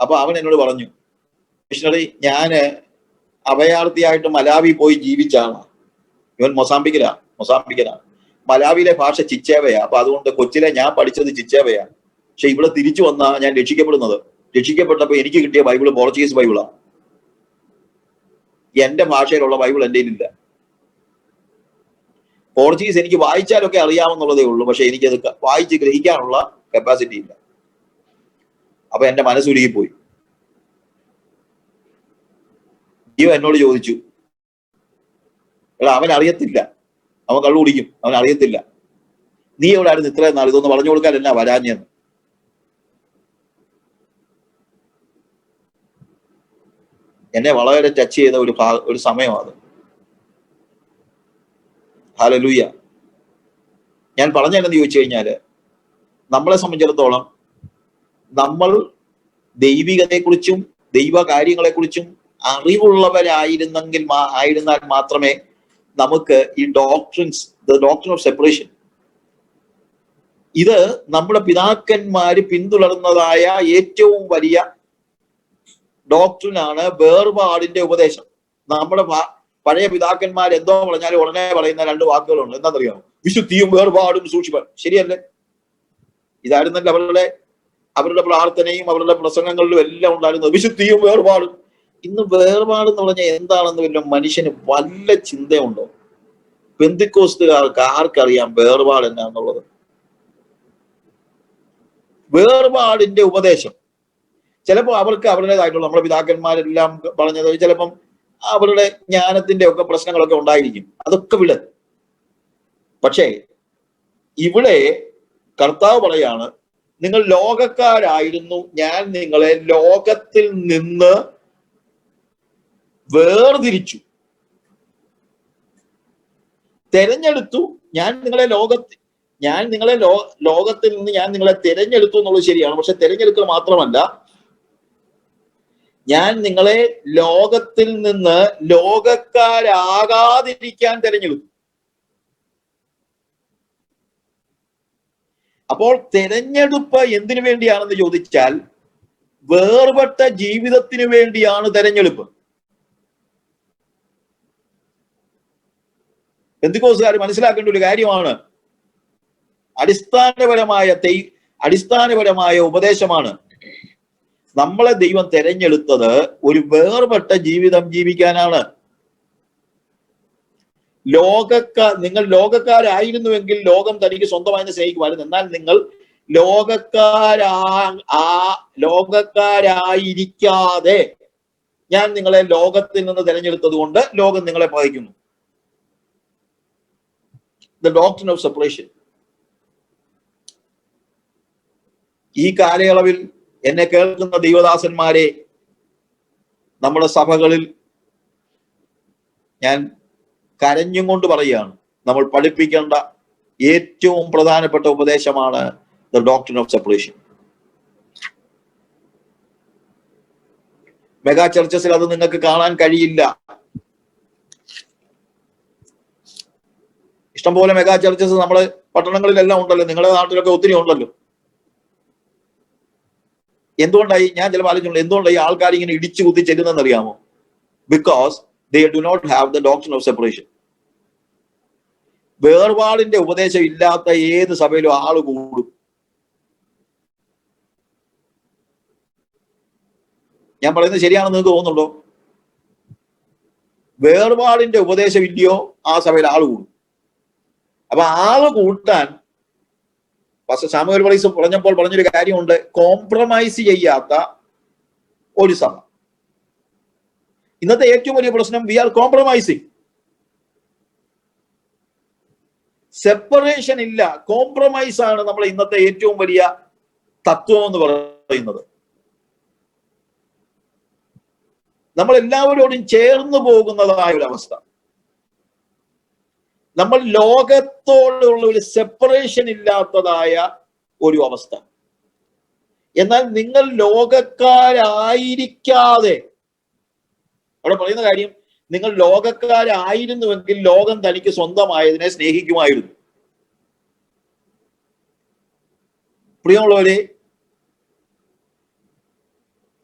അപ്പൊ അവൻ എന്നോട് പറഞ്ഞു, മിഷണറി, ഞാന് അഭയാർത്ഥിയായിട്ട് മലാവി പോയി ജീവിച്ചാണ്. ഇവൻ മൊസാംബിക്കനാണ്. മലാവിയിലെ ഭാഷ ചിച്ചേവയാ. അപ്പൊ അതുകൊണ്ട് കൊച്ചിലെ ഞാൻ പഠിച്ചത് ചിച്ചേവയാ. പക്ഷെ ഇവിടെ തിരിച്ചു വന്നാ ഞാൻ രക്ഷിക്കപ്പെടുന്നത്. രക്ഷിക്കപ്പെട്ടപ്പോൾ എനിക്ക് കിട്ടിയ ബൈബിള് പോർച്ചുഗീസ് ബൈബിളാണ്. എന്റെ ഭാഷയിലുള്ള ബൈബിൾ എൻ്റെ കയ്യിലില്ല. പോർച്ചുഗീസ് എനിക്ക് വായിച്ചാലൊക്കെ അറിയാമെന്നുള്ളതേ ഉള്ളൂ, പക്ഷെ എനിക്കത് വായിച്ച് ഗ്രഹിക്കാനുള്ള കപ്പാസിറ്റി ഇല്ല. അപ്പൊ എന്റെ മനസ്സുരുകിപ്പോയി. ദൈവം എന്നോട് ചോദിച്ചു, എടാ അവൻ അറിയത്തില്ല, അവൻ കള്ളു കുടിക്കും, അവൻ അറിയത്തില്ല, നീ എവിടെ ആയിരുന്നു ഇത്രയും നാൾ, ഇതൊന്ന് പറഞ്ഞു കൊടുക്കാൻ എന്നാ വരാഞ്ഞെന്ന്. എന്നെ വളരെ ടച്ച് ചെയ്ത ഒരു സമയമാണ്. ഹല്ലേലൂയ. ഞാൻ പറഞ്ഞതെന്ന് ചോദിച്ചു കഴിഞ്ഞാല്, നമ്മളെ സംബന്ധിച്ചിടത്തോളം നമ്മൾ ദൈവികതയെക്കുറിച്ചും ദൈവ കാര്യങ്ങളെക്കുറിച്ചും ആയിരുന്നാൽ മാത്രമേ നമുക്ക് ഈ ദ ഡോക്ട്രിൻ ഓഫ് സെപ്പറേഷൻ, ഇത് നമ്മുടെ പിതാക്കന്മാര് പിന്തുടർന്നതായ ഏറ്റവും വലിയ ഡോക്ട്രിനാണ് വേർപാടിന്റെ ഉപദേശം. നമ്മുടെ പഴയ പിതാക്കന്മാർ എന്തോ പറഞ്ഞാലും ഉടനെ പറയുന്ന രണ്ട് വാക്കുകളുണ്ട്. എന്താണെന്നറിയാമോ? വിശുദ്ധിയും വേർപാടും സൂക്ഷിപ്പാൻ. ശരിയല്ലേ? ഇതായിരുന്നല്ലോ അവരുടെ പ്രാർത്ഥനയും അവരുടെ പ്രസംഗങ്ങളിലും എല്ലാം ഉണ്ടായിരുന്നത്, വിശുദ്ധിയും വേർപാടും. ഇന്ന് വേർപാട് എന്ന് പറഞ്ഞാൽ എന്താണെന്ന് വല്ല മനുഷ്യന് വല്ല ചിന്തയുണ്ടോ? പെന്തിക്കോസ്തുകാർക്ക് ആർക്കറിയാം വേർപാട് എന്നാന്നുള്ളത്? വേർപാടിന്റെ ഉപദേശം ചിലപ്പോൾ അവർക്ക് അവരുടേതായിട്ടുള്ള, നമ്മുടെ പിതാക്കന്മാരെല്ലാം പറഞ്ഞത് ചിലപ്പം അവരുടെ ജ്ഞാനത്തിന്റെ ഒക്കെ പ്രശ്നങ്ങളൊക്കെ ഉണ്ടായിരിക്കും, അതൊക്കെ വിട്. പക്ഷേ ഇവിടെ കർത്താവ് പറയാണ്, നിങ്ങൾ ലോകക്കാരായിരുന്നു, ഞാൻ നിങ്ങളെ ലോകത്തിൽ നിന്ന് വേർതിരിച്ചു, തെരഞ്ഞെടുത്തു. ഞാൻ നിങ്ങളെ ലോകത്തിൽ നിന്ന് ഞാൻ നിങ്ങളെ തിരഞ്ഞെടുത്തു എന്നുള്ളത് ശരിയാണ്. പക്ഷെ തിരഞ്ഞെടുക്കുക മാത്രമല്ല, ഞാൻ നിങ്ങളെ ലോകത്തിൽ നിന്ന് ലോകക്കാരാകാതിരിക്കാൻ തിരഞ്ഞെടുത്തു. അപ്പോൾ തിരഞ്ഞെടുപ്പ് എന്തിനു വേണ്ടിയാണെന്ന് ചോദിച്ചാൽ, വേർപെട്ട ജീവിതത്തിന് വേണ്ടിയാണ് തെരഞ്ഞെടുപ്പ്. പെന്തിക്കോസ്തുകാർ മനസ്സിലാക്കേണ്ട ഒരു കാര്യമാണ്, അടിസ്ഥാനപരമായ ഉപദേശമാണ്. നമ്മളെ ദൈവം തെരഞ്ഞെടുത്തത് ഒരു വേർപെട്ട ജീവിതം ജീവിക്കാനാണ്. നിങ്ങൾ ലോകക്കാരായിരുന്നുവെങ്കിൽ ലോകം തനിക്ക് സ്വന്തമായി സ്നേഹിക്കുമായിരുന്നു. എന്നാൽ നിങ്ങൾ ലോകക്കാരായിരിക്കാതെ ഞാൻ നിങ്ങളെ ലോകത്തിൽ നിന്ന് തെരഞ്ഞെടുത്തത് കൊണ്ട് ലോകം നിങ്ങളെ പകയ്ക്കുന്നു. The doctrine of separation. ഈ കാലയളവിൽ എന്നെ കേൾക്കുന്ന ദൈവദാസന്മാരെ, നമ്മുടെ സഭകളിൽ ഞാൻ കരഞ്ഞും കൊണ്ട് പറയുകയാണ്, നമ്മൾ പഠിപ്പിക്കേണ്ട ഏറ്റവും പ്രധാനപ്പെട്ട ഉപദേശമാണ് the doctrine of separation. Mega ചർച്ചസിൽ അത് നിങ്ങൾക്ക് കാണാൻ കഴിയില്ല. ഇഷ്ടംപോലെ മെഗാ ചർച്ചസ് നമ്മളെ പട്ടണങ്ങളിലെല്ലാം ഉണ്ടല്ലോ, നിങ്ങളുടെ നാട്ടിലൊക്കെ ഒത്തിരി ഉണ്ടല്ലോ. എന്തുകൊണ്ടായി ഞാൻ ചിലപ്പോൾ ആലോചിച്ചുള്ളൂ, എന്തുകൊണ്ടായി ആൾക്കാർ ഇങ്ങനെ ഇടിച്ചു കുത്തി ചെല്ലുന്നതെന്ന് അറിയാമോ? Because they do not have the doctrine of separation. വേർപാടിന്റെ ഉപദേശം ഇല്ലാത്ത ഏത് സഭയിലും ആള് കൂടും. ഞാൻ പറയുന്നത് ശരിയാണെന്ന് നിങ്ങൾക്ക് തോന്നുന്നുണ്ടോ? വേർപാടിന്റെ ഉപദേശം ഇല്ലയോ ആ സഭയിൽ ആള് കൂടും. അപ്പൊ ആള് കൂട്ടാൻ പാസ്റ്റർ സാമുവൽ വർഗീസ് പറഞ്ഞൊരു കാര്യമുണ്ട്, കോംപ്രമൈസ് ചെയ്യാത്ത ഒരു സഭ. ഇന്നത്തെ ഏറ്റവും വലിയ പ്രശ്നം, വി ആർ കോംപ്രമൈസിങ്. സെപ്പറേഷൻ ഇല്ല, കോംപ്രമൈസ് ആണ് നമ്മളെ ഇന്നത്തെ ഏറ്റവും വലിയ തത്വം എന്ന് പറയുന്നത്. നമ്മൾ എല്ലാവരോടും ചേർന്ന് പോകുന്നതായ ഒരു അവസ്ഥ. നമ്മൾ ലോകത്തോടുള്ള ഒരു സെപ്പറേഷൻ ഇല്ലാത്തതായ ഒരു അവസ്ഥ. എന്നാൽ നിങ്ങൾ ലോകക്കാരായിരിക്കാതെ, അവിടെ പറയുന്ന കാര്യം, നിങ്ങൾ ലോകക്കാരായിരുന്നുവെങ്കിൽ ലോകം തനിക്ക് സ്വന്തമായതിനെ സ്നേഹിക്കുമായിരുന്നു. പ്രിയമുള്ളവരെ,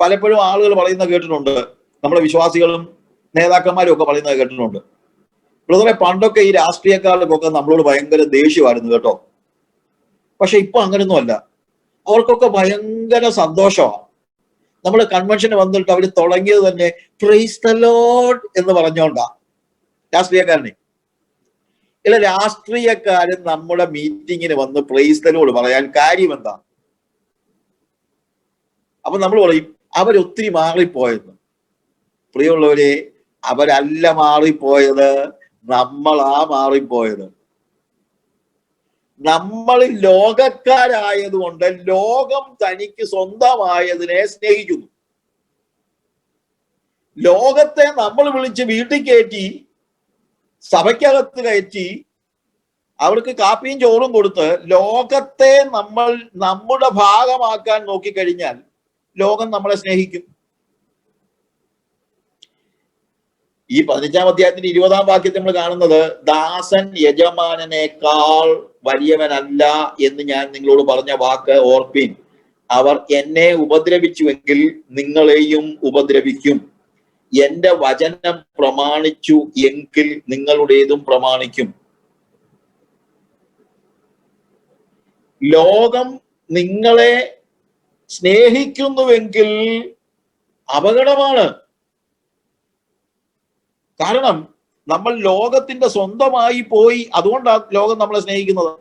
പലപ്പോഴും ആളുകൾ പറയുന്നത് കേട്ടിട്ടുണ്ട്, നമ്മുടെ വിശ്വാസികളും നേതാക്കന്മാരും ഒക്കെ പറയുന്നത് കേട്ടിട്ടുണ്ട്, ബ്രദറെ പണ്ടൊക്കെ ഈ രാഷ്ട്രീയക്കാർക്കൊക്കെ നമ്മളോട് ഭയങ്കര ദേഷ്യമായിരുന്നു കേട്ടോ, പക്ഷെ ഇപ്പൊ അങ്ങനെയൊന്നും അല്ല, അവർക്കൊക്കെ ഭയങ്കര സന്തോഷമാണ്. നമ്മൾ കൺവെൻഷന് വന്നിട്ട് അവർ തുടങ്ങിയത് തന്നെ പ്രൈസ് ദ ലോർഡ് എന്ന് പറഞ്ഞോണ്ടാ. രാഷ്ട്രീയക്കാരനെ ഇല്ല, രാഷ്ട്രീയക്കാരൻ നമ്മുടെ മീറ്റിങ്ങിന് വന്ന് പ്രൈസ് ദ ലോർഡ് പറയാൻ കാര്യം എന്താ? അപ്പൊ നമ്മൾ പറയും അവരൊത്തിരി മാറിപ്പോയെന്ന്. പ്രിയമുള്ളവരെ, അവരല്ല മാറിപ്പോയത്, നമ്മളാ മാറിപ്പോയത്. നമ്മൾ ലോകക്കാരായതുകൊണ്ട് ലോകം തനിക്ക് സ്വന്തമായതിനെ സ്നേഹിക്കുന്നു. ലോകത്തെ നമ്മൾ വിളിച്ച് വീട്ടിൽ കയറ്റി, സഭയ്ക്കകത്ത് കയറ്റി, അവർക്ക് കാപ്പിയും ചോറും കൊടുത്ത് ലോകത്തെ നമ്മൾ നമ്മുടെ ഭാഗമാക്കാൻ നോക്കിക്കഴിഞ്ഞാൽ ലോകം നമ്മളെ സ്നേഹിക്കും. ഈ 15-ാം അധ്യായത്തിന്റെ 20-ാം വാക്യത്തിൽ നമ്മൾ കാണുന്നത്, ദാസൻ യജമാനനേക്കാൾ വലിയവനല്ല എന്ന് ഞാൻ നിങ്ങളോട് പറഞ്ഞ വാക്ക് ഓർപ്പിൻ. അവർ എന്നെ ഉപദ്രവിച്ചുവെങ്കിൽ നിങ്ങളെയും ഉപദ്രവിക്കും. എന്റെ വചനം പ്രമാണിച്ചു എങ്കിൽ നിങ്ങളുടേതും പ്രമാണിക്കും. ലോകം നിങ്ങളെ സ്നേഹിക്കുന്നുവെങ്കിൽ അപകടമാണ്. കാരണം നമ്മൾ ലോകത്തിന്റെ സ്വന്തമായി പോയി, അതുകൊണ്ടാണ് ലോകം നമ്മളെ സ്നേഹിക്കുന്നത്.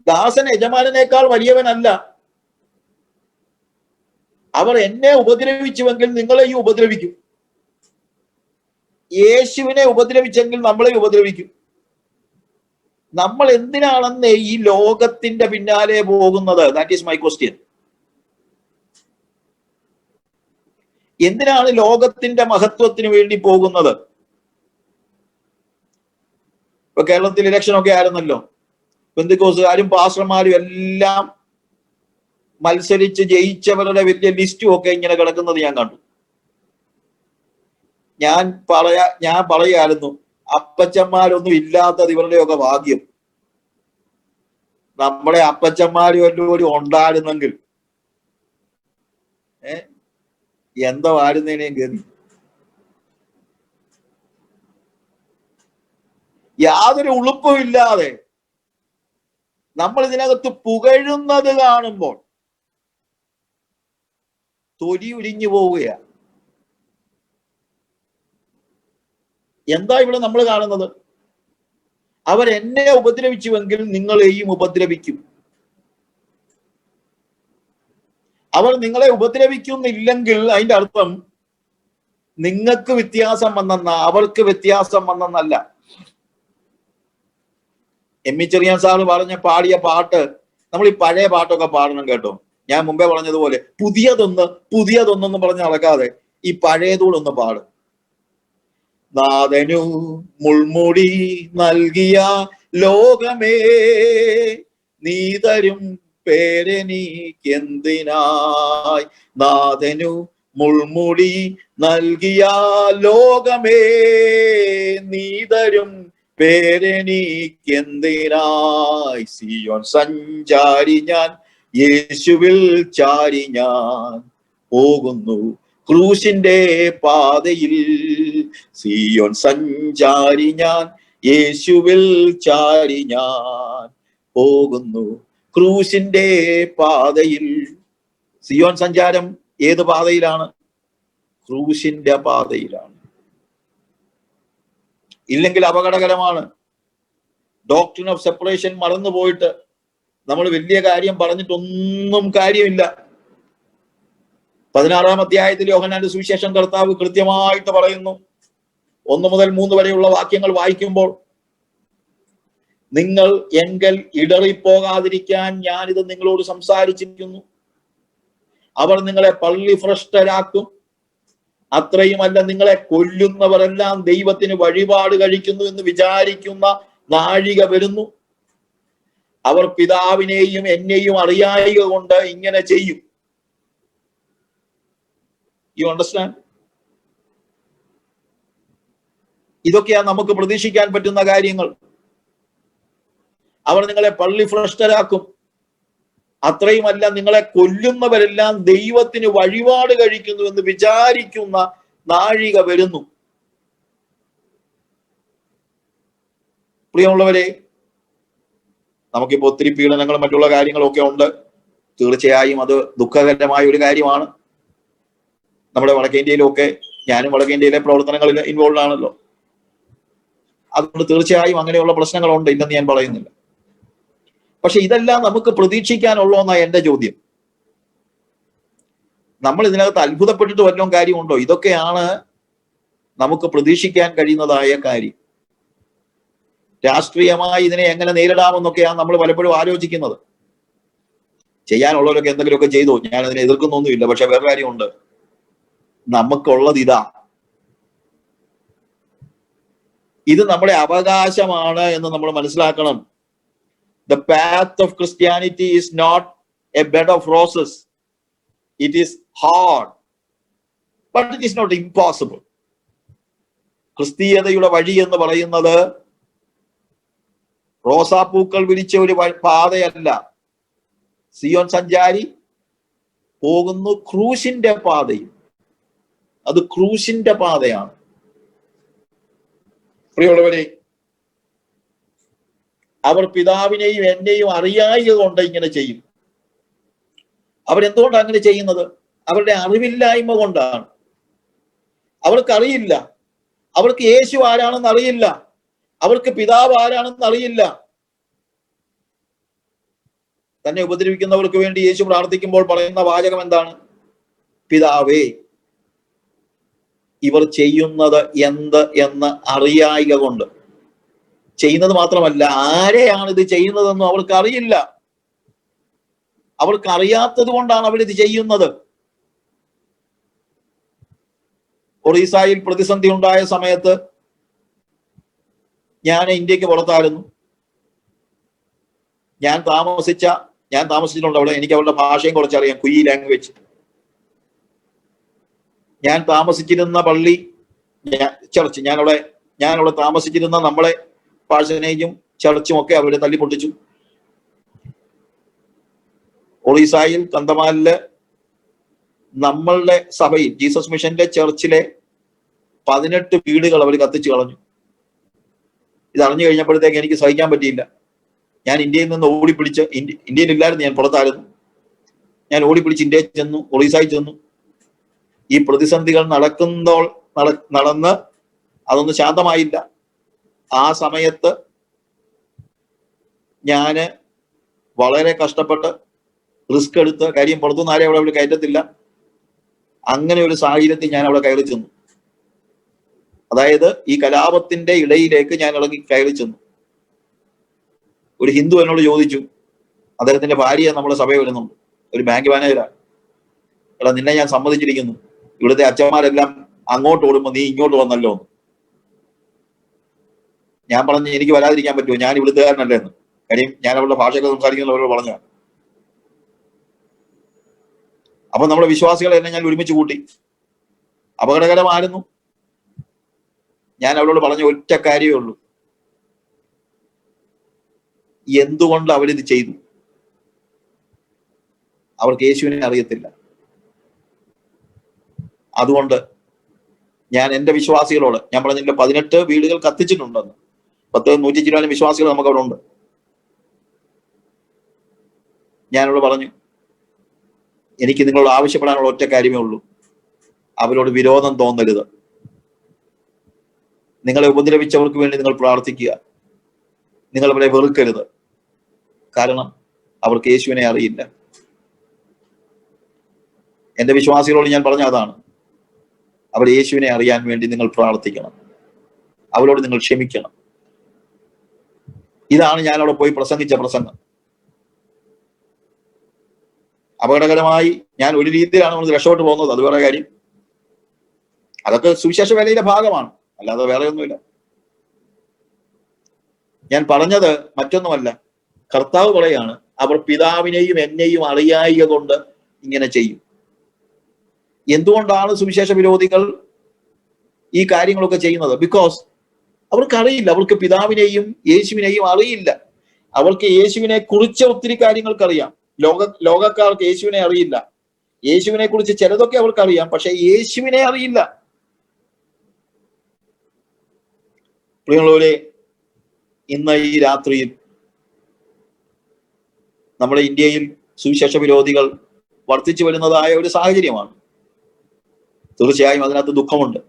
ദാസൻ യജമാനനേക്കാൾ വലിയവനല്ല. അവർ എന്നെ ഉപദ്രവിച്ചുവെങ്കിൽ നിങ്ങളെയും ഉപദ്രവിക്കും. യേശുവിനെ ഉപദ്രവിച്ചെങ്കിൽ നമ്മളെ ഉപദ്രവിക്കും. നമ്മൾ എന്തിനാണെന്ന് ഈ ലോകത്തിന്റെ പിന്നാലെ പോകുന്നത്? That is my question. എന്തിനാണ് ലോകത്തിന്റെ മഹത്വത്തിന് വേണ്ടി പോകുന്നത്? ഇപ്പൊ കേരളത്തിൽ ഇലക്ഷൻ ഒക്കെ ആയിരുന്നല്ലോ. പെന്തിക്കോസുകാരും പാസ്റ്റർമാരും എല്ലാം മത്സരിച്ച് ജയിച്ചവരുടെ വലിയ ലിസ്റ്റും ഒക്കെ ഇങ്ങനെ കിടക്കുന്നത് ഞാൻ കണ്ടു. ഞാൻ പറയായിരുന്നു, അപ്പച്ചന്മാരൊന്നും ഇല്ലാത്തത് ഇവരുടെയൊക്കെ ഭാഗ്യം. നമ്മുടെ അപ്പച്ചന്മാരും എല്ലാവരും ഉണ്ടായിരുന്നെങ്കിൽ എന്തോ ആയിരുന്നേനേം ഗതി. യാതൊരു ഉളുപ്പും ഇല്ലാതെ നമ്മൾ ഇതിനകത്ത് പുകഴുന്നത് കാണുമ്പോൾ തൊലി ഉരിഞ്ഞു പോവുകയാണ്. എന്താ ഇവിടെ നമ്മൾ കാണുന്നത്? അവരെന്നെ ഉപദ്രവിച്ചുവെങ്കിൽ നിങ്ങളെയും ഉപദ്രവിക്കും. അവർ നിങ്ങളെ ഉപദ്രവിക്കുന്നില്ലെങ്കിൽ അതിന്റെ അർത്ഥം നിങ്ങൾക്ക് വ്യത്യാസം വന്നെന്ന, അവർക്ക് വ്യത്യാസം വന്നെന്നല്ല. എം ഇ ചെറിയാൻ സാറ് പാടിയ പാട്ട്, നമ്മൾ ഈ പഴയ പാട്ടൊക്കെ പാടണം കേട്ടോ. ഞാൻ മുമ്പേ പറഞ്ഞതുപോലെ പുതിയതൊന്നെന്ന് പറഞ്ഞ് നടക്കാതെ ഈ പഴയതോടൊന്ന് പാടും. നാഥനു മുൾമുടി നൽകിയ ലോകമേ, നീ തരും പേരെനിക്കെന്തിനായി. നാഥനു മുൾമുടി നൽകിയ ലോകമേ, നീ തരും പേരെനിക്കെന്തിനായി. സിയോൻ സഞ്ചാരി ഞാൻ, യേശുവിൽ ചാരി ഞാൻ പോകുന്നു ക്രൂശിന്റെ പാതയിൽ. സിയോൻ സഞ്ചാരി ഞാൻ, യേശുവിൽ ചാരി ഞാൻ പോകുന്നു ക്രൂശിന്റെ പാതയിൽ. സിയോൻ സഞ്ചാരം ഏത് പാതയിലാണ്? ക്രൂശിന്റെ പാതയിലാണ്. ഇല്ലെങ്കിൽ അപകടകരമാണ്. ഡോക്ട്രിൻ ഓഫ് സെപ്പറേഷൻ മറന്നുപോയിട്ട് നമ്മൾ വലിയ കാര്യം പറഞ്ഞിട്ടൊന്നും കാര്യമില്ല. 16-ാം അധ്യായത്തിൽ യോഹന്നാന്റെ സുവിശേഷം കർത്താവ് കൃത്യമായിട്ട് പറയുന്നു. 1 മുതൽ 3 വരെയുള്ള വാക്യങ്ങൾ വായിക്കുമ്പോൾ, നിങ്ങൾ എങ്കൽ ഇടറിപ്പോകാതിരിക്കാൻ ഞാനിത് നിങ്ങളോട് സംസാരിച്ചിരിക്കുന്നു. അവർ നിങ്ങളെ പള്ളിഭ്രഷ്ടരാക്കും. അത്രയുമല്ല, നിങ്ങളെ കൊല്ലുന്നവരെല്ലാം ദൈവത്തിന് വഴിപാട് കഴിക്കുന്നു എന്ന് വിചാരിക്കുന്ന നാഴിക വരുന്നു. അവർ പിതാവിനെയും എന്നെയും അറിയായിക കൊണ്ട് ഇങ്ങനെ ചെയ്യും. You understand? ഇതൊക്കെയാ നമുക്ക് പ്രതീക്ഷിക്കാൻ പറ്റുന്ന കാര്യങ്ങൾ. അവർ നിങ്ങളെ പള്ളിഭ്രഷ്ടരാക്കും. അത്രയുമല്ല, നിങ്ങളെ കൊല്ലുന്നവരെല്ലാം ദൈവത്തിന് വഴിപാട് കഴിക്കുന്നു എന്ന് വിചാരിക്കുന്ന നാഴിക വരുന്നു. പ്രിയമുള്ളവരെ, നമുക്കിപ്പോ ഒത്തിരി പീഡനങ്ങളും മറ്റുള്ള കാര്യങ്ങളൊക്കെ ഉണ്ട്. തീർച്ചയായും അത് ദുഃഖകരമായ ഒരു കാര്യമാണ്. നമ്മുടെ വടക്കേ ഇന്ത്യയിലൊക്കെ, ഞാനും വടക്കേ ഇന്ത്യയിലെ പ്രവർത്തനങ്ങളിൽ ഇൻവോൾവ് ആണല്ലോ. അതുകൊണ്ട് തീർച്ചയായും അങ്ങനെയുള്ള പ്രശ്നങ്ങളുണ്ട്, ഇല്ലെന്ന് ഞാൻ പറയുന്നില്ല. പക്ഷെ ഇതെല്ലാം നമുക്ക് പ്രതീക്ഷിക്കാനുള്ളൂ എന്നാണ് എന്റെ ചോദ്യം. നമ്മൾ ഇതിനകത്ത് അത്ഭുതപ്പെട്ടിട്ട് വല്ലതും കാര്യമുണ്ടോ? ഇതൊക്കെയാണ് നമുക്ക് പ്രതീക്ഷിക്കാൻ കഴിയുന്നതായ കാര്യം. രാഷ്ട്രീയമായി ഇതിനെ എങ്ങനെ നേരിടാമെന്നൊക്കെയാണ് നമ്മൾ പലപ്പോഴും ആലോചിക്കുന്നത്. ചെയ്യാനുള്ളവരൊക്കെ എന്തെങ്കിലുമൊക്കെ ചെയ്തു, ഞാൻ അതിനെ എതിർക്കുന്നൊന്നുമില്ല. പക്ഷെ വേറെ കാര്യമുണ്ട്, നമുക്കുള്ളത് ഇതാ, ഇത് നമ്മുടെ അവകാശമാണ് എന്ന് നമ്മൾ മനസ്സിലാക്കണം. The path of Christianity is not a bed of roses. It is hard, but it is not impossible. ക്രിസ്തീയതയുടെ വഴി എന്ന് പറയുന്നത് റോസാപ്പൂക്കൾ വിരിച്ച ഒരു പാതയല്ല. സിയോൻ സഞ്ചാരി പോകുന്നു ക്രൂശിന്റെ പാതയിൽ. അത് ക്രൂശിന്റെ പാതയാണ്. പ്രിയമുള്ളവരെ, അവർ പിതാവിനെയും എന്നെയും അറിയായിക കൊണ്ട് ഇങ്ങനെ ചെയ്യും. അവരെന്തുകൊണ്ടാണ് അങ്ങനെ ചെയ്യുന്നത്? അവരുടെ അറിവില്ലായ്മ കൊണ്ടാണ്. അവർക്കറിയില്ല, അവർക്ക് യേശു ആരാണെന്ന് അറിയില്ല, അവർക്ക് പിതാവ് ആരാണെന്ന് അറിയില്ല. തന്നെ ഉപദ്രവിക്കുന്നവർക്ക് വേണ്ടി യേശു പ്രാർത്ഥിക്കുമ്പോൾ പറയുന്ന വാചകം എന്താണ്? പിതാവേ, ഇവർ ചെയ്യുന്നത് എന്ത് എന്ന് അറിയായിക കൊണ്ട്. ചെയ്യുന്നത് മാത്രമല്ല, ആരെയാണ് ഇത് ചെയ്യുന്നതെന്നും അവർക്ക് അറിയില്ല. അവർക്ക് അറിയാത്തത് കൊണ്ടാണ് അവരിത് ചെയ്യുന്നത്. ഒറീസയിൽ പ്രതിസന്ധി ഉണ്ടായ സമയത്ത് ഞാൻ ഇന്ത്യക്ക് പുറത്തായിരുന്നു. ഞാൻ താമസിച്ചിട്ടുണ്ട് അവിടെ. എനിക്ക് അവരുടെ ഭാഷയും കുറച്ചറിയാം, കുയി ലാംഗ്വേജ്. ഞാൻ താമസിച്ചിരുന്ന പള്ളി, ചർച്ച്, ഞാനവിടെ താമസിച്ചിരുന്ന നമ്മളെ പാഴ്സനേജും ചർച്ചും ഒക്കെ അവരെ തല്ലിപ്പൊട്ടിച്ചു. ഒറീസയിൽ കന്തമാലില് നമ്മളുടെ സഭയിൽ, ജീസസ് മിഷന്റെ ചർച്ചിലെ 18 വീടുകൾ അവർ കത്തിച്ചു കളഞ്ഞു. ഇത് അറിഞ്ഞു കഴിഞ്ഞപ്പോഴത്തേക്ക് എനിക്ക് സഹിക്കാൻ പറ്റിയില്ല. ഞാൻ ഇന്ത്യയിൽ നിന്ന് ഓടിപ്പിടിച്ച്, ഇന്ത്യയിലില്ലായിരുന്നു, ഞാൻ പുറത്തായിരുന്നു. ഞാൻ ഓടിപ്പിടിച്ച് ഇന്ത്യയിൽ ചെന്നു, ഒറീസയിൽ ചെന്നു. ഈ പ്രതിസന്ധികൾ നടന്ന് അതൊന്നും ശാന്തമായില്ല. ആ സമയത്ത് ഞാന് വളരെ കഷ്ടപ്പെട്ട് റിസ്ക് എടുത്ത്, കാര്യം പുറത്തുനിന്ന് ആരെയും അവിടെ കയറ്റത്തില്ല, അങ്ങനെ ഒരു സാഹചര്യത്തിൽ ഞാൻ അവിടെ കയറി ചെന്നു. അതായത് ഈ കലാപത്തിന്റെ ഇടയിലേക്ക് ഞാൻ കയറി ചെന്നു. ഒരു ഹിന്ദു എന്നോട് ചോദിച്ചു, അദ്ദേഹത്തിന്റെ ഭാര്യ നമ്മുടെ സഭയിൽ വരുന്നുണ്ട്, ഒരു ബാങ്ക് മാനേജരാണ്. എടാ, നിന്നെ ഞാൻ സമ്മതിച്ചിരിക്കുന്നു, ഇവിടുത്തെ അച്ഛന്മാരെല്ലാം അങ്ങോട്ട് ഓടുമ്പോ നീ ഇങ്ങോട്ട് വന്നല്ലോ. ഞാൻ പറഞ്ഞു, എനിക്ക് വരാതിരിക്കാൻ പറ്റുമോ, ഞാൻ ഇവിടുത്തുകാരനല്ലേ എന്ന്. കാര്യം ഞാൻ അവരുടെ ഭാഷയൊക്കെ സംസാരിക്കുന്നവരോട് പറഞ്ഞു. അപ്പൊ നമ്മുടെ വിശ്വാസികളെ എന്നെ ഞാൻ ഒരുമിച്ച് കൂട്ടി. അപകടകരമായിരുന്നു. ഞാൻ അവരോട് പറഞ്ഞ ഒറ്റ കാര്യമേ ഉള്ളൂ, എന്തുകൊണ്ട് അവരിത് ചെയ്തു? അവർക്ക് യേശുവിനെ അറിയത്തില്ല. അതുകൊണ്ട് ഞാൻ എൻ്റെ വിശ്വാസികളോട്, ഞാൻ പറഞ്ഞില്ല 18 വീടുകൾ കത്തിച്ചിട്ടുണ്ടെന്ന്, 100 ചില്ലാനും വിശ്വാസികൾ നമുക്ക് അവിടെ ഉണ്ട്. ഞാനോട് പറഞ്ഞു, എനിക്ക് നിങ്ങളോട് ആവശ്യപ്പെടാനുള്ള ഒറ്റ കാര്യമേ ഉള്ളൂ, അവരോട് വിരോധം തോന്നരുത്. നിങ്ങളെ ഉപദ്രവിച്ചവർക്ക് വേണ്ടി നിങ്ങൾ പ്രാർത്ഥിക്കുക. നിങ്ങൾ അവരെ വെറുക്കരുത്. കാരണം അവർക്ക് യേശുവിനെ അറിയില്ല. എൻ്റെ വിശ്വാസികളോട് ഞാൻ പറഞ്ഞ അതാണ്, അവർ യേശുവിനെ അറിയാൻ വേണ്ടി നിങ്ങൾ പ്രാർത്ഥിക്കണം, അവരോട് നിങ്ങൾ ക്ഷമിക്കണം. ഇതാണ് ഞാൻ അവിടെ പോയി പ്രസംഗിച്ച പ്രസംഗം. അപകടകരമായി ഞാൻ ഒരു രീതിയിലാണ് നമ്മൾ രക്ഷപ്പെട്ടു പോകുന്നത്, അത് വേറെ കാര്യം. അതൊക്കെ സുവിശേഷ വേലയിലെ ഭാഗമാണ്, അല്ലാതെ വേറെ ഒന്നുമില്ല. ഞാൻ പറഞ്ഞത് മറ്റൊന്നുമല്ല, കർത്താവ് പറയാണ്, അവർ പിതാവിനെയും എന്നെയും അറിയായിക കൊണ്ട് ഇങ്ങനെ ചെയ്യും. എന്തുകൊണ്ടാണ് സുവിശേഷ വിരോധികൾ ഈ കാര്യങ്ങളൊക്കെ ചെയ്യുന്നത്? ബിക്കോസ് അവർക്കറിയില്ല, അവർക്ക് പിതാവിനെയും യേശുവിനെയും അറിയില്ല. അവർക്ക് യേശുവിനെ കുറിച്ച് ഒത്തിരി കാര്യങ്ങൾക്കറിയാം. ലോകക്കാർക്ക് യേശുവിനെ അറിയില്ല. യേശുവിനെ കുറിച്ച് ചിലതൊക്കെ അവർക്കറിയാം, പക്ഷെ യേശുവിനെ അറിയില്ല. പ്രിയമുള്ളവരെ, ഇന്ന് ഈ രാത്രിയിൽ നമ്മുടെ ഇന്ത്യയിൽ സുവിശേഷ വിരോധികൾ വർദ്ധിച്ചു വരുന്നതായ ഒരു സാഹചര്യമാണ്. തീർച്ചയായും അതിനകത്ത് ദുഃഖമുണ്ട്.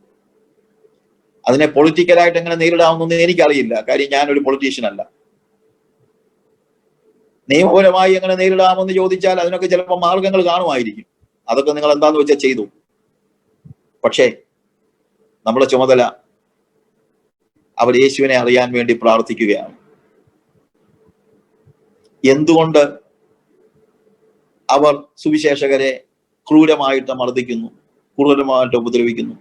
അതിനെ പൊളിറ്റിക്കലായിട്ട് എങ്ങനെ നേരിടാമെന്നൊന്നും എനിക്കറിയില്ല. കാര്യം ഞാനൊരു പൊളിറ്റീഷ്യൻ അല്ല. നിയമപരമായി എങ്ങനെ നേരിടാമെന്ന് ചോദിച്ചാൽ അതിനൊക്കെ ചിലപ്പോൾ മാർഗങ്ങൾ കാണുമായിരിക്കും. അതൊക്കെ നിങ്ങൾ എന്താന്ന് വെച്ചാൽ ചെയ്തു. പക്ഷേ നമ്മുടെ ചുമതല അവർ യേശുവിനെ അറിയാൻ വേണ്ടി പ്രാർത്ഥിക്കുകയാണ്. എന്തുകൊണ്ട് അവർ സുവിശേഷകരെ ക്രൂരമായിട്ട് മർദ്ദിക്കുന്നു, ക്രൂരമായിട്ട് ഉപദ്രവിക്കുന്നു?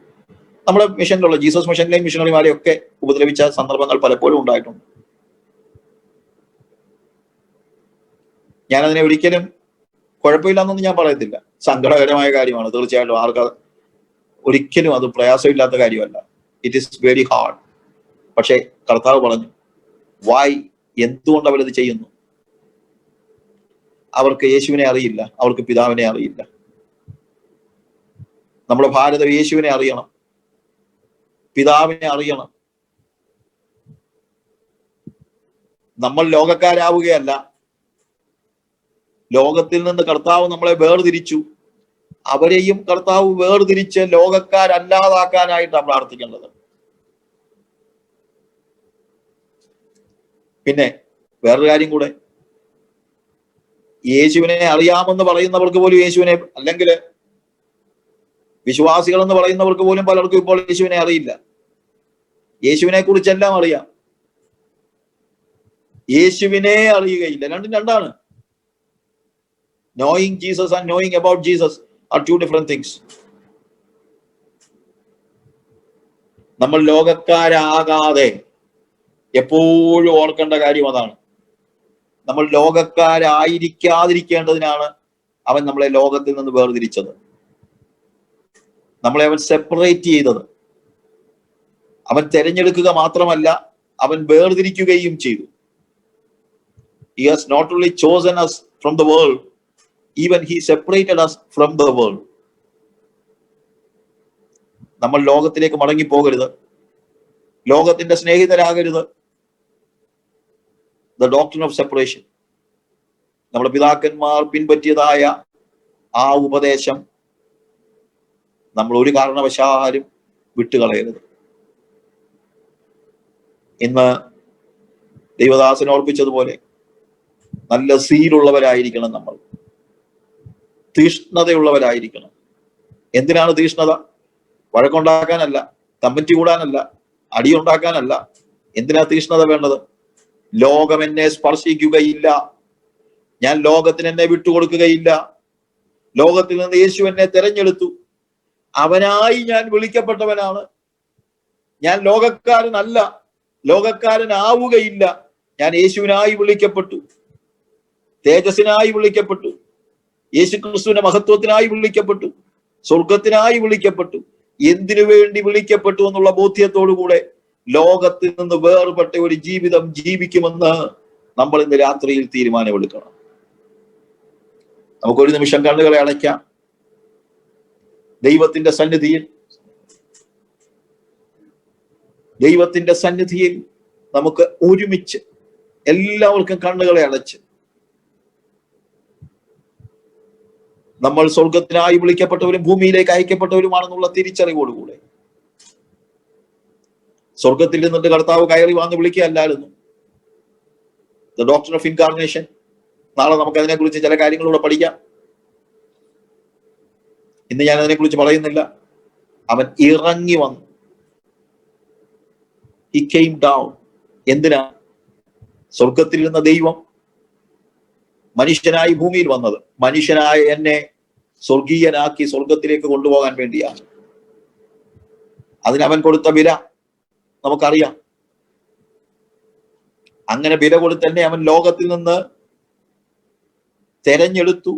നമ്മുടെ മിഷനിലുള്ള ജീസസ് മിഷനിലെയും മിഷണറിമാരെയും ഒക്കെ ഉപദ്രവിച്ച സന്ദർഭങ്ങൾ പലപ്പോഴും ഉണ്ടായിട്ടുണ്ട്. ഞാനതിനെ ഒരിക്കലും കുഴപ്പമില്ലെന്നൊന്നും ഞാൻ പറയത്തില്ല. സങ്കടകരമായ കാര്യമാണ് തീർച്ചയായിട്ടും. ഒരിക്കലും അത് പ്രയാസമില്ലാത്ത കാര്യമല്ല. It is very hard. പക്ഷേ കർത്താവ് പറഞ്ഞു, വൈ, എന്തുകൊണ്ട് അവരത് ചെയ്യുന്നു? അവർക്ക് യേശുവിനെ അറിയില്ല, അവർക്ക് പിതാവിനെ അറിയില്ല. നമ്മുടെ ഭാരതം യേശുവിനെ അറിയണം, പിതാവിനെ അറിയണം. നമ്മൾ ലോകക്കാരാവുകയല്ല. ലോകത്തിൽ നിന്ന് കർത്താവ് നമ്മളെ വേർതിരിച്ചു. അവരെയും കർത്താവ് വേർതിരിച്ച് ലോകക്കാരല്ലാതാക്കാനായിട്ടാണ് പ്രാർത്ഥിക്കേണ്ടത്. പിന്നെ വേറൊരു കാര്യം കൂടെ, യേശുവിനെ അറിയാമെന്ന് പറയുന്നവർക്ക് പോലും യേശുവിനെ, അല്ലെങ്കിൽ വിശ്വാസികൾ എന്ന് പറയുന്നവർക്ക് പോലും പലർക്കും ഇപ്പോൾ യേശുവിനെ അറിയില്ല. യേശുവിനെ കുറിച്ചെല്ലാം അറിയാം, യേശുവിനെ അറിയുകയില്ല. രണ്ടും രണ്ടാണ്. Knowing Jesus and knowing about Jesus are two different things. നമ്മൾ ലോകക്കാരാകാതെ എപ്പോഴും ഓർക്കേണ്ട കാര്യം അതാണ്. നമ്മൾ ലോകക്കാരായിരിക്കാതിരിക്കേണ്ടതിനാണ് അവൻ നമ്മളെ ലോകത്തിൽ നിന്ന് വേർതിരിച്ചത്. നമ്മളെ അവൻ സെപ്പറേറ്റ് ചെയ്തത്. അവൻ തെരഞ്ഞെടുക്കുക മാത്രമല്ല, അവൻ വേർതിരിക്കുകയും ചെയ്തു. He has not only chosen us from the world, even he separated us from the world. നമ്മൾ ലോകത്തിലേക്ക് മടങ്ങിപ്പോകരുത്, ലോകത്തിന്റെ സ്നേഹിതരാകരുത്. ദ ഡോക്ട്രിൻ ഓഫ് സെപ്പറേഷൻ, നമ്മുടെ പിതാക്കന്മാർ പിൻപറ്റിയതായ ആ ഉപദേശം നമ്മൾ ഒരു കാരണവശാലും വിട്ടുകളയരുത്. ഇന്ന് ദൈവദാസൻ ഓർപ്പിച്ചതുപോലെ നല്ല സീലുള്ളവരായിരിക്കണം. നമ്മൾ തീഷ്ണതയുള്ളവരായിരിക്കണം. എന്തിനാണ് തീഷ്ണത? വഴക്കുണ്ടാക്കാനല്ല, കമ്മിറ്റി കൂടാനല്ല, അടിയുണ്ടാക്കാനല്ല. എന്തിനാ തീഷ്ണത വേണ്ടത്? ലോകം എന്നെ സ്പർശിക്കുകയില്ല, ഞാൻ ലോകത്തിന് എന്നെ വിട്ടുകൊടുക്കുകയില്ല. ലോകത്തിൽ നിന്ന് യേശു എന്നെ തെരഞ്ഞെടുത്തു, അവനായി ഞാൻ വിളിക്കപ്പെട്ടവനാണ്. ഞാൻ ലോകക്കാരനല്ല, ലോകക്കാരനാവുകയില്ല. ഞാൻ യേശുവിനായി വിളിക്കപ്പെട്ടു, തേജസ്സിനായി വിളിക്കപ്പെട്ടു, യേശു ക്രിസ്തുവിന്റെ മഹത്വത്തിനായി വിളിക്കപ്പെട്ടു, സ്വർഗത്തിനായി വിളിക്കപ്പെട്ടു. എന്തിനു വേണ്ടി വിളിക്കപ്പെട്ടു എന്നുള്ള ബോധ്യത്തോടുകൂടെ ലോകത്തിൽ നിന്ന് വേർപെട്ട ഒരു ജീവിതം ജീവിക്കുമെന്ന് നമ്മൾ ഇന്ന് രാത്രിയിൽ തീരുമാനമെടുക്കണം. നമുക്കൊരു നിമിഷം കണ്ണുകളെ അടയ്ക്കാം. ദൈവത്തിന്റെ സന്നിധിയിൽ നമുക്ക് ഒരുമിച്ച് എല്ലാവർക്കും കണ്ണുകളെ അടച്ച് നമ്മൾ സ്വർഗത്തിനായി വിളിക്കപ്പെട്ടവരും ഭൂമിയിലേക്ക് അയക്കപ്പെട്ടവരുമാണെന്നുള്ള തിരിച്ചറിവോടുകൂടെ, സ്വർഗത്തിൽ നിന്നിട്ട് കർത്താവ് കയറി വന്ന് വിളിക്കുകയല്ലായിരുന്നു. ദ ഡോക്ട്രിൻ ഓഫ് ഇൻകാർണേഷൻ, നാളെ നമുക്ക് അതിനെക്കുറിച്ച് ചില കാര്യങ്ങളിലൂടെ പഠിക്കാം. ഇന്ന് ഞാൻ അതിനെക്കുറിച്ച് പറയുന്നില്ല. അവൻ ഇറങ്ങി വന്നു. He came down. എന്തിനാ? സ്വർഗത്തിൽ ഇരുന്ന ദൈവം മനുഷ്യനായി ഭൂമിയിൽ വന്നത് മനുഷ്യനായ എന്നെ സ്വർഗീയനാക്കി സ്വർഗത്തിലേക്ക് കൊണ്ടുപോകാൻ വേണ്ടിയാണ്. അതിനവൻ കൊടുത്ത വില നമുക്കറിയാം. അങ്ങനെ വില കൊടുത്തന്നെ അവൻ ലോകത്തിൽ നിന്ന് തെരഞ്ഞെടുത്തു,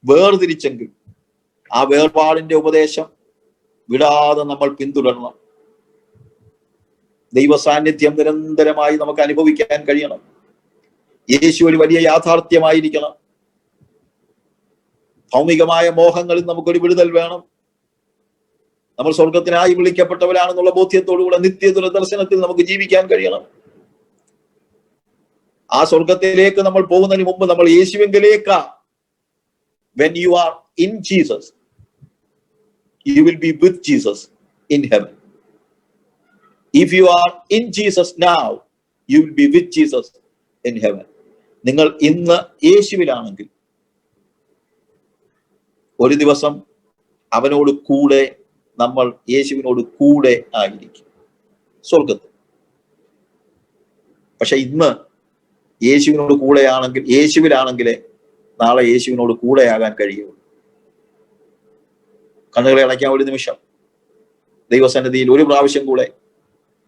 വേർതിരിച്ചെങ്കിൽ ആ വേർപാടിന്റെ ഉപദേശം വിടാതെ നമ്മൾ പിന്തുടരണം. ദൈവ സാന്നിധ്യം നിരന്തരമായി നമുക്ക് അനുഭവിക്കാൻ കഴിയണം. യേശു ഒരു വലിയ യാഥാർത്ഥ്യമായിരിക്കണം. ഭൗമികമായ മോഹങ്ങളിൽ നമുക്കൊരു വിടുതൽ വേണം. നമ്മൾ സ്വർഗത്തിനായി വിളിക്കപ്പെട്ടവരാണെന്നുള്ള ബോധ്യത്തോടുകൂടെ നിത്യദുര ദർശനത്തിൽ നമുക്ക് ജീവിക്കാൻ കഴിയണം. ആ സ്വർഗത്തിലേക്ക് നമ്മൾ പോകുന്നതിന് മുമ്പ് നമ്മൾ യേശുവിങ്കിലേക്കാ when you are in Jesus, you will be with Jesus in heaven. If you are in Jesus now, you will be with Jesus in heaven. നിങ്ങൾ ഇന്ന് യേശുവിലാണെങ്കിൽ ഒരു ദിവസം അവനോട് കൂടെ നമ്മൾ യേശുവിനോട് കൂടെ ആയിരിക്കും സ്വർഗത്തിൽ. പക്ഷെ ഇന്ന് യേശുവിനോട് കൂടെയാണെങ്കിൽ, യേശുവിലാണെങ്കിലേ നാളെ യേശുവിനോട് കൂടെയാകാൻ കഴിയുള്ളൂ. കണ്ണുകളെ അടയ്ക്കാൻ ഒരു നിമിഷം ദൈവസന്നിധിയിൽ ഒരു പ്രാവശ്യം കൂടെ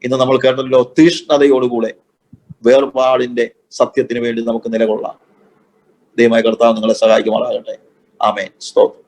ഇന്ന് നമ്മൾ കേട്ടല്ലോ, തീഷ്ണതയോടുകൂടെ വേർപാടിന്റെ സത്യത്തിന് വേണ്ടി നമുക്ക് നിലകൊള്ളാം. ദൈവമായ കർത്താവ് നിങ്ങളെ സഹായിക്കുമാറാകട്ടെ. ആമേൻ. സ്തോത്രം.